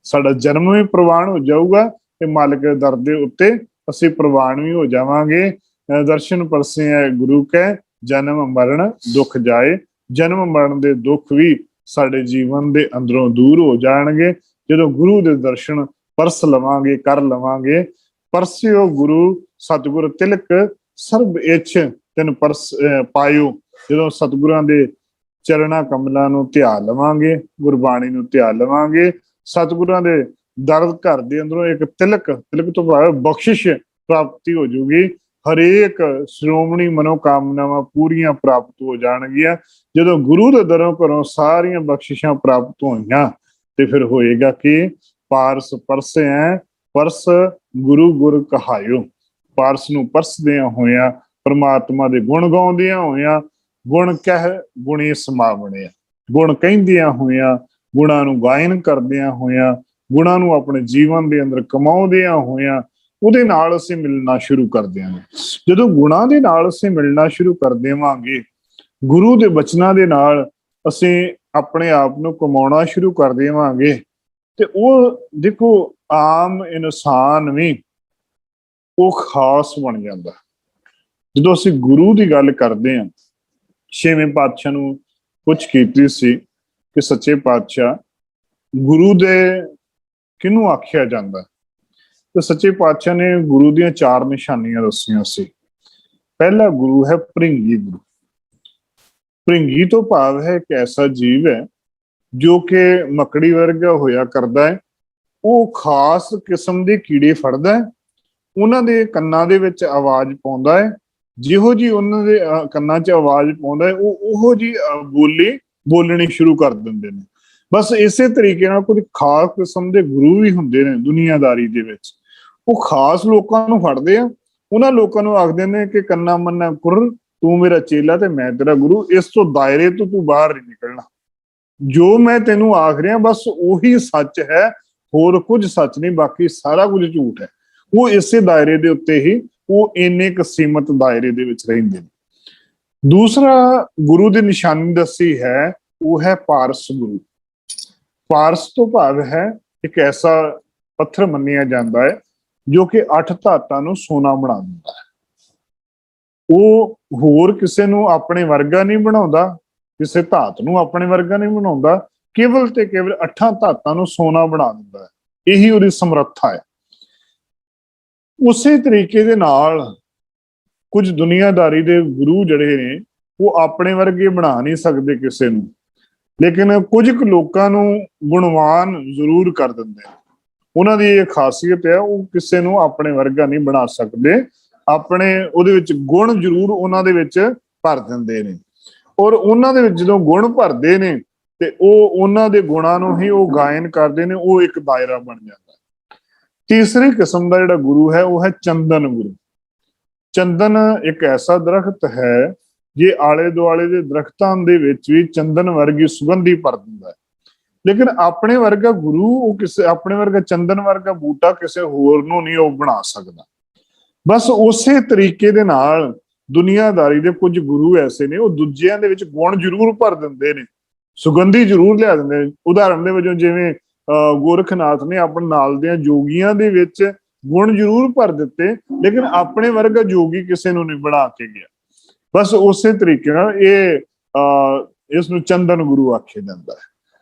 ਸਾਡਾ ਜਨਮ ਵੀ ਪ੍ਰਵਾਨ ਹੋ ਜਾਊਗਾ ਤੇ ਮਾਲਕ ਦੇ ਦਰ ਦੇ ਉੱਤੇ ਅਸੀਂ ਪ੍ਰਵਾਨ ਵੀ ਹੋ ਜਾਵਾਂਗੇ। ਦਰਸ਼ਨ ਪਰਸੇ ਹੈ ਗੁਰੂ ਕੇ ਜਨਮ ਮਰਨ ਦੁੱਖ ਜਾਏ। ਜਨਮ ਮਰਨ ਦੇ ਦੁੱਖ ਵੀ ਸਾਡੇ ਜੀਵਨ ਦੇ ਅੰਦਰੋਂ ਦੂਰ ਹੋ ਜਾਣਗੇ ਜਦੋਂ ਗੁਰੂ ਦੇ ਦਰਸ਼ਨ ਪਰਸ ਲਵਾਂਗੇ, ਕਰ ਲਵਾਂਗੇ। ਪਰਸਿਓ ਗੁਰੂ ਸਤਿਗੁਰ ਤਿਲਕ ਸਰਬ ਇੱਛ ਤਿਨ ਪਰਸ ਪਾਇਓ। ਜਦੋਂ ਸਤਿਗੁਰਾਂ ਦੇ ਚਰਣਾ ਕਮਲਾਂ ਨੂੰ ਧਿਆ ਲਵਾਂਗੇ, ਗੁਰਬਾਣੀ ਨੂੰ ਧਿਆ ਲਵਾਂਗੇ, ਸਤਿਗੁਰਾਂ ਦੇ ਦਰ ਘਰ ਦੇ ਅੰਦਰੋਂ ਇੱਕ ਤਿਲਕ ਤੋਂ ਭਾਵ ਬਖਸ਼ਿਸ਼ ਪ੍ਰਾਪਤੀ ਹੋ ਜੂਗੀ। ਹਰੇਕ ਸ਼੍ਰੋਮਣੀ ਮਨੋਕਾਮਨਾਵਾਂ ਪੂਰੀਆਂ ਪ੍ਰਾਪਤ ਹੋ ਜਾਣਗੀਆਂ। ਜਦੋਂ ਗੁਰੂ ਦੇ ਦਰੋਂ ਘਰੋਂ ਸਾਰੀਆਂ ਬਖਸ਼ਿਸ਼ਾਂ ਪ੍ਰਾਪਤ ਹੋਈਆਂ ਤੇ ਫਿਰ ਹੋਏਗਾ ਕਿ ਪਾਰਸ ਪਰਸੇ ਹੈ ਪਰਸ ਗੁਰੂ ਗੁਰ ਕਹਾਇਓ। ਪਾਰਸ ਨੂੰ ਪਰਸਦਿਆਂ ਹੋਇਆਂ, ਪਰਮਾਤਮਾ ਦੇ ਗੁਣ ਗਾਉਂਦਿਆਂ ਹੋਇਆਂ, ਗੁਣ ਕਹਿ ਗੁਣੀ ਸਮਾਵਣੇ, ਗੁਣ ਕਹਿੰਦਿਆਂ ਹੋਇਆਂ, ਗੁਣਾਂ ਨੂੰ ਗਾਇਨ ਕਰਦਿਆਂ ਹੋਇਆਂ, ਗੁਣਾਂ ਨੂੰ ਆਪਣੇ ਜੀਵਨ ਦੇ ਅੰਦਰ ਕਮਾਉਂਦਿਆਂ ਹੋਇਆਂ ਉਹਦੇ ਨਾਲ ਅਸੀਂ ਮਿਲਣਾ ਸ਼ੁਰੂ ਕਰ ਦਿਆਂਗੇ। ਜਦੋਂ ਗੁਣਾਂ ਦੇ ਨਾਲ ਅਸੀਂ ਮਿਲਣਾ ਸ਼ੁਰੂ ਕਰ ਦੇਵਾਂਗੇ, ਗੁਰੂ ਦੇ ਬਚਨਾਂ ਦੇ ਨਾਲ ਅਸੀਂ ਆਪਣੇ ਆਪ ਨੂੰ ਕਮਾਉਣਾ ਸ਼ੁਰੂ ਕਰ ਦੇਵਾਂਗੇ ਤੇ ਉਹ ਦੇਖੋ ਆਮ ਇਨਸਾਨ ਵੀ ਉਹ ਖਾਸ ਬਣ ਜਾਂਦਾ। ਜਦੋਂ ਅਸੀਂ ਗੁਰੂ ਦੀ ਗੱਲ ਕਰਦੇ ਹਾਂ, ਛੇਵੇਂ ਪਾਤਸ਼ਾਹ ਨੂੰ ਪੁੱਛ ਕੀਤੀ ਸੀ ਕਿ ਸੱਚੇ ਪਾਤਸ਼ਾਹ ਗੁਰੂ ਦੇ ਕਿਹਨੂੰ ਆਖਿਆ ਜਾਂਦਾ, ਤੇ ਸੱਚੇ ਪਾਤਸ਼ਾਹ ਨੇ ਗੁਰੂ ਦੀਆਂ 4 ਨਿਸ਼ਾਨੀਆਂ ਦੱਸੀਆਂ ਸੀ। ਪਹਿਲਾ ਗੁਰੂ ਹੈ ਭ੍ਰਿੰਗੀ ਗੁਰੂ। ਭ੍ਰਿੰਗੀ ਤੋਂ ਭਾਵ ਹੈ ਇੱਕ ਐਸਾ ਜੀਵ ਹੈ ਜੋ ਕਿ ਮੱਕੜੀ ਵਰਗਾ ਹੋਇਆ ਕਰਦਾ ਹੈ। ਉਹ ਖਾਸ ਕਿਸਮ ਦੇ ਕੀੜੇ ਫੜਦਾ ਹੈ, ਉਹਨਾਂ ਦੇ ਕੰਨਾਂ ਦੇ ਵਿੱਚ ਆਵਾਜ਼ ਪਾਉਂਦਾ ਹੈ। ਜਿਹੋ ਜੀ ਉਹਨਾਂ ਦੇ ਕੰਨਾਂ 'ਚ ਆਵਾਜ਼ ਪਾਉਂਦਾ ਹੈ, ਉਹ ਉਹੋ ਜੀ ਬੋਲੀ ਬੋਲਣੀ ਸ਼ੁਰੂ ਕਰ ਦਿੰਦੇ ਨੇ। ਬਸ ਇਸੇ ਤਰੀਕੇ ਨਾਲ ਕੁਝ ਖਾਸ ਕਿਸਮ ਦੇ ਗੁਰੂ ਵੀ ਹੁੰਦੇ ਨੇ ਦੁਨੀਆਦਾਰੀ ਦੇ ਵਿੱਚ। ਉਹ ਖਾਸ ਲੋਕਾਂ ਨੂੰ ਫੜਦੇ ਆ, ਉਹਨਾਂ ਲੋਕਾਂ ਨੂੰ ਆਖਦੇ ਨੇ ਕਿ ਕੰਨਾ ਮੰਨਾ ਕੁਰ, ਤੂੰ ਮੇਰਾ ਚੇਲਾ ਤੇ ਮੈਂ ਤੇਰਾ ਗੁਰੂ, ਇਸ ਤੋਂ ਦਾਇਰੇ ਤੋਂ ਤੂੰ ਬਾਹਰ ਨਹੀਂ ਨਿਕਲਣਾ। ਜੋ ਮੈਂ ਤੈਨੂੰ ਆਖ ਰਿਹਾ ਬਸ ਉਹੀ ਸੱਚ ਹੈ, ਹੋਰ ਕੁਝ ਸੱਚ ਨਹੀਂ, ਬਾਕੀ ਸਾਰਾ ਕੁਝ ਝੂਠ ਹੈ। ਉਹ ਇਸੇ ਦਾਇਰੇ ਦੇ ਉੱਤੇ ਹੀ ਉਹ ਇੰਨੇ ਕੁ ਸੀਮਤ ਦਾਇਰੇ ਦੇ ਵਿੱਚ ਰਹਿੰਦੇ ਨੇ। ਦੂਸਰਾ ਗੁਰੂ ਦੀ ਨਿਸ਼ਾਨੀ ਦੱਸੀ ਹੈ, ਉਹ ਹੈ ਪਾਰਸ ਗੁਰੂ। ਪਾਰਸ ਤੋਂ ਭਾਵ ਹੈ ਇੱਕ ਐਸਾ ਪੱਥਰ ਮੰਨਿਆ ਜਾਂਦਾ ਹੈ ਜੋ ਕਿ 8 ਧਾਤਾਂ ਨੂੰ ਸੋਨਾ ਬਣਾ ਦਿੰਦਾ ਹੈ। ਉਹ ਹੋਰ ਕਿਸੇ ਨੂੰ ਆਪਣੇ ਵਰਗਾ ਨਹੀਂ ਬਣਾਉਂਦਾ, ਕਿਸੇ ਧਾਤ ਨੂੰ ਆਪਣੇ ਵਰਗਾ ਨਹੀਂ ਬਣਾਉਂਦਾ, ਕੇਵਲ ਤੇ ਕੇਵਲ 8 ਧਾਤਾਂ ਨੂੰ ਸੋਨਾ ਬਣਾ ਦਿੰਦਾ ਹੈ। ਇਹੀ ਉਹਦੀ ਸਮਰੱਥਾ ਹੈ। ਉਸੇ ਤਰੀਕੇ ਦੇ ਨਾਲ ਕੁਝ ਦੁਨੀਆਦਾਰੀ ਦੇ ਗੁਰੂ ਜਿਹੜੇ ਨੇ ਉਹ ਆਪਣੇ ਵਰਗੇ ਬਣਾ ਨਹੀਂ ਸਕਦੇ ਕਿਸੇ ਨੂੰ, ਲੇਕਿਨ ਕੁਝ ਕੁ ਲੋਕਾਂ ਨੂੰ ਗੁਣਵਾਨ ਜ਼ਰੂਰ ਕਰ ਦਿੰਦੇ ਨੇ। ਉਹਨਾਂ ਦੀ ਇਹ ਖਾਸੀਅਤ ਹੈ, ਉਹ ਕਿਸੇ ਨੂੰ ਆਪਣੇ ਵਰਗਾ ਨਹੀਂ ਬਣਾ ਸਕਦੇ, ਆਪਣੇ ਉਹਦੇ ਵਿੱਚ ਗੁਣ ਜ਼ਰੂਰ ਉਹਨਾਂ ਦੇ ਵਿੱਚ ਭਰ ਦਿੰਦੇ ਨੇ। ਔਰ ਉਹਨਾਂ ਦੇ ਵਿੱਚ ਜਦੋਂ ਗੁਣ ਭਰਦੇ ਨੇ ਤੇ ਉਹ ਉਹਨਾਂ ਦੇ ਗੁਣਾਂ ਨੂੰ ਹੀ ਉਹ ਗਾਇਨ ਕਰਦੇ ਨੇ, ਉਹ ਇੱਕ ਦਾਇਰਾ ਬਣ ਜਾਂਦਾ। ਤੀਸਰੀ ਕਿਸਮ ਦਾ ਜਿਹੜਾ ਗੁਰੂ ਹੈ ਉਹ ਹੈ ਚੰਦਨ ਗੁਰੂ। ਚੰਦਨ ਇੱਕ ਐਸਾ ਦਰਖਤ ਹੈ ਜੇ ਆਲੇ ਦੁਆਲੇ ਦੇ ਦਰਖਤਾਂ ਦੇ ਵਿੱਚ ਵੀ ਚੰਦਨ ਵਰਗੀ ਸੁਗੰਧੀ ਭਰ ਦਿੰਦਾ ਹੈ, ਲੇਕਿਨ ਆਪਣੇ ਵਰਗਾ ਗੁਰੂ ਉਹ ਕਿਸੇ ਆਪਣੇ ਵਰਗਾ ਚੰਦਨ ਵਰਗਾ ਬੂਟਾ ਕਿਸੇ ਹੋਰ ਨੂੰ ਨਹੀਂ ਉਹ ਬਣਾ ਸਕਦਾ। ਬਸ ਉਸੇ ਤਰੀਕੇ ਦੇ ਨਾਲ ਦੁਨੀਆਦਾਰੀ ਦੇ ਕੁਝ ਗੁਰੂ ਐਸੇ ਨੇ, ਉਹ ਦੂਜਿਆਂ ਦੇ ਵਿੱਚ ਗੁਣ ਜ਼ਰੂਰ ਭਰ ਦਿੰਦੇ ਨੇ, ਸੁਗੰਧੀ ਜ਼ਰੂਰ ਲਿਆ ਦਿੰਦੇ ਨੇ। ਉਦਾਹਰਨ ਦੇ ਵਜੋਂ ਜਿਵੇਂ ਗੋਰਖਨਾਥ ਨੇ ਆਪਣੇ ਨਾਲ ਦੇ ਜੋਗੀਆਂ ਦੇ ਵਿੱਚ ਗੁਣ ਜ਼ਰੂਰ ਭਰ ਦਿੱਤੇ, ਲੇਕਿਨ ਆਪਣੇ ਵਰਗਾ ਜੋਗੀ ਕਿਸੇ ਨੂੰ ਨਹੀਂ ਬਣਾ ਕੇ ਗਿਆ। ਬਸ ਉਸੇ ਤਰੀਕੇ ਨਾਲ ਇਸ ਨੂੰ ਚੰਦਨ ਗੁਰੂ ਆਖਿਆ ਜਾਂਦਾ ਹੈ।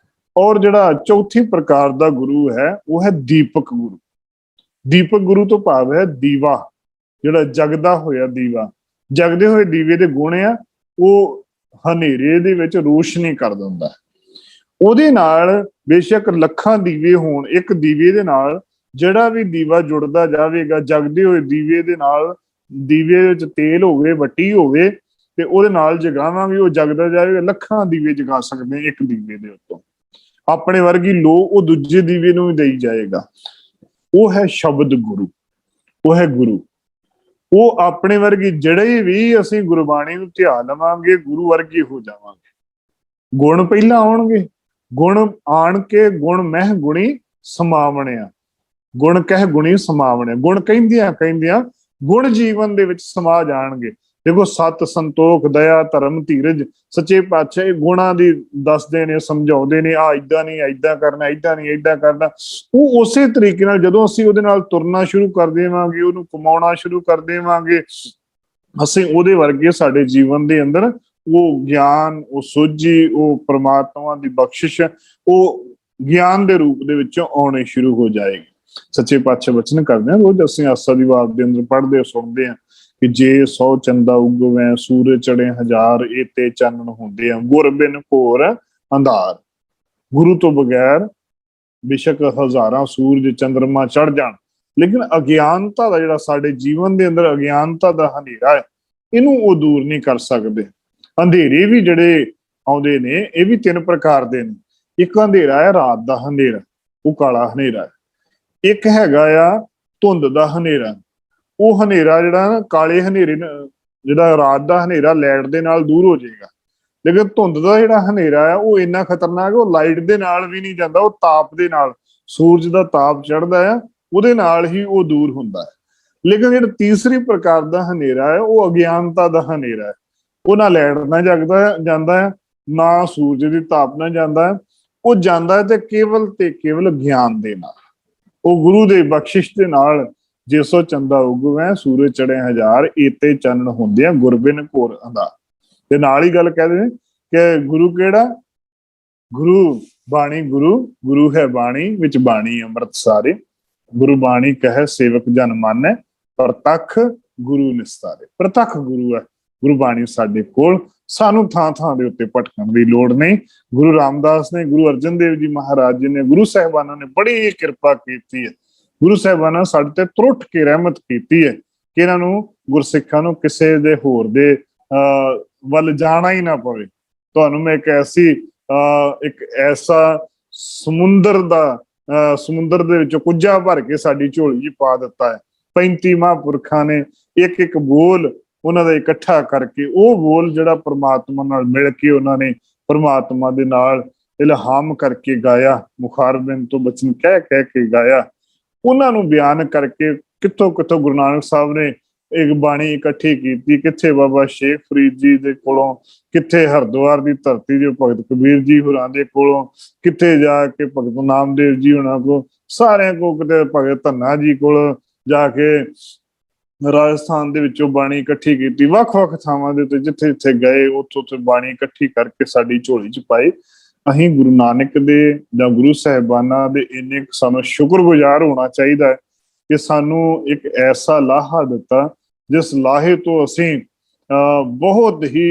ਔਰ ਜਿਹੜਾ ਚੌਥੀ ਪ੍ਰਕਾਰ ਦਾ ਗੁਰੂ ਹੈ ਉਹ ਹੈ ਦੀਪਕ ਗੁਰੂ। ਦੀਪਕ ਗੁਰੂ ਤੋਂ ਭਾਵ ਹੈ ਦੀਵਾ, ਜਿਹੜਾ ਜਗਦਾ ਹੋਇਆ ਦੀਵਾ। ਜਗਦੇ ਹੋਏ ਦੀਵੇ ਦੇ ਗੁਣ ਆ, ਉਹ ਹਨੇਰੇ ਦੇ ਵਿੱਚ ਰੋਸ਼ਨੀ ਕਰ ਦਿੰਦਾ ਹੈ। ਉਹਦੇ ਨਾਲ ਬੇਸ਼ੱਕ ਲੱਖਾਂ ਦੀਵੇ ਹੋਣ, ਇੱਕ ਦੀਵੇ ਦੇ ਨਾਲ ਜਿਹੜਾ ਵੀ ਦੀਵਾ ਜੁੜਦਾ ਜਾਵੇਗਾ, ਜਗਦੇ ਹੋਏ ਦੀਵੇ ਦੇ ਨਾਲ, ਦੀਵੇ ਵਿੱਚ ਤੇਲ ਹੋਵੇ, ਵੱਟੀ ਹੋਵੇ, ਤੇ ਉਹਦੇ ਨਾਲ ਜਗਾਵਾਂਗੇ, ਉਹ ਜਗਦਾ ਜਾਵੇਗਾ। ਲੱਖਾਂ ਦੀਵੇ ਜਗਾ ਸਕਦੇ ਇੱਕ ਦੀਵੇ ਦੇ ਉੱਤੋਂ। ਆਪਣੇ ਵਰਗੀ ਲੋ ਉਹ ਦੂਜੇ ਦੀਵੇ ਨੂੰ ਵੀ ਦੇਈ ਜਾਏਗਾ। ਉਹ ਹੈ ਸ਼ਬਦ ਗੁਰੂ, ਉਹ ਹੈ ਗੁਰੂ। ਉਹ ਆਪਣੇ ਵਰਗੀ ਜਿਹੜੇ ਵੀ ਅਸੀਂ ਗੁਰਬਾਣੀ ਨੂੰ ਧਿਆਨ ਲਵਾਂਗੇ, ਗੁਰੂ ਵਰਗੇ ਹੋ ਜਾਵਾਂਗੇ। ਗੁਣ ਪਹਿਲਾਂ ਆਉਣਗੇ, ਗੁਣ ਆਣ ਕੇ ਗੁਣ ਮਹਿ ਗੁਣੀ ਸਮਾਵਣਿਆ, ਗੁਣ ਕਹਿ ਗੁਣੀ ਸਮਾਵਣਿਆ। ਗੁਣ ਕਹਿੰਦਿਆਂ ਕਹਿੰਦਿਆਂ ਗੁਣ ਜੀਵਨ ਦੇ ਵਿੱਚ ਸਮਾ ਜਾਣਗੇ। ਦੇਖੋ, ਸਤ, ਸੰਤੋਖ, ਦਇਆ, ਧਰਮ, ਧੀਰਜ, ਸੱਚੇ ਪਾਤਸ਼ਾਹ ਇਹ ਗੁਣਾਂ ਦੀ ਦੱਸਦੇ ਨੇ, ਸਮਝਾਉਂਦੇ ਨੇ, ਆ ਏਦਾਂ ਨਹੀਂ, ਏਦਾਂ ਕਰਨਾ, ਏਦਾਂ ਨਹੀਂ, ਏਦਾਂ ਕਰਨਾ। ਉਹ ਉਸੇ ਤਰੀਕੇ ਨਾਲ ਜਦੋਂ ਅਸੀਂ ਉਹਦੇ ਨਾਲ ਤੁਰਨਾ ਸ਼ੁਰੂ ਕਰ ਦੇਵਾਂਗੇ, ਉਹਨੂੰ ਕਮਾਉਣਾ ਸ਼ੁਰੂ ਕਰ ਦੇਵਾਂਗੇ, ਅਸੀਂ ਉਹਦੇ ਵਰਗੇ ਸਾਡੇ ਜੀਵਨ ਦੇ ਅੰਦਰ ਉਹ ਗਿਆਨ, ਉਹ ਸੋਝੀ, ਉਹ ਪ੍ਰਮਾਤਮਾ ਦੀ ਬਖਸ਼ਿਸ਼, ਉਹ ਗਿਆਨ ਦੇ ਰੂਪ ਦੇ ਵਿੱਚੋਂ ਆਉਣੇ ਸ਼ੁਰੂ ਹੋ ਜਾਏਗੀ। ਸੱਚੇ ਪਾਤਸ਼ਾਹ ਬਚਨ ਕਰਦੇ ਆ, ਰੋਜ਼ ਅਸੀਂ ਆਸਾ ਦੀ ਬਾਤ ਦੇ ਅੰਦਰ ਪੜ੍ਹਦੇ ਸੁਣਦੇ ਆ ਕਿ ਜੇ 100 ਚੰਦਾ ਉਗਵੈ, ਸੂਰਜ ਚੜੇ ਹਜ਼ਾਰ, ਏਤੇ ਚਾਨਣ ਹੁੰਦੇ ਆ, ਗੁਰ ਬਿਨ ਘੋਰ ਅੰਧਾਰ। ਗੁਰੂ ਤੋਂ ਬਗੈਰ ਬੇਸ਼ੱਕ ਹਜ਼ਾਰਾਂ ਸੂਰਜ ਚੰਦਰਮਾ ਚੜ ਜਾਣ, ਲੇਕਿਨ ਅਗਿਆਨਤਾ ਦਾ ਜਿਹੜਾ ਸਾਡੇ ਜੀਵਨ ਦੇ ਅੰਦਰ ਅਗਿਆਨਤਾ ਦਾ ਹਨੇਰਾ ਹੈ, ਇਹਨੂੰ ਉਹ ਦੂਰ ਨਹੀਂ ਕਰ ਸਕਦੇ। ਅੰਧੇਰੇ ਵੀ ਜਿਹੜੇ ਆਉਂਦੇ ਨੇ, ਇਹ ਵੀ 3 ਪ੍ਰਕਾਰ ਦੇ ਨੇ। ਇੱਕ ਅੰਧੇਰਾ ਹੈ ਰਾਤ ਦਾ ਹਨੇਰਾ, ਉਹ ਕਾਲਾ ਹਨੇਰਾ ਹੈ। ਇੱਕ ਹੈਗਾ ਆ ਧੁੰਦ ਦਾ ਹਨੇਰਾ, ਉਹ ਹਨੇਰਾ ਜਿਹੜਾ ਨਾ, ਕਾਲੇ ਹਨੇਰੇ, ਜਿਹੜਾ ਰਾਤ ਦਾ ਹਨੇਰਾ ਲਾਈਟ ਦੇ ਨਾਲ ਦੂਰ ਹੋ ਜਾਏਗਾ, ਲੇਕਿਨ ਧੁੰਦ ਦਾ ਜਿਹੜਾ ਹਨੇਰਾ ਹੈ ਉਹ ਇੰਨਾ ਖਤਰਨਾਕ, ਉਹ ਲਾਈਟ ਦੇ ਨਾਲ ਵੀ ਨਹੀਂ ਜਾਂਦਾ, ਉਹ ਤਾਪ ਦੇ ਨਾਲ, ਸੂਰਜ ਦਾ ਤਾਪ ਚੜ੍ਹਦਾ ਆ, ਉਹਦੇ ਨਾਲ ਹੀ ਉਹ ਦੂਰ ਹੁੰਦਾ ਹੈ। ਲੇਕਿਨ ਜਿਹੜਾ ਤੀਸਰੀ ਪ੍ਰਕਾਰ ਦਾ ਹਨੇਰਾ ਹੈ, ਉਹ ਅਗਿਆਨਤਾ ਦਾ ਹਨੇਰਾ ਹੈ। ਉਹ ਨਾ ਲਾਈਟ ਨਾਲ ਜਗਦਾ ਜਾਂਦਾ ਹੈ, ਨਾ ਸੂਰਜ ਦੀ ਤਾਪ ਨਾਲ ਜਾਂਦਾ ਹੈ, ਉਹ ਜਾਂਦਾ ਹੈ ਤੇ ਕੇਵਲ ਗਿਆਨ ਦੇ ਨਾਲ, ਉਹ ਗੁਰੂ ਦੇ ਬਖਸ਼ਿਸ਼ ਦੇ ਨਾਲ। ਜੇ 100 ਚੰਦਾ ਉਗਵੈ, ਸੂਰਜ ਚੜੇ ਹਜ਼ਾਰ, ਏਤੇ ਚਾਨਣ ਹੁੰਦੇ ਆ, ਗੁਰ ਬਿਨ ਘੋਰ ਅੰਧਾਰ। ਤੇ ਨਾਲ ਹੀ ਗੱਲ ਕਹਿੰਦੇ ਨੇ ਕਿ ਗੁਰੂ ਕਿਹੜਾ? ਗੁਰੂ ਬਾਣੀ, ਗੁਰੂ ਹੈ ਬਾਣੀ, ਵਿੱਚ ਬਾਣੀ ਅੰਮ੍ਰਿਤ ਸਾਰੇ। ਗੁਰੂ ਬਾਣੀ ਕਹੈ ਸੇਵਕ ਜਨ ਮਾਨੈ, ਪ੍ਰਤੱਖ ਗੁਰੂ ਨਿਸਤਾਰੇ। ਪ੍ਰਤੱਖ ਗੁਰੂ ਹੈ ਗੁਰੂ ਬਾਣੀ ਸਾਡੇ ਕੋਲ, ਸਾਨੂੰ ਥਾਂ ਥਾਂ ਦੇ ਉੱਤੇ ਭਟਕਣ ਦੀ ਲੋੜ ਨਹੀਂ। ਗੁਰੂ ਰਾਮਦਾਸ ਨੇ, ਗੁਰੂ ਅਰਜਨ ਦੇਵ ਜੀ ਮਹਾਰਾਜ ਜੀ ਨੇ, ਗੁਰੂ ਸਾਹਿਬਾਨਾਂ ਨੇ ਬੜੀ ਕਿਰਪਾ ਕੀਤੀ ਹੈ। ਗੁਰੂ ਸਾਹਿਬਾਨਾਂ ਸਾਡੇ ਤੇ ਤਰੁੱਠ ਕੇ ਰਹਿਮਤ ਕੀਤੀ ਹੈ ਕਿ ਇਹਨਾਂ ਨੂੰ, ਗੁਰਸਿੱਖਾਂ ਨੂੰ, ਕਿਸੇ ਦੇ ਹੋਰ ਦੇ ਵੱਲ ਜਾਣਾ ਹੀ ਨਾ ਪਵੇ। ਤੁਹਾਨੂੰ ਮੈਂ ਇੱਕ ਐਸਾ ਸਮੁੰਦਰ ਦੇ ਵਿੱਚੋਂ ਕੁੱਜਾ ਭਰ ਕੇ ਸਾਡੀ ਝੋਲੀ 'ਚ ਪਾ ਦਿੱਤਾ ਹੈ। 35 ਮਹਾਂਪੁਰਖਾਂ ਨੇ ਇੱਕ ਬੋਲ ਉਹਨਾਂ ਦਾ ਇਕੱਠਾ ਕਰਕੇ, ਉਹ ਬੋਲ ਜਿਹੜਾ ਪ੍ਰਮਾਤਮਾ ਨਾਲ ਮਿਲ ਕੇ ਉਹਨਾਂ ਨੇ ਪ੍ਰਮਾਤਮਾ ਦੇ ਨਾਲ ਇਲਹਾਮ ਕਰਕੇ ਗਾਇਆ, ਮੁਖਾਰਬਿੰਦ ਤੋਂ ਬਚਨ ਕਹਿ ਕੇ ਗਾਇਆ, ਉਹਨਾਂ ਨੂੰ ਬਿਆਨ ਕਰਕੇ ਕਿੱਥੋਂ ਗੁਰੂ ਨਾਨਕ ਸਾਹਿਬ ਨੇ ਇੱਕ ਬਾਣੀ ਇਕੱਠੀ ਕੀਤੀ। ਕਿੱਥੇ ਬਾਬਾ ਸ਼ੇਖ ਫਰੀਦ ਜੀ ਦੇ ਕੋਲੋਂ, ਕਿੱਥੇ ਹਰਿਦੁਆਰ ਦੀ ਧਰਤੀ ਦੇ ਭਗਤ ਕਬੀਰ ਜੀ ਹੋਰਾਂ ਦੇ ਕੋਲੋਂ, ਕਿੱਥੇ ਜਾ ਕੇ ਭਗਤ ਨਾਮਦੇਵ ਜੀ ਹੋਰਾਂ ਕੋਲ, ਸਾਰਿਆਂ ਕੋਲ, ਕਿਤੇ ਭਗਤ ਧੰਨਾ ਜੀ ਕੋਲ ਜਾ ਕੇ ਰਾਜਸਥਾਨ ਦੇ ਵਿੱਚੋਂ ਬਾਣੀ ਇਕੱਠੀ ਕੀਤੀ। ਵੱਖ-ਵੱਖ ਥਾਵਾਂ ਦੇ ਉੱਤੇ ਜਿੱਥੇ ਗਏ, ਉੱਥੋਂ ਬਾਣੀ ਇਕੱਠੀ ਕਰਕੇ ਸਾਡੀ ਝੋਲੀ 'ਚ ਪਾਈ। ਅਸੀਂ ਗੁਰੂ ਨਾਨਕ ਦੇ ਜਾਂ ਗੁਰੂ ਸਾਹਿਬਾਨਾਂ ਦੇ ਇੰਨੇ ਸਾਨੂੰ ਸ਼ੁਕਰਗੁਜ਼ਾਰ ਹੋਣਾ ਚਾਹੀਦਾ ਹੈ ਕਿ ਸਾਨੂੰ ਇੱਕ ਐਸਾ ਲਾਹਾ ਦਿੱਤਾ, ਜਿਸ ਲਾਹੇ ਤੋਂ ਅਸੀਂ ਬਹੁਤ ਹੀ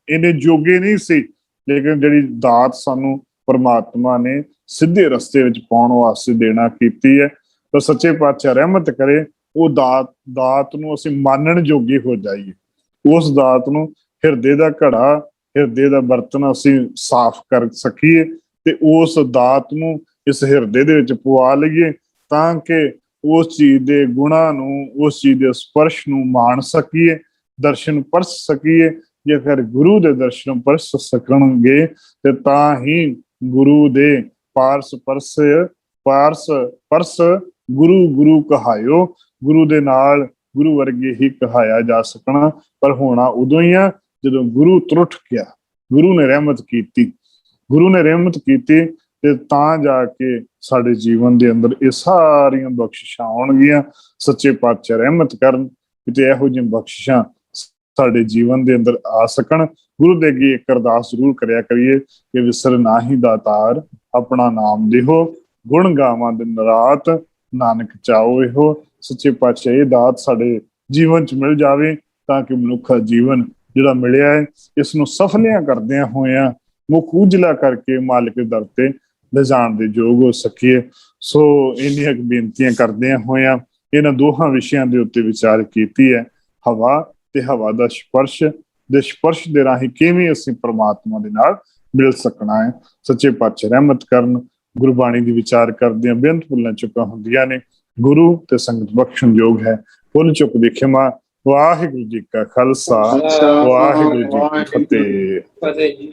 ਇੰਨੇ ਜੋਗੇ ਨਹੀਂ ਸੀ, ਲੇਕਿਨ ਜਿਹੜੀ ਦਾਤ ਸਾਨੂੰ ਪਰਮਾਤਮਾ ਨੇ ਸਿੱਧੇ ਰਸਤੇ ਵਿੱਚ ਪਾਉਣ ਵਾਸਤੇ ਦੇਣਾ ਕੀਤੀ ਹੈ। ਤਾਂ ਸੱਚੇ ਪਾਤਸ਼ਾਹ ਰਹਿਮਤ ਕਰੇ, ਉਹ ਦਾਤ ਨੂੰ ਅਸੀਂ ਮੰਨਣ ਜੋਗੇ ਹੋ ਜਾਈਏ। ਉਸ ਦਾਤ ਨੂੰ, ਹਿਰਦੇ ਦਾ ਘੜਾ, ਹਿਰਦੇ ਦਾ ਬਰਤਨ ਅਸੀਂ ਸਾਫ਼ ਕਰ ਸਕੀਏ ਤੇ ਉਸ ਦਾਤ ਨੂੰ ਇਸ ਹਿਰਦੇ ਦੇ ਵਿੱਚ ਪਵਾ ਲਈਏ, ਤਾਂ ਕਿ ਉਸ ਚੀਜ਼ ਦੇ ਗੁਣਾਂ ਨੂੰ, ਉਸ ਚੀਜ਼ ਦੇ ਸਪਰਸ਼ ਨੂੰ ਮਾਣ ਸਕੀਏ, ਦਰਸ਼ਨ ਪਰਸ ਸਕੀਏ। ਜੇਕਰ ਗੁਰੂ ਦੇ ਦਰਸ਼ਨ ਪਰਸ ਸਕਣਗੇ ਤੇ ਤਾਂ ਹੀ ਗੁਰੂ ਦੇ ਪਾਰਸ ਗੁਰੂ ਕਹਾਇਓ। ਗੁਰੂ ਦੇ ਨਾਲ ਗੁਰੂ ਵਰਗੇ ਹੀ ਕਹਾਇਆ ਜਾ ਸਕਣਾ, ਪਰ ਹੋਣਾ ਉਦੋਂ ਹੀ ਆ ਜਦੋਂ ਗੁਰੂ ਤੁਰਠ ਗਿਆ, ਗੁਰੂ ਨੇ ਰਹਿਮਤ ਕੀਤੀ, ਗੁਰੂ ਨੇ ਰਹਿਮਤ ਕੀਤੀ ਤੇ ਤਾਂ ਜਾ ਕੇ ਸਾਡੇ ਜੀਵਨ ਦੇ ਅੰਦਰ ਇਹ ਸਾਰੀਆਂ ਬਖਸ਼ਿਸ਼ਾਂ ਆਉਣਗੀਆਂ। ਸੱਚੇ ਪਾਤਸ਼ਾਹ ਰਹਿਮਤ ਕਰਨ ਕਿਤੇ ਇਹੋ ਜਿਹੀਆਂ ਬਖਸ਼ਿਸ਼ਾਂ ਸਾਡੇ ਜੀਵਨ ਦੇ ਅੰਦਰ ਆ ਸਕਣ। ਗੁਰੂ ਦੇ ਅੱਗੇ ਇੱਕ ਅਰਦਾਸ ਜ਼ਰੂਰ ਕਰਿਆ ਕਰੀਏ ਕਿ ਵਿਸਰ ਨਾਹੀ ਦਾਤਾਰ ਆਪਣਾ ਨਾਮ ਦੇਹੋ, ਗੁਣ ਗਾਵਾਂ ਦਿਨ ਰਾਤ ਨਾਨਕ ਚਾਓ ਇਹੋ। ਸੱਚੇ ਪਾਤਸ਼ਾਹ ਇਹ ਦਾਤ ਸਾਡੇ ਜੀਵਨ 'ਚ ਮਿਲ ਜਾਵੇ ਤਾਂ ਕਿ ਮਨੁੱਖਾ ਜੀਵਨ ਜਿਹੜਾ ਮਿਲਿਆ ਹੈ ਇਸ ਨੂੰ ਸਫਲਿਆਂ ਕਰਦਿਆਂ ਹੋਇਆਂ ਮੁੱਖ ਉਜਲਾ ਕਰਕੇ ਮਾਲਕ ਦੇ ਦਰ ਤੇ ਲਿਜਾਣ ਦੇ ਯੋਗ ਹੋ ਸਕੀਏ। ਸੋ ਇੰਨੀਆਂ ਬੇਨਤੀਆਂ ਕਰਦਿਆਂ ਹੋਇਆਂ ਇਹਨਾਂ ਦੋਹਾਂ ਵਿਸ਼ਿਆਂ ਦੇ ਉੱਤੇ ਵਿਚਾਰ ਕੀਤੀ ਹੈ, ਹਵਾ ਤੇ ਹਵਾ ਦਾ ਸਪਰਸ਼ ਦੇ ਸਪਰਸ਼ ਦੇ ਰਾਹੀਂ ਕਿਵੇਂ ਅਸੀਂ ਪ੍ਰਮਾਤਮਾ ਦੇ ਨਾਲ ਮਿਲ ਸਕਣਾ ਹੈ। ਸੱਚੇ ਪਾਤਸ਼ਾਹ ਰਹਿਮਤ ਕਰਨ। ਗੁਰਬਾਣੀ ਦੀ ਵਿਚਾਰ ਕਰਦਿਆਂ ਬੇਅੰਤ ਭੁੱਲਾਂ ਚੁੱਕਾਂ ਹੁੰਦੀਆਂ ਨੇ, ਗੁਰੂ ਤੇ ਸੰਗਤ ਬਖਸ਼ਣ ਯੋਗ ਹੈ। ਭੁੱਲ ਚੁੱਕ ਦੀ ਖਿਮਾ। ਵਾਹਿਗੁਰੂ ਜੀ ਕਾ ਖਾਲਸਾ, ਵਾਹਿਗੁਰੂ ਜੀ ਕੀ ਫਤਿਹ।